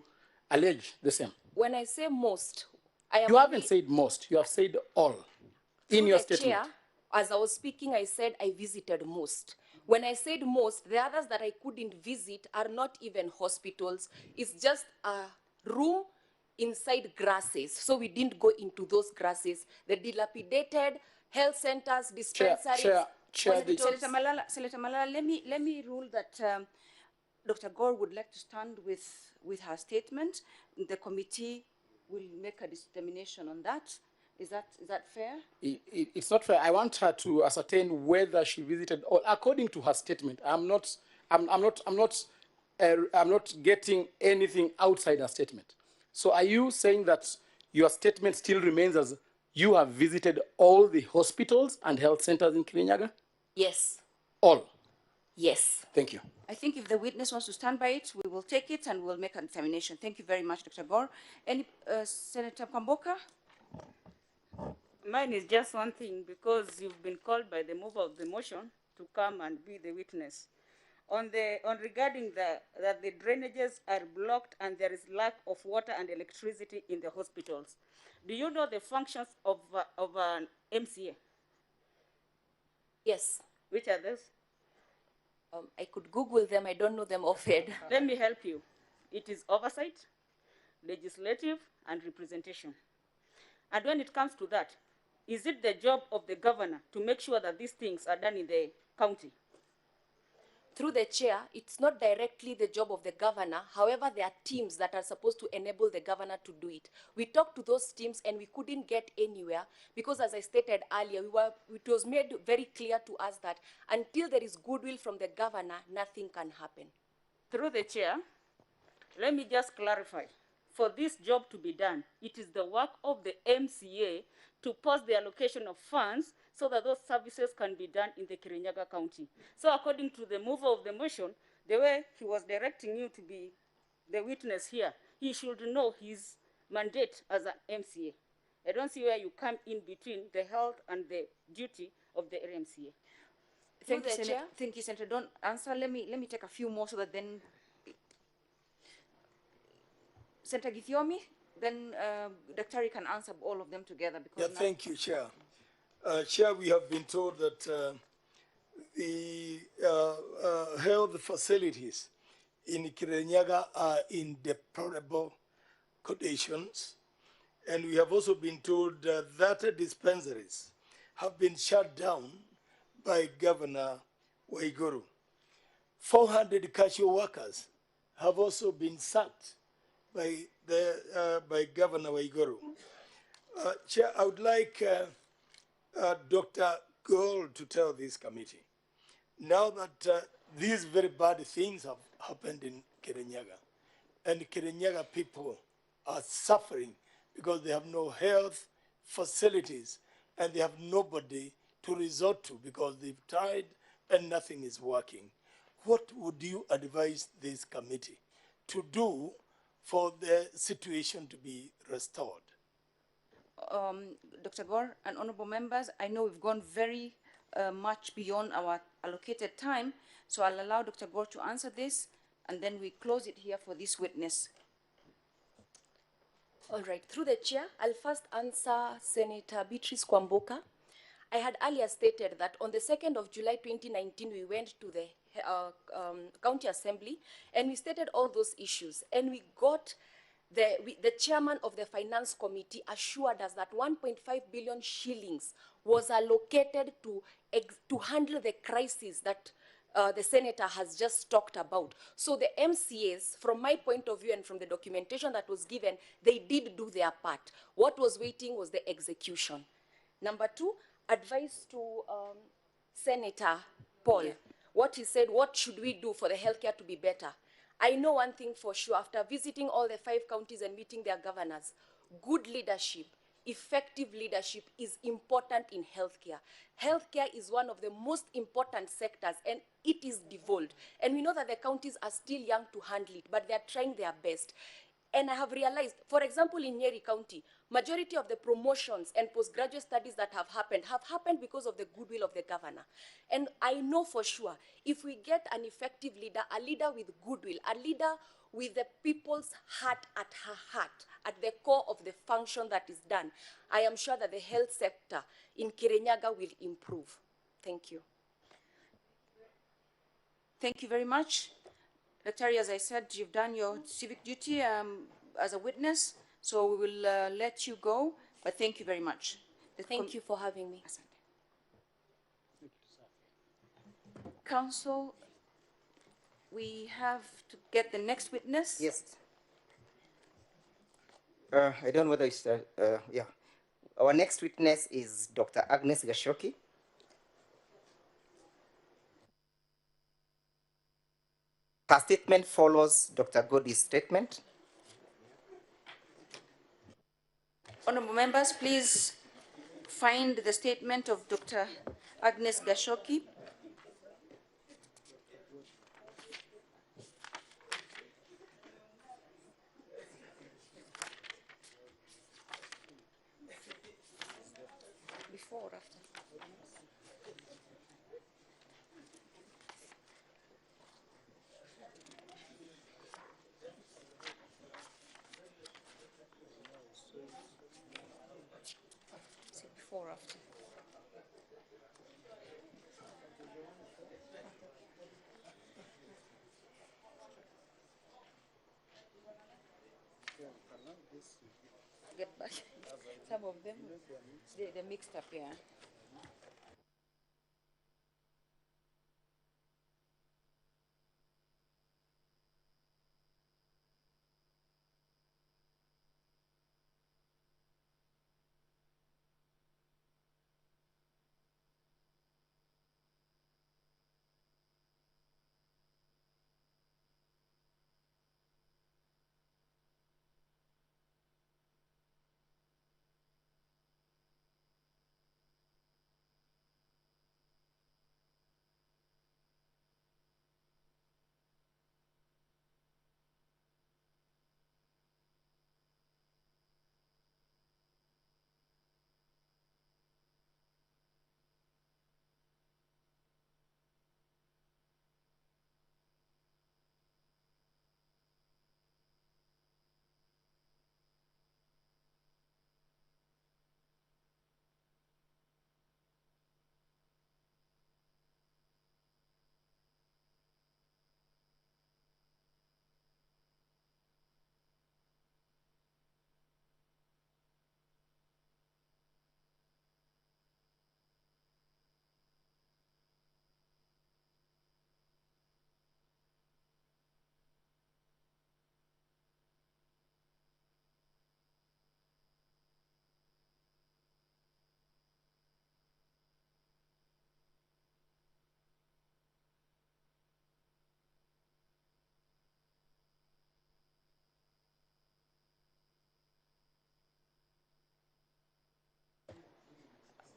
allege the same? When I say most, I am You haven't said most, you have said all in your through the statement. chair, as I was speaking, I said I visited most. When I said most, the others that I couldn't visit are not even hospitals. It's just a room inside grasses. So we didn't go into those grasses. The dilapidated health centers, dispensaries, hospitals. Senator Malala, let me rule that Dr. Gore would like to stand with her statement. The committee will make a determination on that. Is that fair? It's not fair. I want her to ascertain whether she visited, or according to her statement. I'm not getting anything outside her statement. So are you saying that your statement still remains as you have visited all the hospitals and health centers in Kirinyaga? Yes. All? Yes. Thank you. I think if the witness wants to stand by it, we will take it and we'll make a determination. Thank you very much, Dr. Gore. Any Senator Kwamboka? Mine is just one thing, because you've been called by the mover of the motion to come and be the witness. On regarding that the drainages are blocked and there is lack of water and electricity in the hospitals. Do you know the functions of an MCA? Yes. Which are those? I could Google them. I don't know them offhand. Let me help you. It is oversight, legislative, and representation. And when it comes to that, is it the job of the governor to make sure that these things are done in the county? Through the chair, it's not directly the job of the governor. However, there are teams that are supposed to enable the governor to do it. We talked to those teams and we couldn't get anywhere because, as I stated earlier, it was made very clear to us that until there is goodwill from the governor, nothing can happen. Through the chair, let me just clarify. For this job to be done, it is the work of the MCA to post the allocation of funds so that those services can be done in the Kirinyaga County. So according to the mover of the motion, the way he was directing you to be the witness here, he should know his mandate as an MCA. I don't see where you come in between the health and the duty of the MCA. Thank you, Senator. Thank you, Senator. Don't answer. Let me take a few more so that then Senator Githiomi, then Dr. can answer all of them together. Because thank you, Chair. Chair, we have been told that the health facilities in Kirinyaga are in deplorable conditions. And we have also been told that dispensaries have been shut down by Governor Waiguru. 400 casual workers have also been sacked by Governor Waiguru. Chair, I would like Dr. Gold to tell this committee, now that these very bad things have happened in Kirinyaga, and Kirinyaga people are suffering because they have no health facilities and they have nobody to resort to because they've tried and nothing is working. What would you advise this committee to do for the situation to be restored? Dr. Gore and honorable members, I know we've gone very much beyond our allocated time, so I'll allow Dr. Gore to answer this, and then we close it here for this witness. All right, through the chair, I'll first answer Senator Beatrice Kwamboka. I had earlier stated that on the 2nd of July 2019, we went to the County Assembly and we stated all those issues, and we got the chairman of the finance committee assured us that 1.5 billion shillings was allocated to handle the crisis that the senator has just talked about. So the MCAs, from my point of view and from the documentation that was given, they did do their part. What was waiting was the execution. Number two, advice to Senator Paul. Yeah. What he said, what should we do for the healthcare to be better? I know one thing for sure, after visiting all the 5 counties and meeting their governors, good leadership, effective leadership is important in healthcare. Healthcare is one of the most important sectors and it is devolved. And we know that the counties are still young to handle it, but they're trying their best. And I have realized, for example, in Nyeri County, majority of the promotions and postgraduate studies that have happened because of the goodwill of the governor. And I know for sure, if we get an effective leader, a leader with goodwill, a leader with the people's heart at her heart, at the core of the function that is done, I am sure that the health sector in Kirinyaga will improve. Thank you. Thank you very much. Daktari, as I said, you've done your civic duty as a witness, so we will let you go, but thank you very much. Thank you for having me. Counsel, we have to get the next witness. Yes. I don't know whether it's, yeah. Our next witness is Dr. Agnes Gashoki. Her statement follows Dr. Godi's statement. Honorable members, please find the statement of Dr. Agnes Gashoki. Before or after? Is it before or after? Get back. Some of them, they're mixed up, yeah.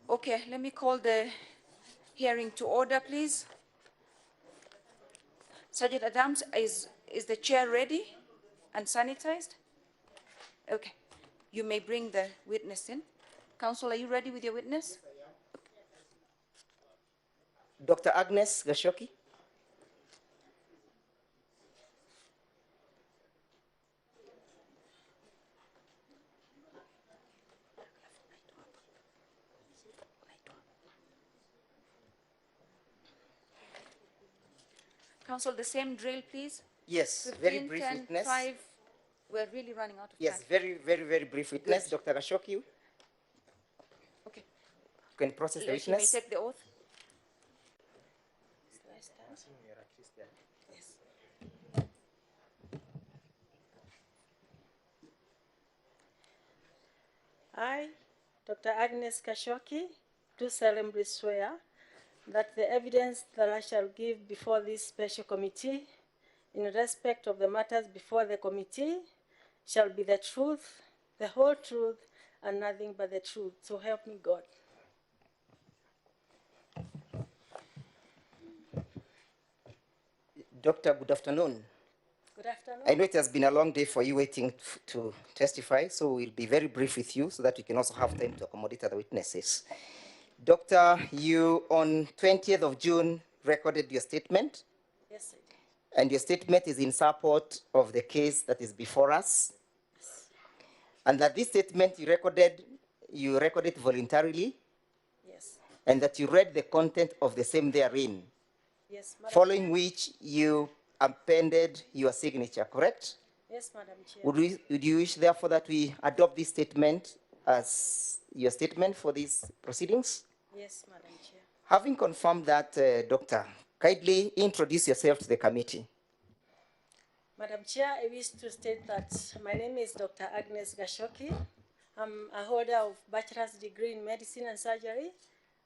Okay, let me call the hearing to order, please. Sergeant Adams, is the chair ready and sanitized? Okay, you may bring the witness in. Counsel, are you ready with your witness? Dr. Agnes Gashoki. Counsel, the same drill, please. Yes, 15, very brief 10, witness. 5. We're really running out of Yes, time. very brief witness. Good. Dr. Gashoki. Okay. You can process the She may witness. take the oath. I, Dr. Agnes Kashoki, do solemnly swear that the evidence that I shall give before this special committee in respect of the matters before the committee shall be the truth, the whole truth, and nothing but the truth. So help me God. Doctor, good afternoon. Good afternoon. I know it has been a long day for you waiting to testify, so we'll be very brief with you so that we can also have time to accommodate other witnesses. Doctor, you on 20th of June recorded your statement. Yes, sir. And your statement is in support of the case that is before us. Yes. And that this statement you recorded voluntarily. Yes. And that you read the content of the same therein. Yes, Madam following Chair. which you appended your signature, correct? Yes, Madam Chair. Would you wish, therefore, that we adopt this statement as your statement for these proceedings? Yes, Madam Chair. Having confirmed that, Doctor, kindly introduce yourself to the committee. Madam Chair, I wish to state that my name is Dr. Agnes Gashoki. I'm a holder of bachelor's degree in medicine and surgery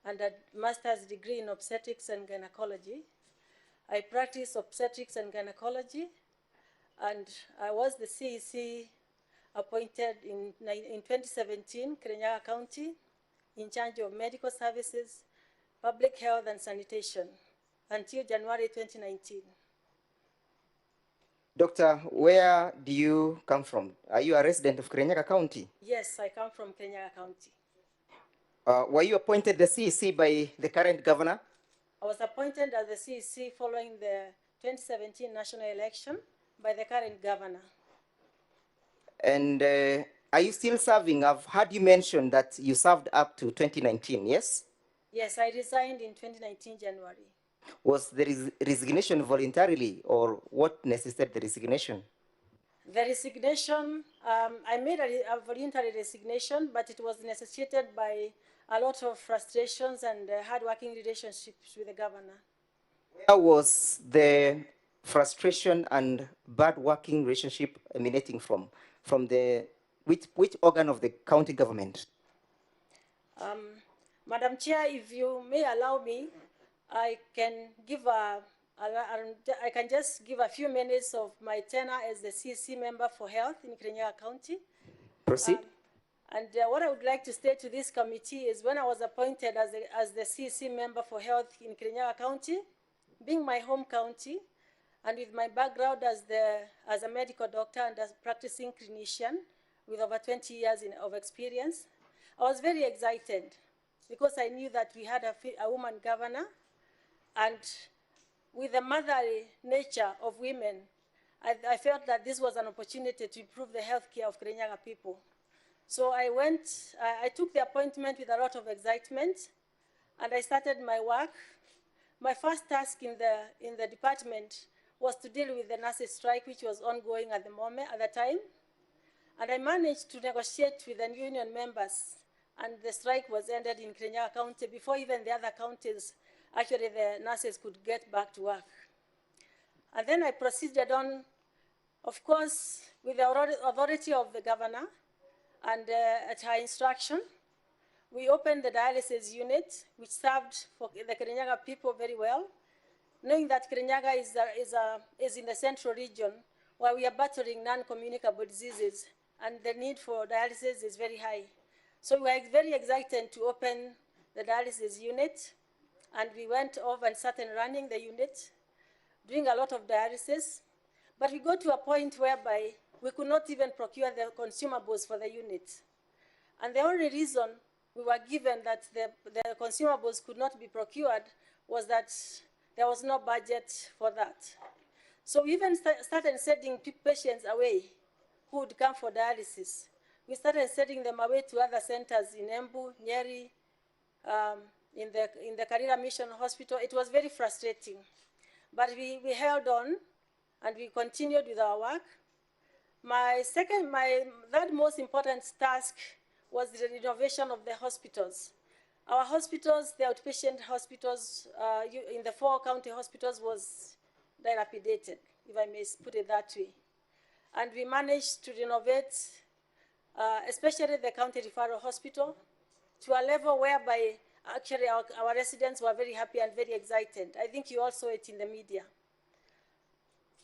and a master's degree in obstetrics and gynecology. I practice obstetrics and gynecology, and I was the CEC appointed in 2017, Kirinyaga County, in charge of medical services, public health and sanitation until January 2019. Doctor, where do you come from? Are you a resident of Kirinyaga County? Yes, I come from Kirinyaga County. Were you appointed the CEC by the current governor? I was appointed as the CEC following the 2017 national election by the current governor. And are you still serving? I've heard you mention that you served up to 2019, yes? Yes, I resigned in 2019 January. Was the resignation voluntarily, or what necessitated the resignation? The resignation, I made a voluntary resignation, but it was necessitated by a lot of frustrations and hard-working relationships with the governor. Where was the frustration and bad working relationship emanating from? From the which organ of the county government? Madam Chair, if you may allow me, I can just give a few minutes of my tenure as the CC member for health in Kirinyaga County. Proceed. And what I would like to state to this committee is when I was appointed as the CC member for health in Kirinyaga County, being my home county, and with my background as a medical doctor and as a practicing clinician with over 20 years of experience, I was very excited because I knew that we had a woman governor, and with the motherly nature of women, I felt that this was an opportunity to improve the health care of Kirinyaga people. So I took the appointment with a lot of excitement, and I started my work. My first task in the department was to deal with the nurses' strike, which was ongoing at the time. And I managed to negotiate with the union members, and the strike was ended in Kirinyaga County before even the other counties, actually the nurses could get back to work. And then I proceeded on, of course, with the authority of the governor, and at her instruction, we opened the dialysis unit, which served for the Kirinyaga people very well, knowing that Kirinyaga is in the central region where we are battling non-communicable diseases, and the need for dialysis is very high. So we are very excited to open the dialysis unit, and we went off and started running the unit, doing a lot of dialysis, but we got to a point whereby we could not even procure the consumables for the unit. And the only reason we were given that the consumables could not be procured was that there was no budget for that. So we even started sending patients away who would come for dialysis. We started sending them away to other centers in Embu, Nyeri, in the Karira Mission Hospital. It was very frustrating. But we held on, and we continued with our work. My third most important task was the renovation of the hospitals. Our hospitals, the outpatient hospitals in the 4 county hospitals was dilapidated, if I may put it that way. And we managed to renovate, especially the county referral hospital, to a level whereby actually our residents were very happy and very excited. I think you all saw it in the media.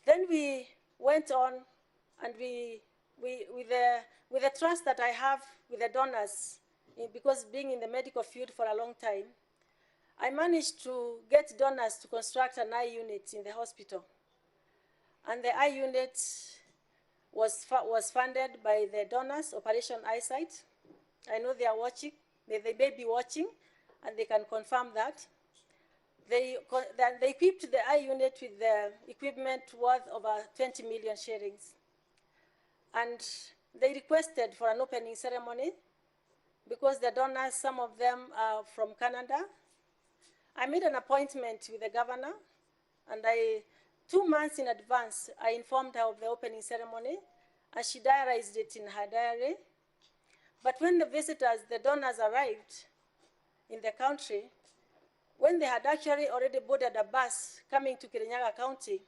Then we went on, and with the trust that I have with the donors, because being in the medical field for a long time, I managed to get donors to construct an eye unit in the hospital. And the eye unit was funded by the donors, Operation Eyesight. I know they are watching, they may be watching, and they can confirm that. They equipped the eye unit with the equipment worth over 20 million shillings. And they requested for an opening ceremony because the donors, some of them are from Canada. I made an appointment with the governor, And 2 months in advance, I informed her of the opening ceremony, and she diarized it in her diary. But when the visitors, the donors arrived in the country, when they had actually already boarded a bus coming to Kirinyaga County,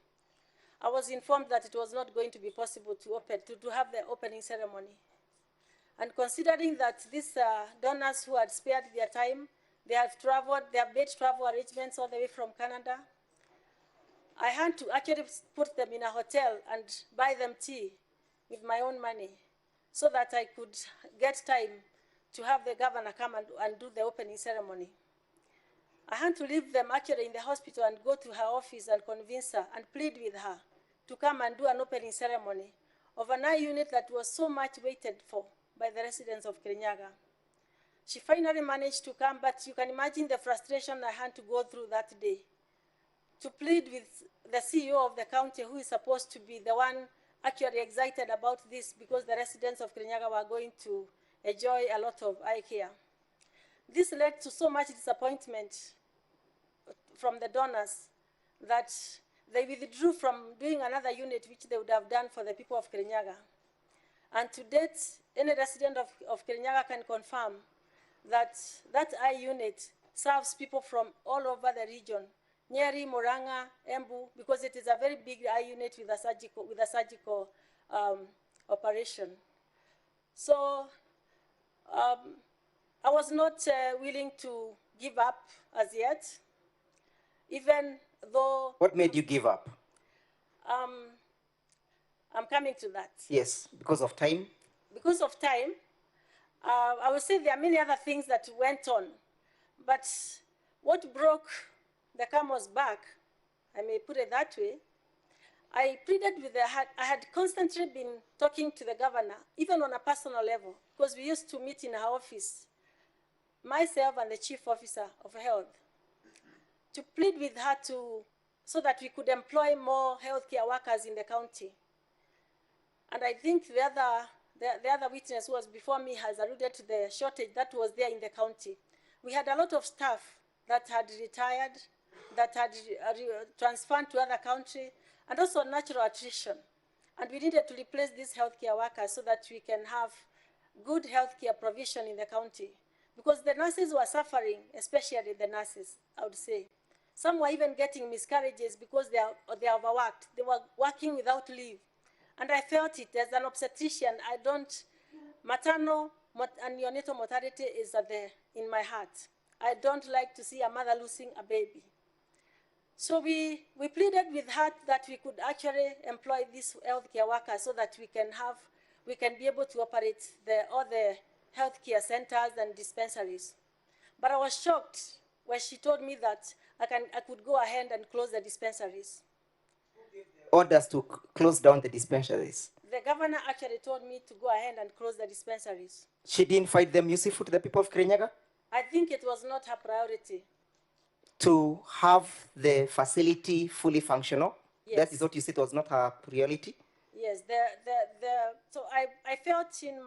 I was informed that it was not going to be possible to have the opening ceremony. And considering that these donors who had spared their time, they have traveled, they have made travel arrangements all the way from Canada, I had to actually put them in a hotel and buy them tea with my own money so that I could get time to have the governor come and do the opening ceremony. I had to leave them actually in the hospital and go to her office and convince her and plead with her to come and do an opening ceremony of an eye unit that was so much waited for by the residents of Kirinyaga. She finally managed to come, but you can imagine the frustration I had to go through that day to plead with the CEO of the county, who is supposed to be the one actually excited about this because the residents of Kirinyaga were going to enjoy a lot of eye care. This led to so much disappointment from the donors that they withdrew from doing another unit which they would have done for the people of Kirinyaga. And to date, any resident of Kirinyaga can confirm that that eye unit serves people from all over the region, Nyeri, Murang'a, Embu, because it is a very big eye unit with a surgical operation. So I was not willing to give up as yet, even though... What made you give up? I'm coming to that. Yes, because of time? Because of time, I would say there are many other things that went on, but what broke the camel's back, I may put it that way, I pleaded with I had constantly been talking to the governor, even on a personal level, because we used to meet in her office, myself and the chief officer of health, to plead with her so that we could employ more healthcare workers in the county. And I think the other witness who was before me has alluded to the shortage that was there in the county. We had a lot of staff that had retired, that had transferred to other countries, and also natural attrition. And we needed to replace these healthcare workers so that we can have good healthcare provision in the county. Because the nurses were suffering, especially the nurses, I would say. Some were even getting miscarriages because they are overworked. They were working without leave. And I felt it as an obstetrician. Maternal and neonatal mortality is in my heart. I don't like to see a mother losing a baby. So we pleaded with her that we could actually employ these healthcare workers so that we can be able to operate all the healthcare centers and dispensaries. But I was shocked when she told me that I could go ahead and close the dispensaries. Orders to close down the dispensaries. The governor actually told me to go ahead and close the dispensaries. She didn't find them useful to the people of Kirinyaga? I think it was not her priority. To have the facility fully functional? Yes. That is what you said was not her priority? Yes. So I felt in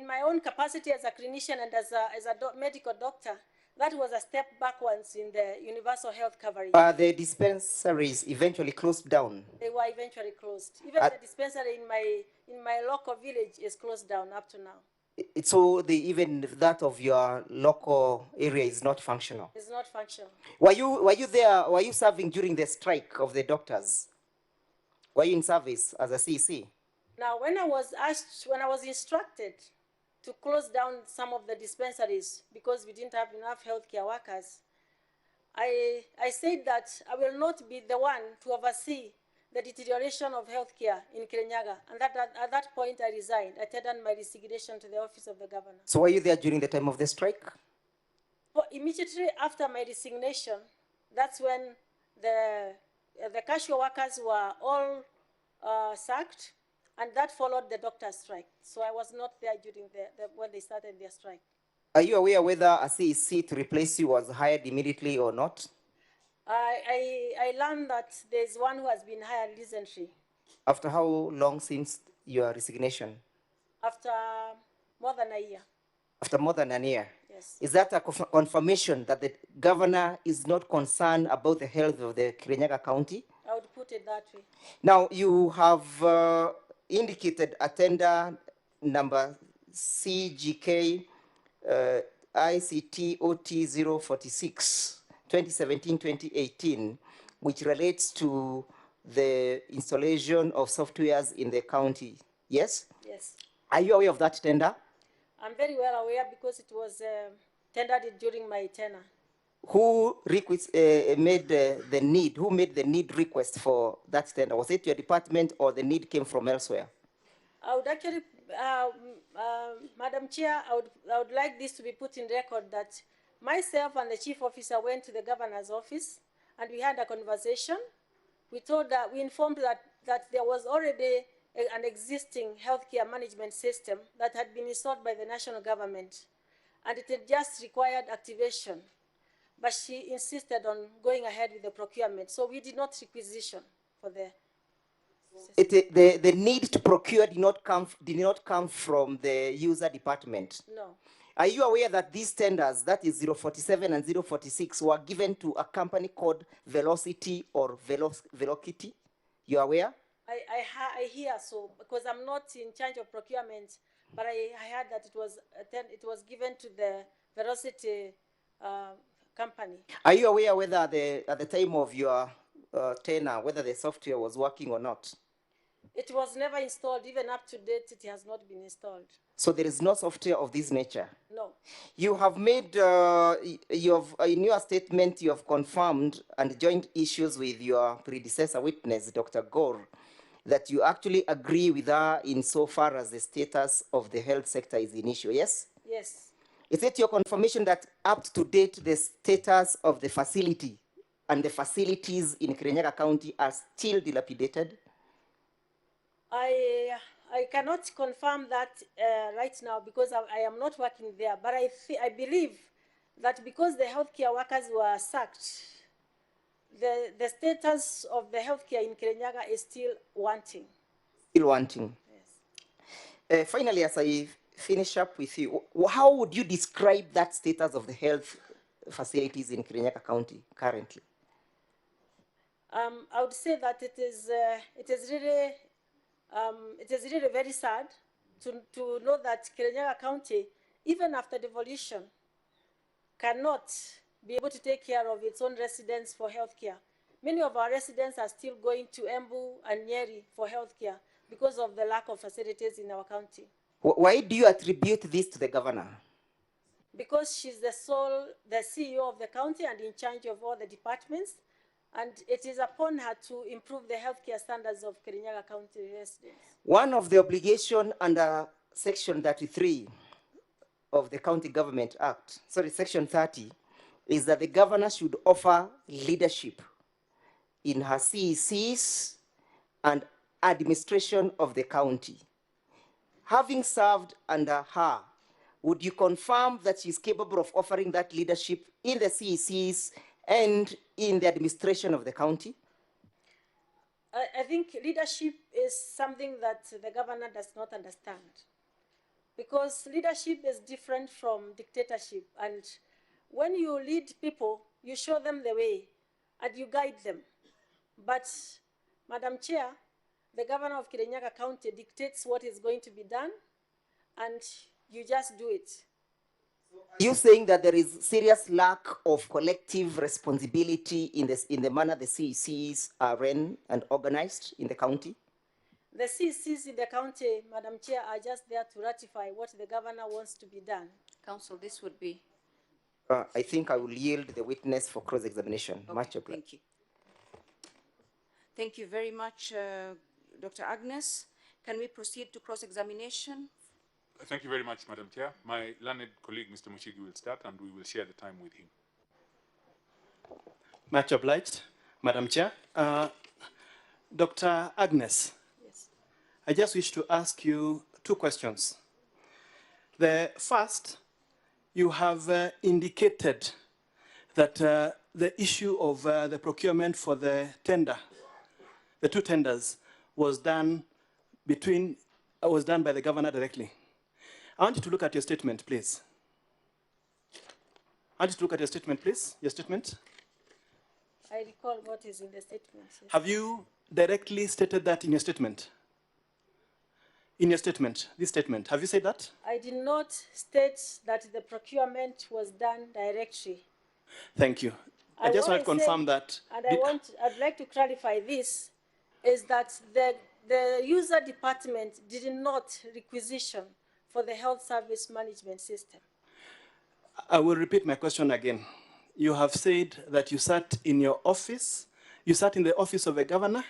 my own capacity as a clinician and as a medical doctor, that was a step backwards in the universal health coverage. The dispensaries eventually closed down? They were eventually closed. Even the dispensary in my local village is closed down up to now. So even that of your local area is not functional? It's not functional. Were you there, were you serving during the strike of the doctors? Were you in service as a CEC? Now, when I was instructed to close down some of the dispensaries because we didn't have enough healthcare workers, I said that I will not be the one to oversee the deterioration of healthcare in Kirinyaga. And at that point, I resigned. I tendered my resignation to the office of the governor. So were you there during the time of the strike? Well, immediately after my resignation, that's when the casual workers were all sacked, and that followed the doctor's strike. So I was not there during when they started their strike. Are you aware whether a CEC to replace you was hired immediately or not? I learned that there's one who has been hired recently. After how long since your resignation? After more than a year. After more than a year. Yes. Is that a confirmation that the governor is not concerned about the health of the Kirinyaga County? I would put it that way. Now, you have indicated a tender number CGK ICT OT 046, 2017-2018, which relates to the installation of softwares in the county. Yes? Yes. Are you aware of that tender? I'm very well aware because it was tendered during my tenure. Who made the need? Who made the need request for that tender? Was it your department or the need came from elsewhere? I would actually, Madam Chair, I would like this to be put in record that myself and the chief officer went to the governor's office and we had a conversation. We informed that there was already an existing healthcare management system that had been installed by the national government, and it had just required activation. But she insisted on going ahead with the procurement, so we did not requisition for the. The need to procure did not come from the user department. No. Are you aware that these tenders, that is 047 and 046, were given to a company called Velocity or Velocity? You are aware? I hear so, because I'm not in charge of procurement, but I heard that it was given to the Velocity company. Are you aware whether at the time of your tenure, whether the software was working or not? It was never installed. Even up to date, it has not been installed. So there is no software of this nature? No. You have made, in your statement, you have confirmed and joined issues with your predecessor witness, Dr. Gore, that you actually agree with her insofar as the status of the health sector is an issue, yes? Yes. Is it your confirmation that up to date, the status of the facility and the facilities in Kirinyaga County are still dilapidated? I cannot confirm that right now because I am not working there, but I believe that because the healthcare workers were sacked, the status of the healthcare in Kirinyaga is still wanting. Still wanting. Yes. Finally, as I finish up with you, how would you describe that status of the health facilities in Kirinyaga County currently? I would say that it is really very sad to know that Kirinyaga County, even after devolution, cannot be able to take care of its own residents for healthcare. Many of our residents are still going to Embu and Nyeri for healthcare because of the lack of facilities in our county. Why do you attribute this to the governor? Because she's the CEO of the county and in charge of all the departments, and it is upon her to improve the healthcare standards of Kirinyaga County residents. One of the obligations under Section 33 of the County Government Act, Section 30, is that the governor should offer leadership in her CECs and administration of the county. Having served under her, would you confirm that she's capable of offering that leadership in the CECs and in the administration of the county? I think leadership is something that the governor does not understand, because leadership is different from dictatorship. And when you lead people, you show them the way and you guide them. But, Madam Chair, the governor of Kirinyaga County dictates what is going to be done, and you just do it. Are you saying that there is serious lack of collective responsibility in the manner the CECs are run and organized in the county? The CECs in the county, Madam Chair, are just there to ratify what the governor wants to be done. Council, this would be. I think I will yield the witness for cross-examination. Okay, Much obliged. thank you. Thank you very much, Dr. Agnes. Can we proceed to cross-examination? Thank you very much, Madam Chair. My learned colleague, Mr. Mushigi, will start and we will share the time with him. Much obliged, Madam Chair. Dr. Agnes, yes. I just wish to ask you two questions. The first, you have indicated that the issue of the procurement for the tender, the two tenders, was done by the governor directly. I want you to look at your statement, please. I just look at your statement, please. Your statement. I recall what is in the statement. Yes. Have you directly stated that in your statement? In your statement, this statement, have you said that? I did not state that the procurement was done directly. Thank you. I just want to confirm that. And I'd like to clarify this, is that the user department did not requisition for the health service management system. I will repeat my question again. You have said that you sat in your office, you sat in the office of the governor.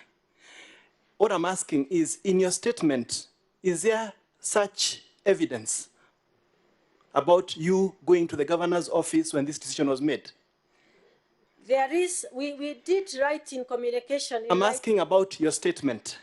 What I'm asking is, in your statement, is there such evidence about you going to the governor's office when this decision was made? There is, we did write in communication. I'm asking about your statement.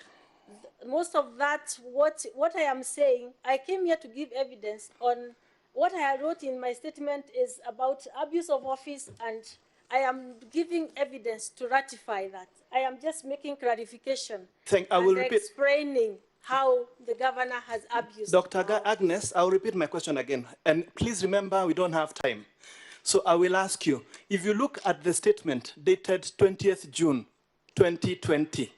Most of that, what I am saying, I came here to give evidence on what I wrote in my statement is about abuse of office, and I am giving evidence to ratify that. I am just making clarification explaining how the governor has abused. Dr. Agnes, I will repeat my question again. And please remember, we don't have time. So I will ask you, if you look at the statement dated 20th June 2020,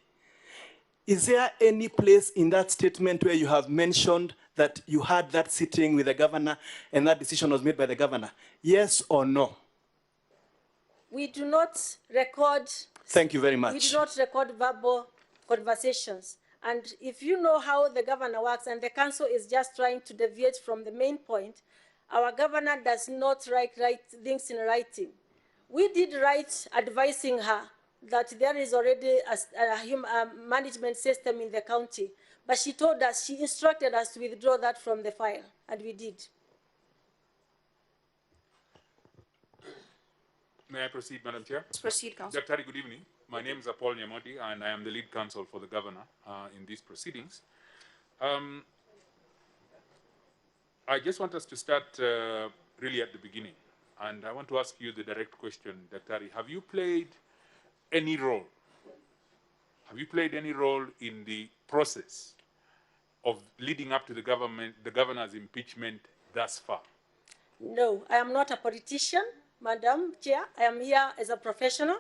is there any place in that statement where you have mentioned that you had that sitting with the governor and that decision was made by the governor? Yes or no? We do not record. Thank you very much. We do not record verbal conversations. And if you know how the governor works, and the council is just trying to deviate from the main point, our governor does not write things in writing. We did write advising her that there is already a management system in the county, but she told us, she instructed us to withdraw that from the file, and we did. May I proceed, Madam Chair? Proceed, Council. Dr. Good evening. My name is Paul Nyamodi, and I am the lead counsel for the governor in these proceedings. I just want us to start really at the beginning, and I want to ask you the direct question, Dr. Have you played any role? Have you played any role in the process of leading up to the governor's impeachment thus far? No, I am not a politician, Madam Chair. I am here as a professional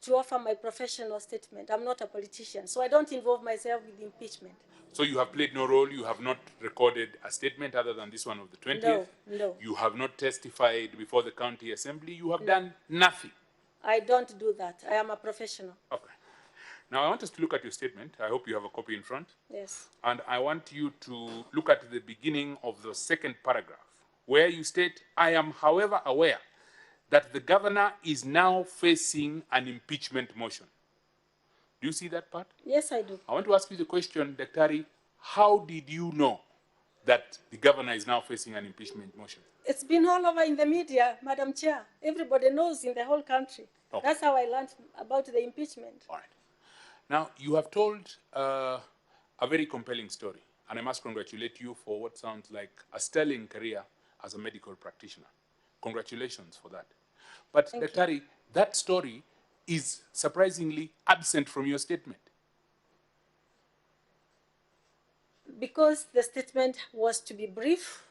to offer my professional statement. I'm not a politician, so I don't involve myself with impeachment. So you have played no role, you have not recorded a statement other than this one of the 20th? No, no. You have not testified before the county assembly, you have done nothing? I don't do that. I am a professional. Okay. Now I want us to look at your statement. I hope you have a copy in front. Yes. And I want you to look at the beginning of the second paragraph, where you state, I am, however, aware that the governor is now facing an impeachment motion. Do you see that part? Yes, I do. I want to ask you the question, Daktari, how did you know that the governor is now facing an impeachment motion? It's been all over in the media, Madam Chair. Everybody knows in the whole country. Okay. That's how I learned about the impeachment. All right. Now, you have told a very compelling story, and I must congratulate you for what sounds like a sterling career as a medical practitioner. Congratulations for that. But, Daktari, that story is surprisingly absent from your statement. Because the statement was to be brief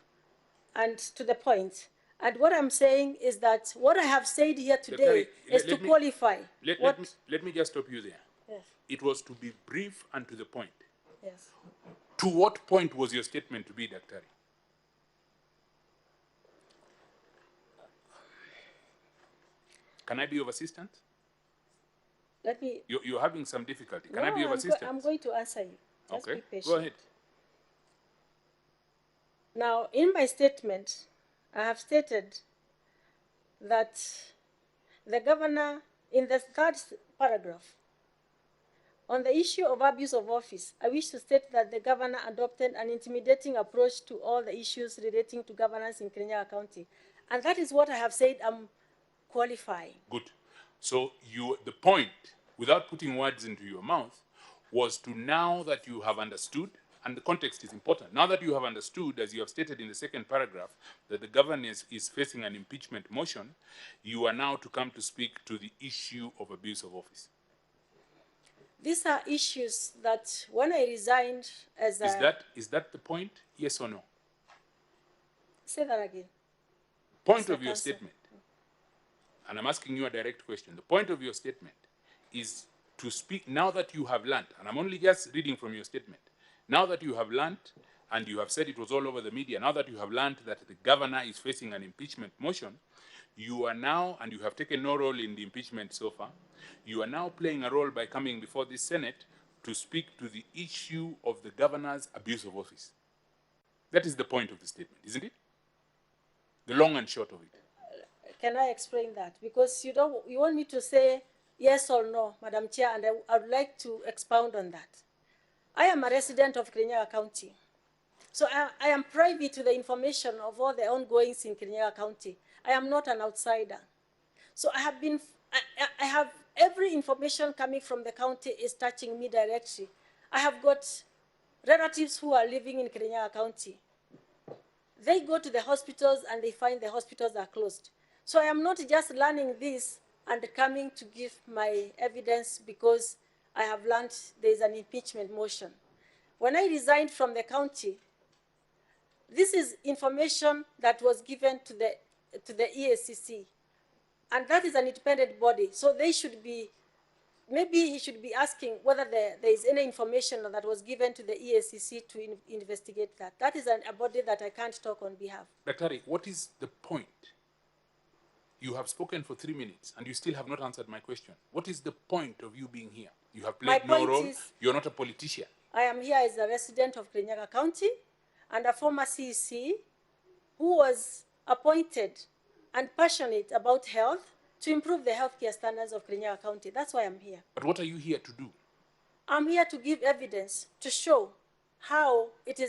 and to the point. And what I'm saying is that what I have said here today is to qualify. Let me just stop you there. Yes. It was to be brief and to the point. Yes. To what point was your statement to be, Daktari? Can I be of assistance? Let me. You're having some difficulty. Can I be of assistance? I'm going to answer you. Just okay. Be patient. Go ahead. Now, in my statement, I have stated that the governor, in the third paragraph, on the issue of abuse of office, I wish to state that the governor adopted an intimidating approach to all the issues relating to governance in Kuonekana County. And that is what I have said I'm qualifying. Good. So the point, without putting words into your mouth, was to now that you have understood, and the context is important, now that you have understood, as you have stated in the second paragraph, that the governor is facing an impeachment motion, you are now to come to speak to the issue of abuse of office. These are issues that when I resigned as a... Is that the point, yes or no? Say that again. Point of your statement. and I'm asking you a direct question. The point of your statement is to speak, now that you have learned, and I'm only just reading from your statement, now that you have learned, and you have said it was all over the media, now that you have learned that the governor is facing an impeachment motion, you are now, and you have taken no role in the impeachment so far, you are now playing a role by coming before this Senate to speak to the issue of the governor's abuse of office. That is the point of the statement, isn't it? The long and short of it. Can I explain that? Because you want me to say yes or no, Madam Chair, and I would like to expound on that. I am a resident of Kirinyaga County. So I am privy to the information of all the ongoings in Kirinyaga County. I am not an outsider. So I have every information coming from the county is touching me directly. I have got relatives who are living in Kirinyaga County. They go to the hospitals and they find the hospitals are closed. So I am not just learning this and coming to give my evidence because I have learned there is an impeachment motion. When I resigned from the county, this is information that was given to the EACC, and that is an independent body. So they should be, maybe he should be asking whether there is any information that was given to the EACC to investigate that. That is a body that I can't talk on behalf. Daktari, what is the point? You have spoken for 3 minutes and you still have not answered my question. What is the point of you being here? You have played no role. You're not a politician. I am here as a resident of Kirinyaga County and a former CEC who was appointed and passionate about health to improve the healthcare standards of Kirinyaga County. That's why I'm here. But what are you here to do? I'm here to give evidence to show how it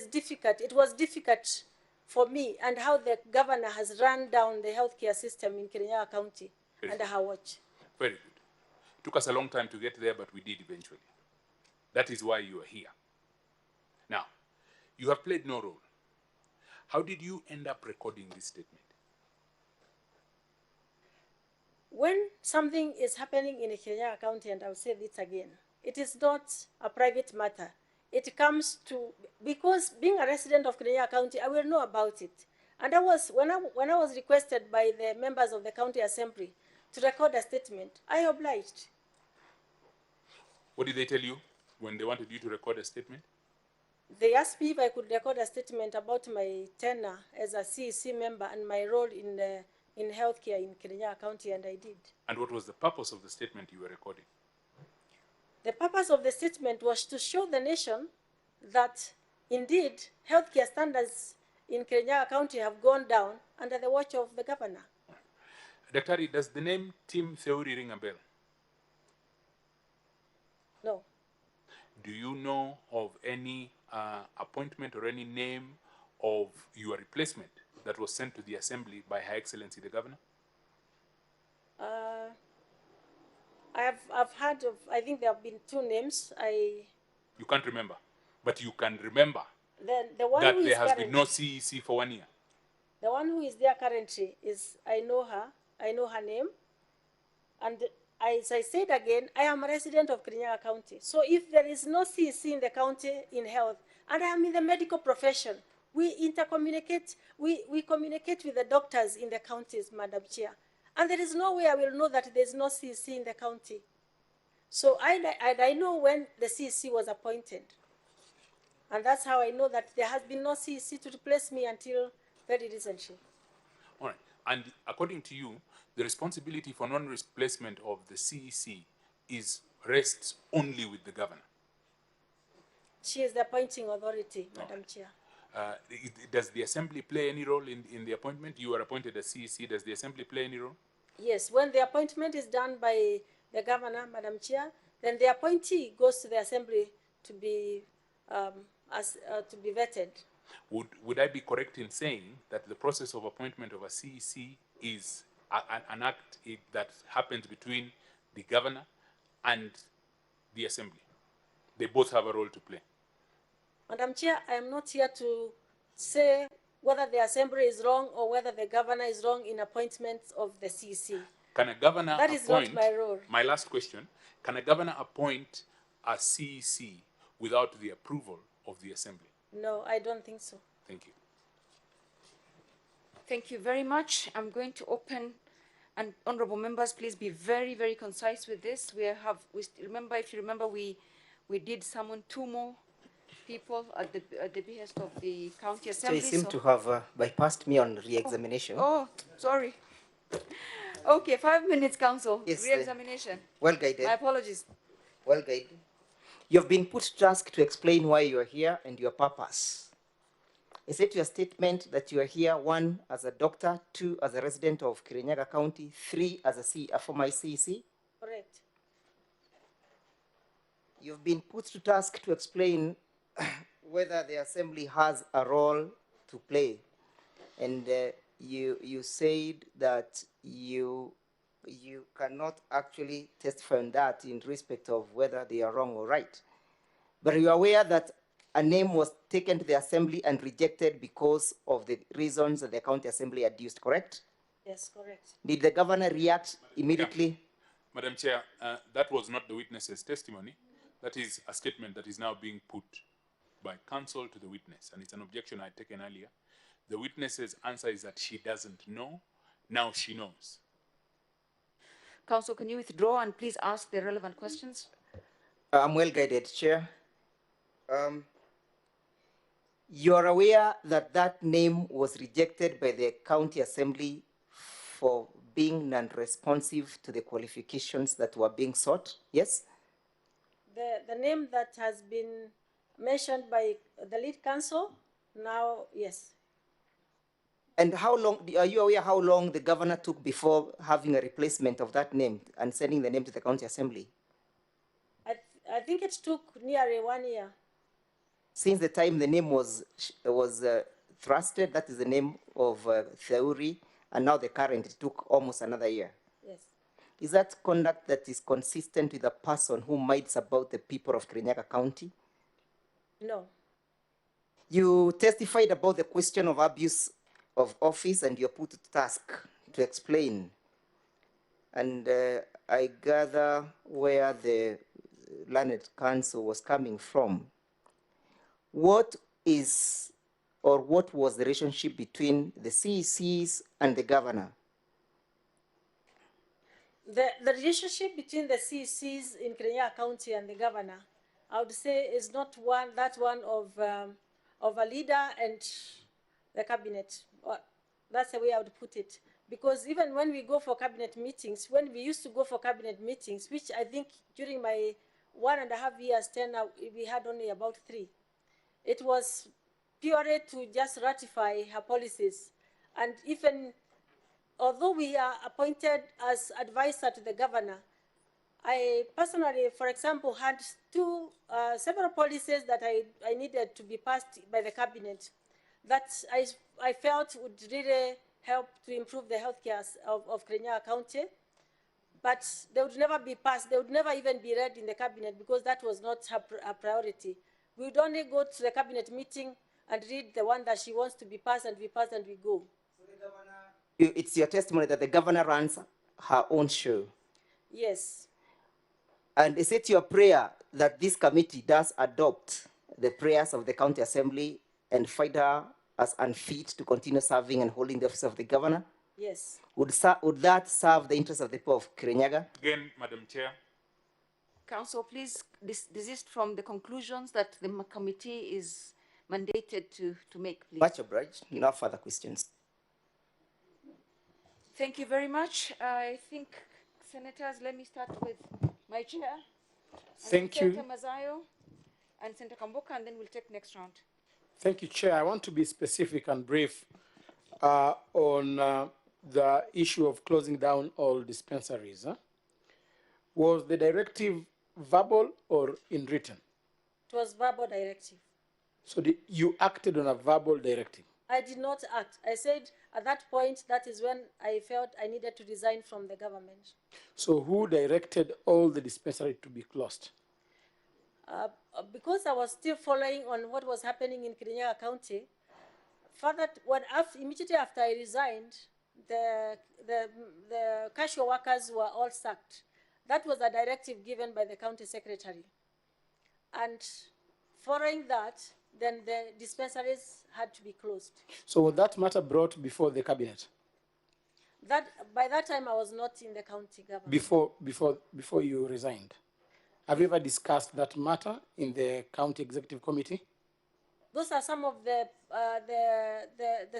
was difficult for me and how the governor has run down the healthcare system in Kirinyaga County under her watch. Very good. Took us a long time to get there, but we did eventually. That is why you are here. Now, you have played no role. How did you end up recording this statement? When something is happening in Kirinyaga County, and I'll say this again, it is not a private matter. It comes to, because being a resident of Kirinyaga County, I will know about it. And when I was requested by the members of the county assembly to record a statement, I obliged. What did they tell you when they wanted you to record a statement? They asked me if I could record a statement about my tenure as a CEC member and my role in healthcare in Kirinyaga County, and I did. And what was the purpose of the statement you were recording? The purpose of the statement was to show the nation that, indeed, healthcare standards in Kirinyaga County have gone down under the watch of the governor. Daktari, does the name Tim Theory ring a bell? No. Do you know of any appointment or any name of your replacement that was sent to the assembly by Her Excellency the Governor? I've heard of, I think there have been 2 names. You can't remember, but you can remember the one that who there is has been no CEC for 1 year. The one who is there currently is, I know her name. And as I said again, I am a resident of Kirinyaga County. So if there is no CEC in the county in health, and I am in the medical profession, we intercommunicate, we communicate with the doctors in the counties, Madam Chair. And there is no way I will know that there is no CEC in the county. So I know when the CEC was appointed. And that's how I know that there has been no CEC to replace me until very recently. All right. And according to you, the responsibility for non-replacement of the CEC rests only with the governor. She is the appointing authority, Madam Chair. Does the assembly play any role in the appointment? You are appointed as CEC. Does the assembly play any role? Yes, when the appointment is done by the governor, Madam Chair, then the appointee goes to the assembly to be vetted. Would I be correct in saying that the process of appointment of a CEC is an act that happens between the governor and the assembly? They both have a role to play. Madam Chair, I am not here to say whether the assembly is wrong or whether the governor is wrong in appointments of the CEC. Can a governor That is not my role. My last question, can a governor appoint a CEC without the approval of the assembly? No, I don't think so. Thank you. Thank you very much. I'm going to open And honorable members, please be very, very concise with this. Remember, if you remember, we did summon 2 more people at the behest of the county So assembly. you seem to have bypassed me on re-examination. Oh, sorry. Okay, 5 minutes, council. Yes, Re-examination. well guided. My apologies. Well guided. You have been put to task to explain why you are here and your purpose. Is it your statement that you are here, 1, as a doctor, 2, as a resident of Kirinyaga County, 3, as a former CEC? Correct. You've been put to task to explain whether the assembly has a role to play. And you said that you cannot actually testify on that in respect of whether they are wrong or right. But you are aware that a name was taken to the assembly and rejected because of the reasons that the county assembly adduced, correct? Yes, correct. Did the governor react immediately? Yeah. Madam Chair, that was not the witness's testimony. That is a statement that is now being put by counsel to the witness, and it's an objection I had taken earlier. The witness's answer is that she doesn't know. Now she knows. Council, can you withdraw and please ask the relevant questions? I'm well guided, Chair. You're aware that that name was rejected by the county assembly for being non-responsive to the qualifications that were being sought, yes? The name that has been mentioned by the lead counsel, now, yes. And how long, are you aware how long the governor took before having a replacement of that name and sending the name to the county assembly? I think it took nearly 1 year. Since the time the name was thrusted, that is the name of Theuri, and now the current, it took almost another year. Yes. Is that conduct that is consistent with a person who minds about the people of Kirinyaga County? No. You testified about the question of abuse of office and you're put to task to explain. And I gather where the learned counsel was coming from. What is, or what was the relationship between the CECs and the governor? The relationship between the CECs in Kirinyaga County and the governor, I would say, is not one of a leader and the cabinet. That's the way I would put it. Because even when we go for cabinet meetings, when we used to go for cabinet meetings, which I think during my 1.5 years tenure, we had only about 3. It was purely to just ratify her policies. And even although we are appointed as advisor to the governor, I personally, for example, had several policies that I needed to be passed by the cabinet that I felt would really help to improve the healthcare of Kirinyaga County. But they would never be passed. They would never even be read in the cabinet because that was not her priority. We would only go to the cabinet meeting and read the one that she wants to be passed, and we pass and we go. So the governor, it's your testimony that the governor runs her own show. Yes. And is it your prayer that this committee does adopt the prayers of the county assembly and find her as unfit to continue serving and holding the office of the governor? Yes. Would that serve the interests of the people of Kirinyaga? Again, Madam Chair. Council, please desist from the conclusions that the committee is mandated to make, please. Much obliged. No further questions. Thank you very much. I think, Senators, let me start with my chair. Thank you. Senator Mazayo and Senator Kamboka, and then we'll take next round. Thank you, Chair. I want to be specific and brief on the issue of closing down all dispensaries. Was the directive verbal or in written? It was verbal directive. So you acted on a verbal directive? I did not act. I said at that point, that is when I felt I needed to resign from the government. So who directed all the dispensaries to be closed? Because I was still following on what was happening in Kirinyaga County, immediately after I resigned, the casual workers were all sacked. That was a directive given by the county secretary. And following that, then the dispensaries had to be closed. So was that matter brought before the cabinet? By that time, I was not in the county government. Before you resigned, have you ever discussed that matter in the county executive committee? Those are some of the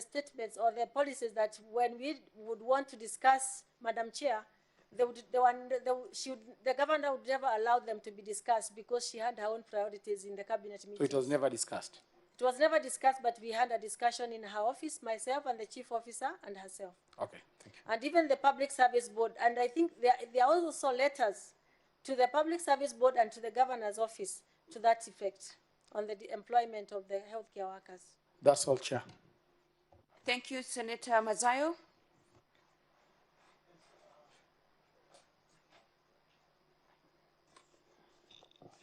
statements or the policies that when we would want to discuss, Madam Chair, the governor would never allow them to be discussed because she had her own priorities in the cabinet meeting. So it was never discussed? It was never discussed, but we had a discussion in her office, myself and the chief officer and herself. Okay, thank you. And even the public service board. And I think there are also letters to the public service board and to the governor's office to that effect on the employment of the healthcare workers. That's all, Chair. Thank you, Senator Mazayo.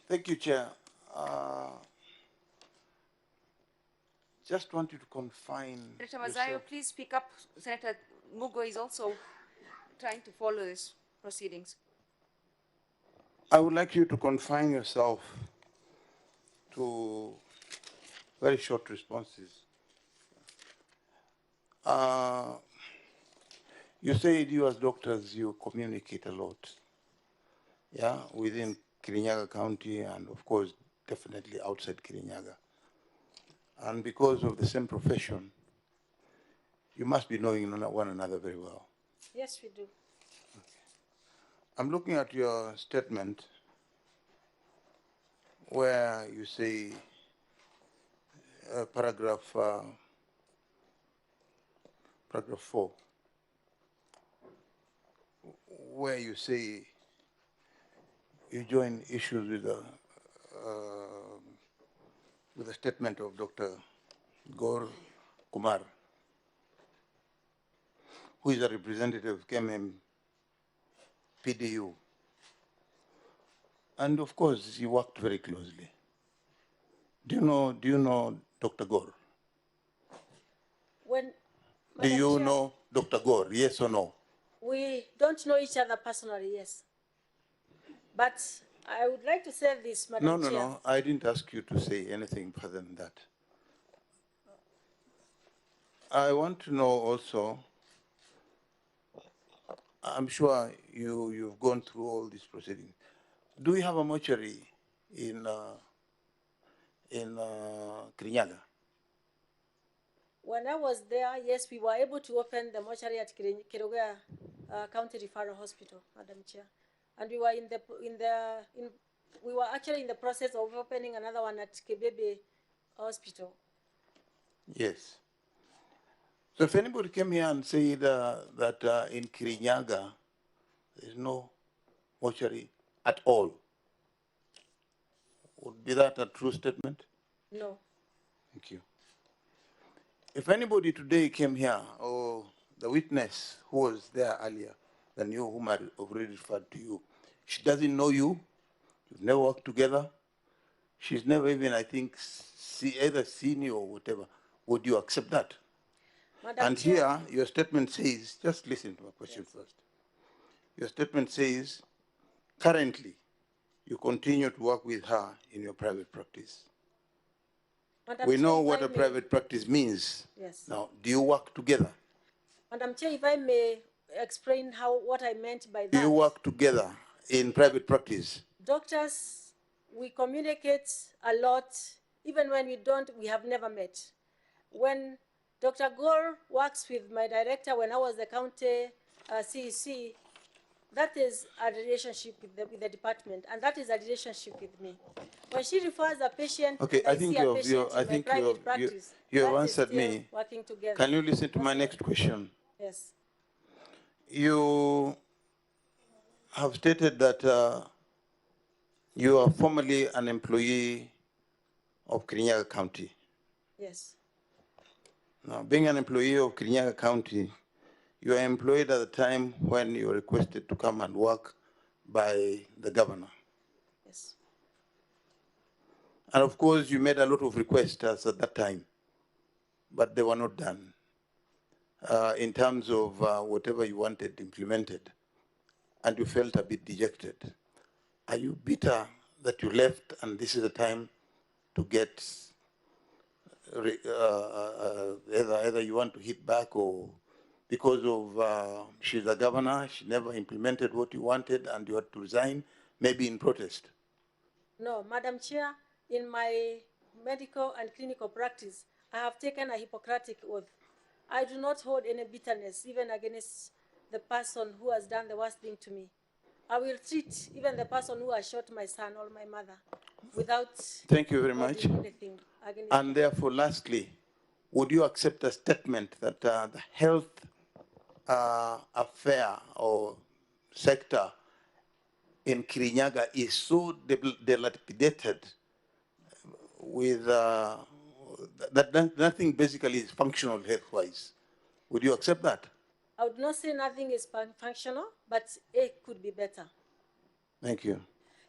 Thank you, Chair. Just want you to confine Senator Mazayo, please speak up. Senator Mugo is also trying to follow these proceedings. I would like you to confine yourself to very short responses. You said you as doctors, you communicate a lot, yeah, within Kirinyaga County and of course, definitely outside Kirinyaga. And because of the same profession, you must be knowing one another very well. Yes, we do. I'm looking at your statement where you say, paragraph 4, where you say you join issues with the statement of Dr. Gaur Kumar, who is a representative of KMM PDU. And of course, you worked very closely. Do you know Dr. Gaur? Do you know Dr. Gaur, yes or no? We don't know each other personally, yes. But I would like to say this, Madam Chair. No, I didn't ask you to say anything further than that. I want to know also, I'm sure you've gone through all these proceedings. Do we have a mortuary in Kirinyaga? When I was there, yes, we were able to open the mortuary at Kiruga County Referral Hospital, Madam Chair, and we were actually in the process of opening another one at Kebebe Hospital. Yes. So if anybody came here and said that in Kirinyaga there is no mortuary at all, would be that a true statement? No. Thank you. If anybody today came here, or the witness who was there earlier than you, whom I already referred to you, she doesn't know you, you've never worked together, she's never even, I think, either seen you or whatever, would you accept that? Madam And Chair, here, your statement says, just listen to my question first. Your statement says, currently, you continue to work with her in your private practice. Madam We Chair, know if what I a may- private practice means. Yes. Now, do you work together? Madam Chair, if I may explain what I meant by Do you that. work together in private practice? Doctors, we communicate a lot. Even when we don't, we have never met. When Dr. Gore works with my director when I was the county CEC, that is a relationship with the department, and that is a relationship with me. When she refers a patient, Okay, and I I think see a patient in my private you practice, have that is answered still me. working together. Can you listen to my That's next question? Yes. You have stated that you are formerly an employee of Kirinyaga County. Yes. Now, being an employee of Kirinyaga County, you are employed at the time when you were requested to come and work by the governor. Yes. And of course, you made a lot of requests at that time, but they were not done in terms of whatever you wanted implemented, and you felt a bit dejected. Are you bitter that you left and this is the time to get, either you want to hit back or because of she's a governor, she never implemented what you wanted and you had to resign, maybe in protest? No, Madam Chair, in my medical and clinical practice, I have taken a Hippocratic oath. I do not hold any bitterness, even against the person who has done the worst thing to me. I will treat even the person who has shot my son or my mother without Thank you very much. holding anything against And them. therefore, lastly, would you accept a statement that the health affair or sector in Kirinyaga is so dilapidated with that nothing basically is functional health-wise? Would you accept that? I would not say nothing is functional, but it could be better. Thank you.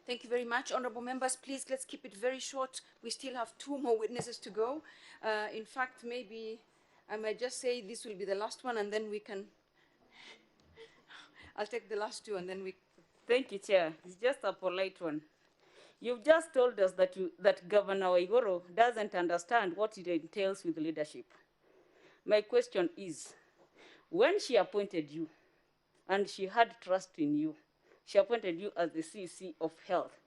Thank you very much. Honorable members, please, let's keep it very short. We still have 2 more witnesses to go. In fact, maybe I might just say this will be the last one, and then we can... I'll take the last 2, and then we... Thank you, Chair. It's just a polite one. You've just told us that Governor Waiguru doesn't understand what it entails with leadership. My question is, when she appointed you, and she had trust in you, she appointed you as the CC of Health.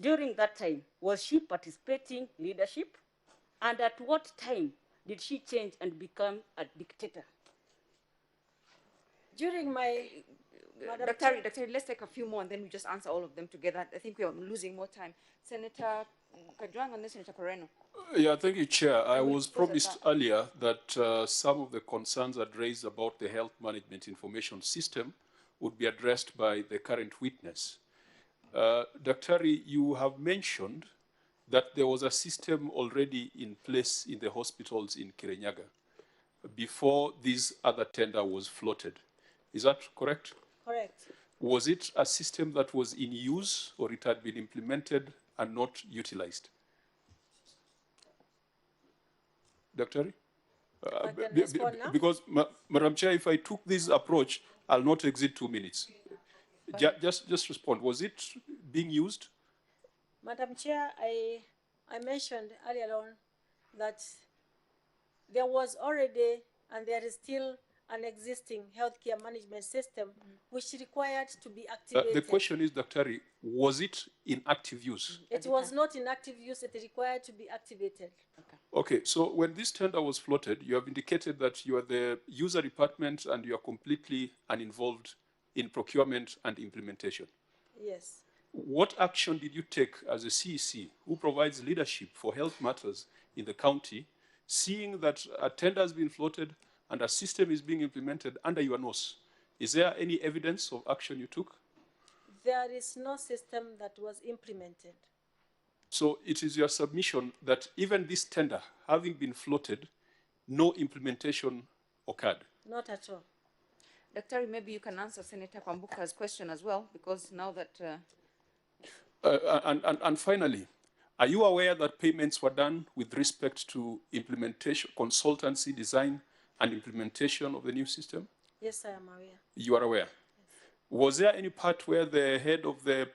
During that time, was she participating leadership? And at what time did she change and become a dictator? During my... Dr. Let's take a few more, and then we just answer all of them together. I think we are losing more time. Senator Kajwang and then Senator Coreno. Yeah, thank you, Chair. I was promised earlier that some of the concerns that raised about the health management information system would be addressed by the current witness. Dr. You have mentioned that there was a system already in place in the hospitals in Kirinyaga before this other tender was floated. Is that correct? Correct. Was it a system that was in use, or it had been implemented and not utilized? Dr. Because, Madam Chair, if I took this approach, I'll not exceed 2 minutes. Just respond. Was it being used? Madam Chair, I mentioned earlier on that there was already and there is still an existing healthcare management system which required to be activated. The question is, Dr. Was it in active use? It was not in active use, it required to be activated. Okay, so when this tender was floated, you have indicated that you are the user department and you are completely uninvolved in procurement and implementation. Yes. What action did you take as a CEC who provides leadership for health matters in the county, seeing that a tender has been floated and a system is being implemented under your nose? Is there any evidence of action you took? There is no system that was implemented. So it is your submission that even this tender, having been floated, no implementation occurred? Not at all. Dr. Maybe you can answer Senator Kwambuka's question as well, because now that... And finally, are you aware that payments were done with respect to implementation, consultancy, design, and implementation of the new system? Yes, I am aware. You are aware? Yes. Was there any part where the head of the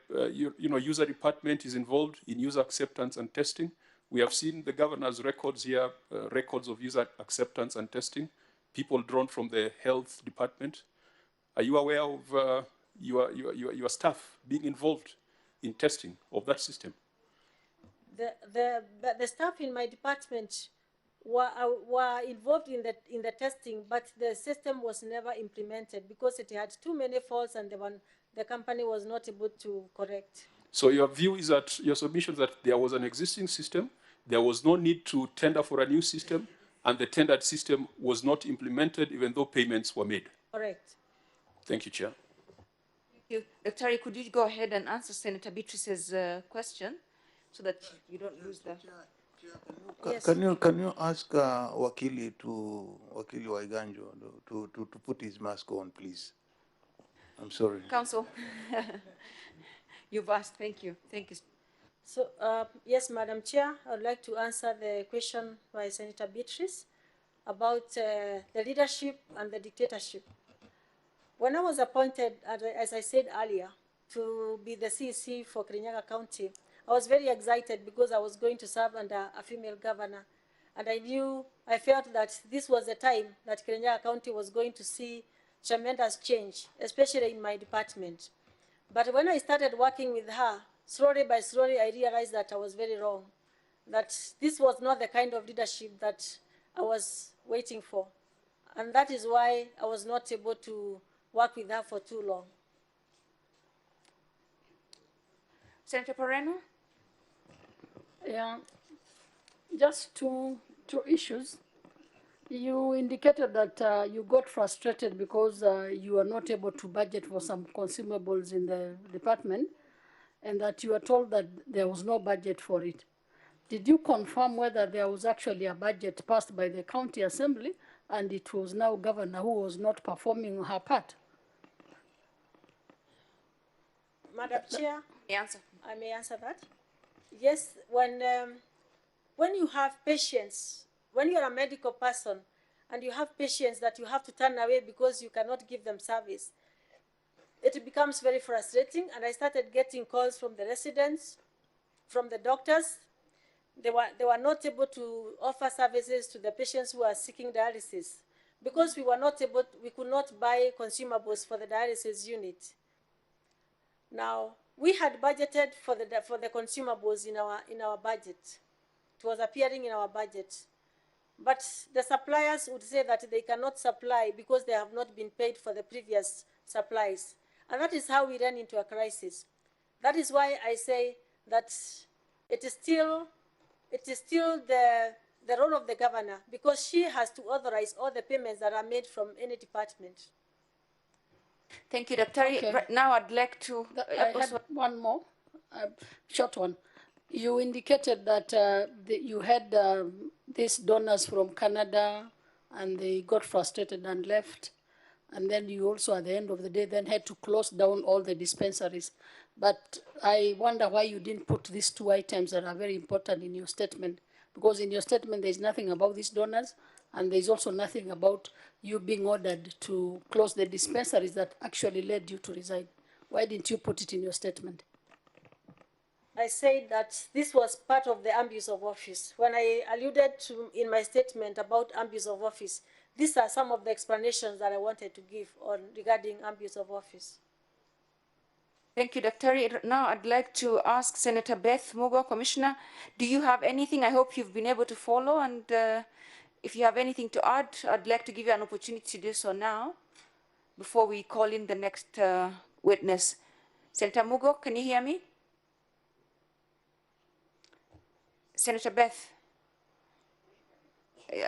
user department is involved in user acceptance and testing? We have seen the governor's records here, records of user acceptance and testing, people drawn from the health department. Are you aware of your staff being involved in testing of that system? The staff in my department were involved in the testing, but the system was never implemented because it had too many faults and the company was not able to correct. So your view is that, your submission is that there was an existing system, there was no need to tender for a new system, and the tendered system was not implemented even though payments were made? Correct. Thank you, Chair. Thank you. Dr. Could you go ahead and answer Senator Beatrice's question so that you don't lose the... Yes. Can you ask Wakili Waiganjo to put his mask on, please? I'm sorry. Council, you've asked. Thank you. Thank you. So, yes, Madam Chair, I would like to answer the question by Senator Beatrice about the leadership and the dictatorship. When I was appointed, as I said earlier, to be the CEC for Kirinyaga County, I was very excited because I was going to serve under a female governor. And I felt that this was the time that Kirinyaga County was going to see tremendous change, especially in my department. But when I started working with her, slowly by slowly, I realized that I was very wrong, that this was not the kind of leadership that I was waiting for. And that is why I was not able to work with her for too long. Senator Moreno? Yeah, just two issues. You indicated that you got frustrated because you were not able to budget for some consumables in the department, and that you were told that there was no budget for it. Did you confirm whether there was actually a budget passed by the county assembly and it was now governor who was not performing her part? Madam Chair, I may answer that. Yes, when you have patients, when you are a medical person and you have patients that you have to turn away because you cannot give them service, it becomes very frustrating. And I started getting calls from the residents, from the doctors. They were not able to offer services to the patients who are seeking dialysis because we could not buy consumables for the dialysis unit. Now, we had budgeted for the consumables in our budget. It was appearing in our budget. But the suppliers would say that they cannot supply because they have not been paid for the previous supplies. And that is how we ran into a crisis. That is why I say that it is still the role of the governor, because she has to authorize all the payments that are made from any department. Thank you, Dr. Okay. Right now, I'd like to... I had one more, short one. You indicated that you had these donors from Canada and they got frustrated and left. And then you also, at the end of the day, then had to close down all the dispensaries. But I wonder why you didn't put these two items that are very important in your statement. Because in your statement, there's nothing about these donors, and there's also nothing about you being ordered to close the dispensaries that actually led you to resign. Why didn't you put it in your statement? I said that this was part of the abuse of office. When I alluded to in my statement about abuse of office, these are some of the explanations that I wanted to give regarding abuse of office. Thank you, Dr. Now I'd like to ask Senator Beth Mugo, Commissioner, do you have anything? I hope you've been able to follow, and if you have anything to add, I'd like to give you an opportunity to do so now before we call in the next witness. Senator Mugo, can you hear me? Senator Beth?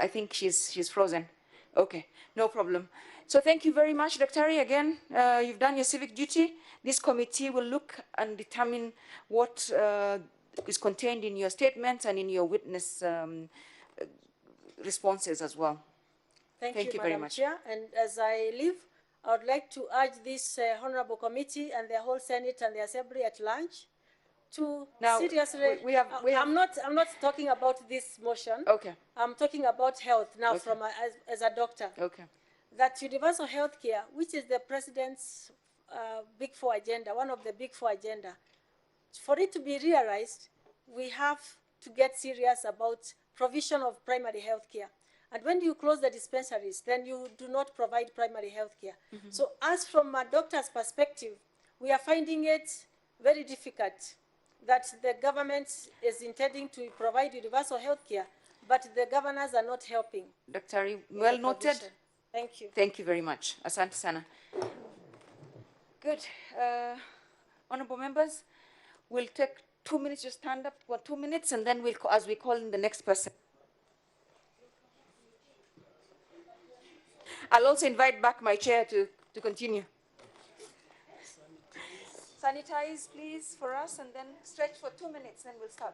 I think she's frozen. Okay, no problem. So thank you very much, Dr. Again, you've done your civic duty. This committee will look and determine what is contained in your statements and in your witness responses as well. Thank you very Madam much. Chair. And as I leave, I would like to urge this honorable committee and the whole Senate and the Assembly at large to Now, seriously. we have. I'm not talking about this motion. Okay. I'm talking about health now Okay. as a doctor. Okay. That universal health care, which is the president's big four agenda, one of the big four agenda, for it to be realized, we have to get serious about provision of primary health care. And when you close the dispensaries, then you do not provide primary health care. Mm-hmm. So as from a doctor's perspective, we are finding it very difficult that the government is intending to provide universal health care, but the governors are not helping. Dr. Well noted. Thank you. Thank you very much. Asante sana. Good. Honorable members, we'll take 2 minutes, just stand up for 2 minutes, and then as we call in the next person. I'll also invite back my chair to continue. Sanitize, please, for us, and then stretch for 2 minutes, then we'll start.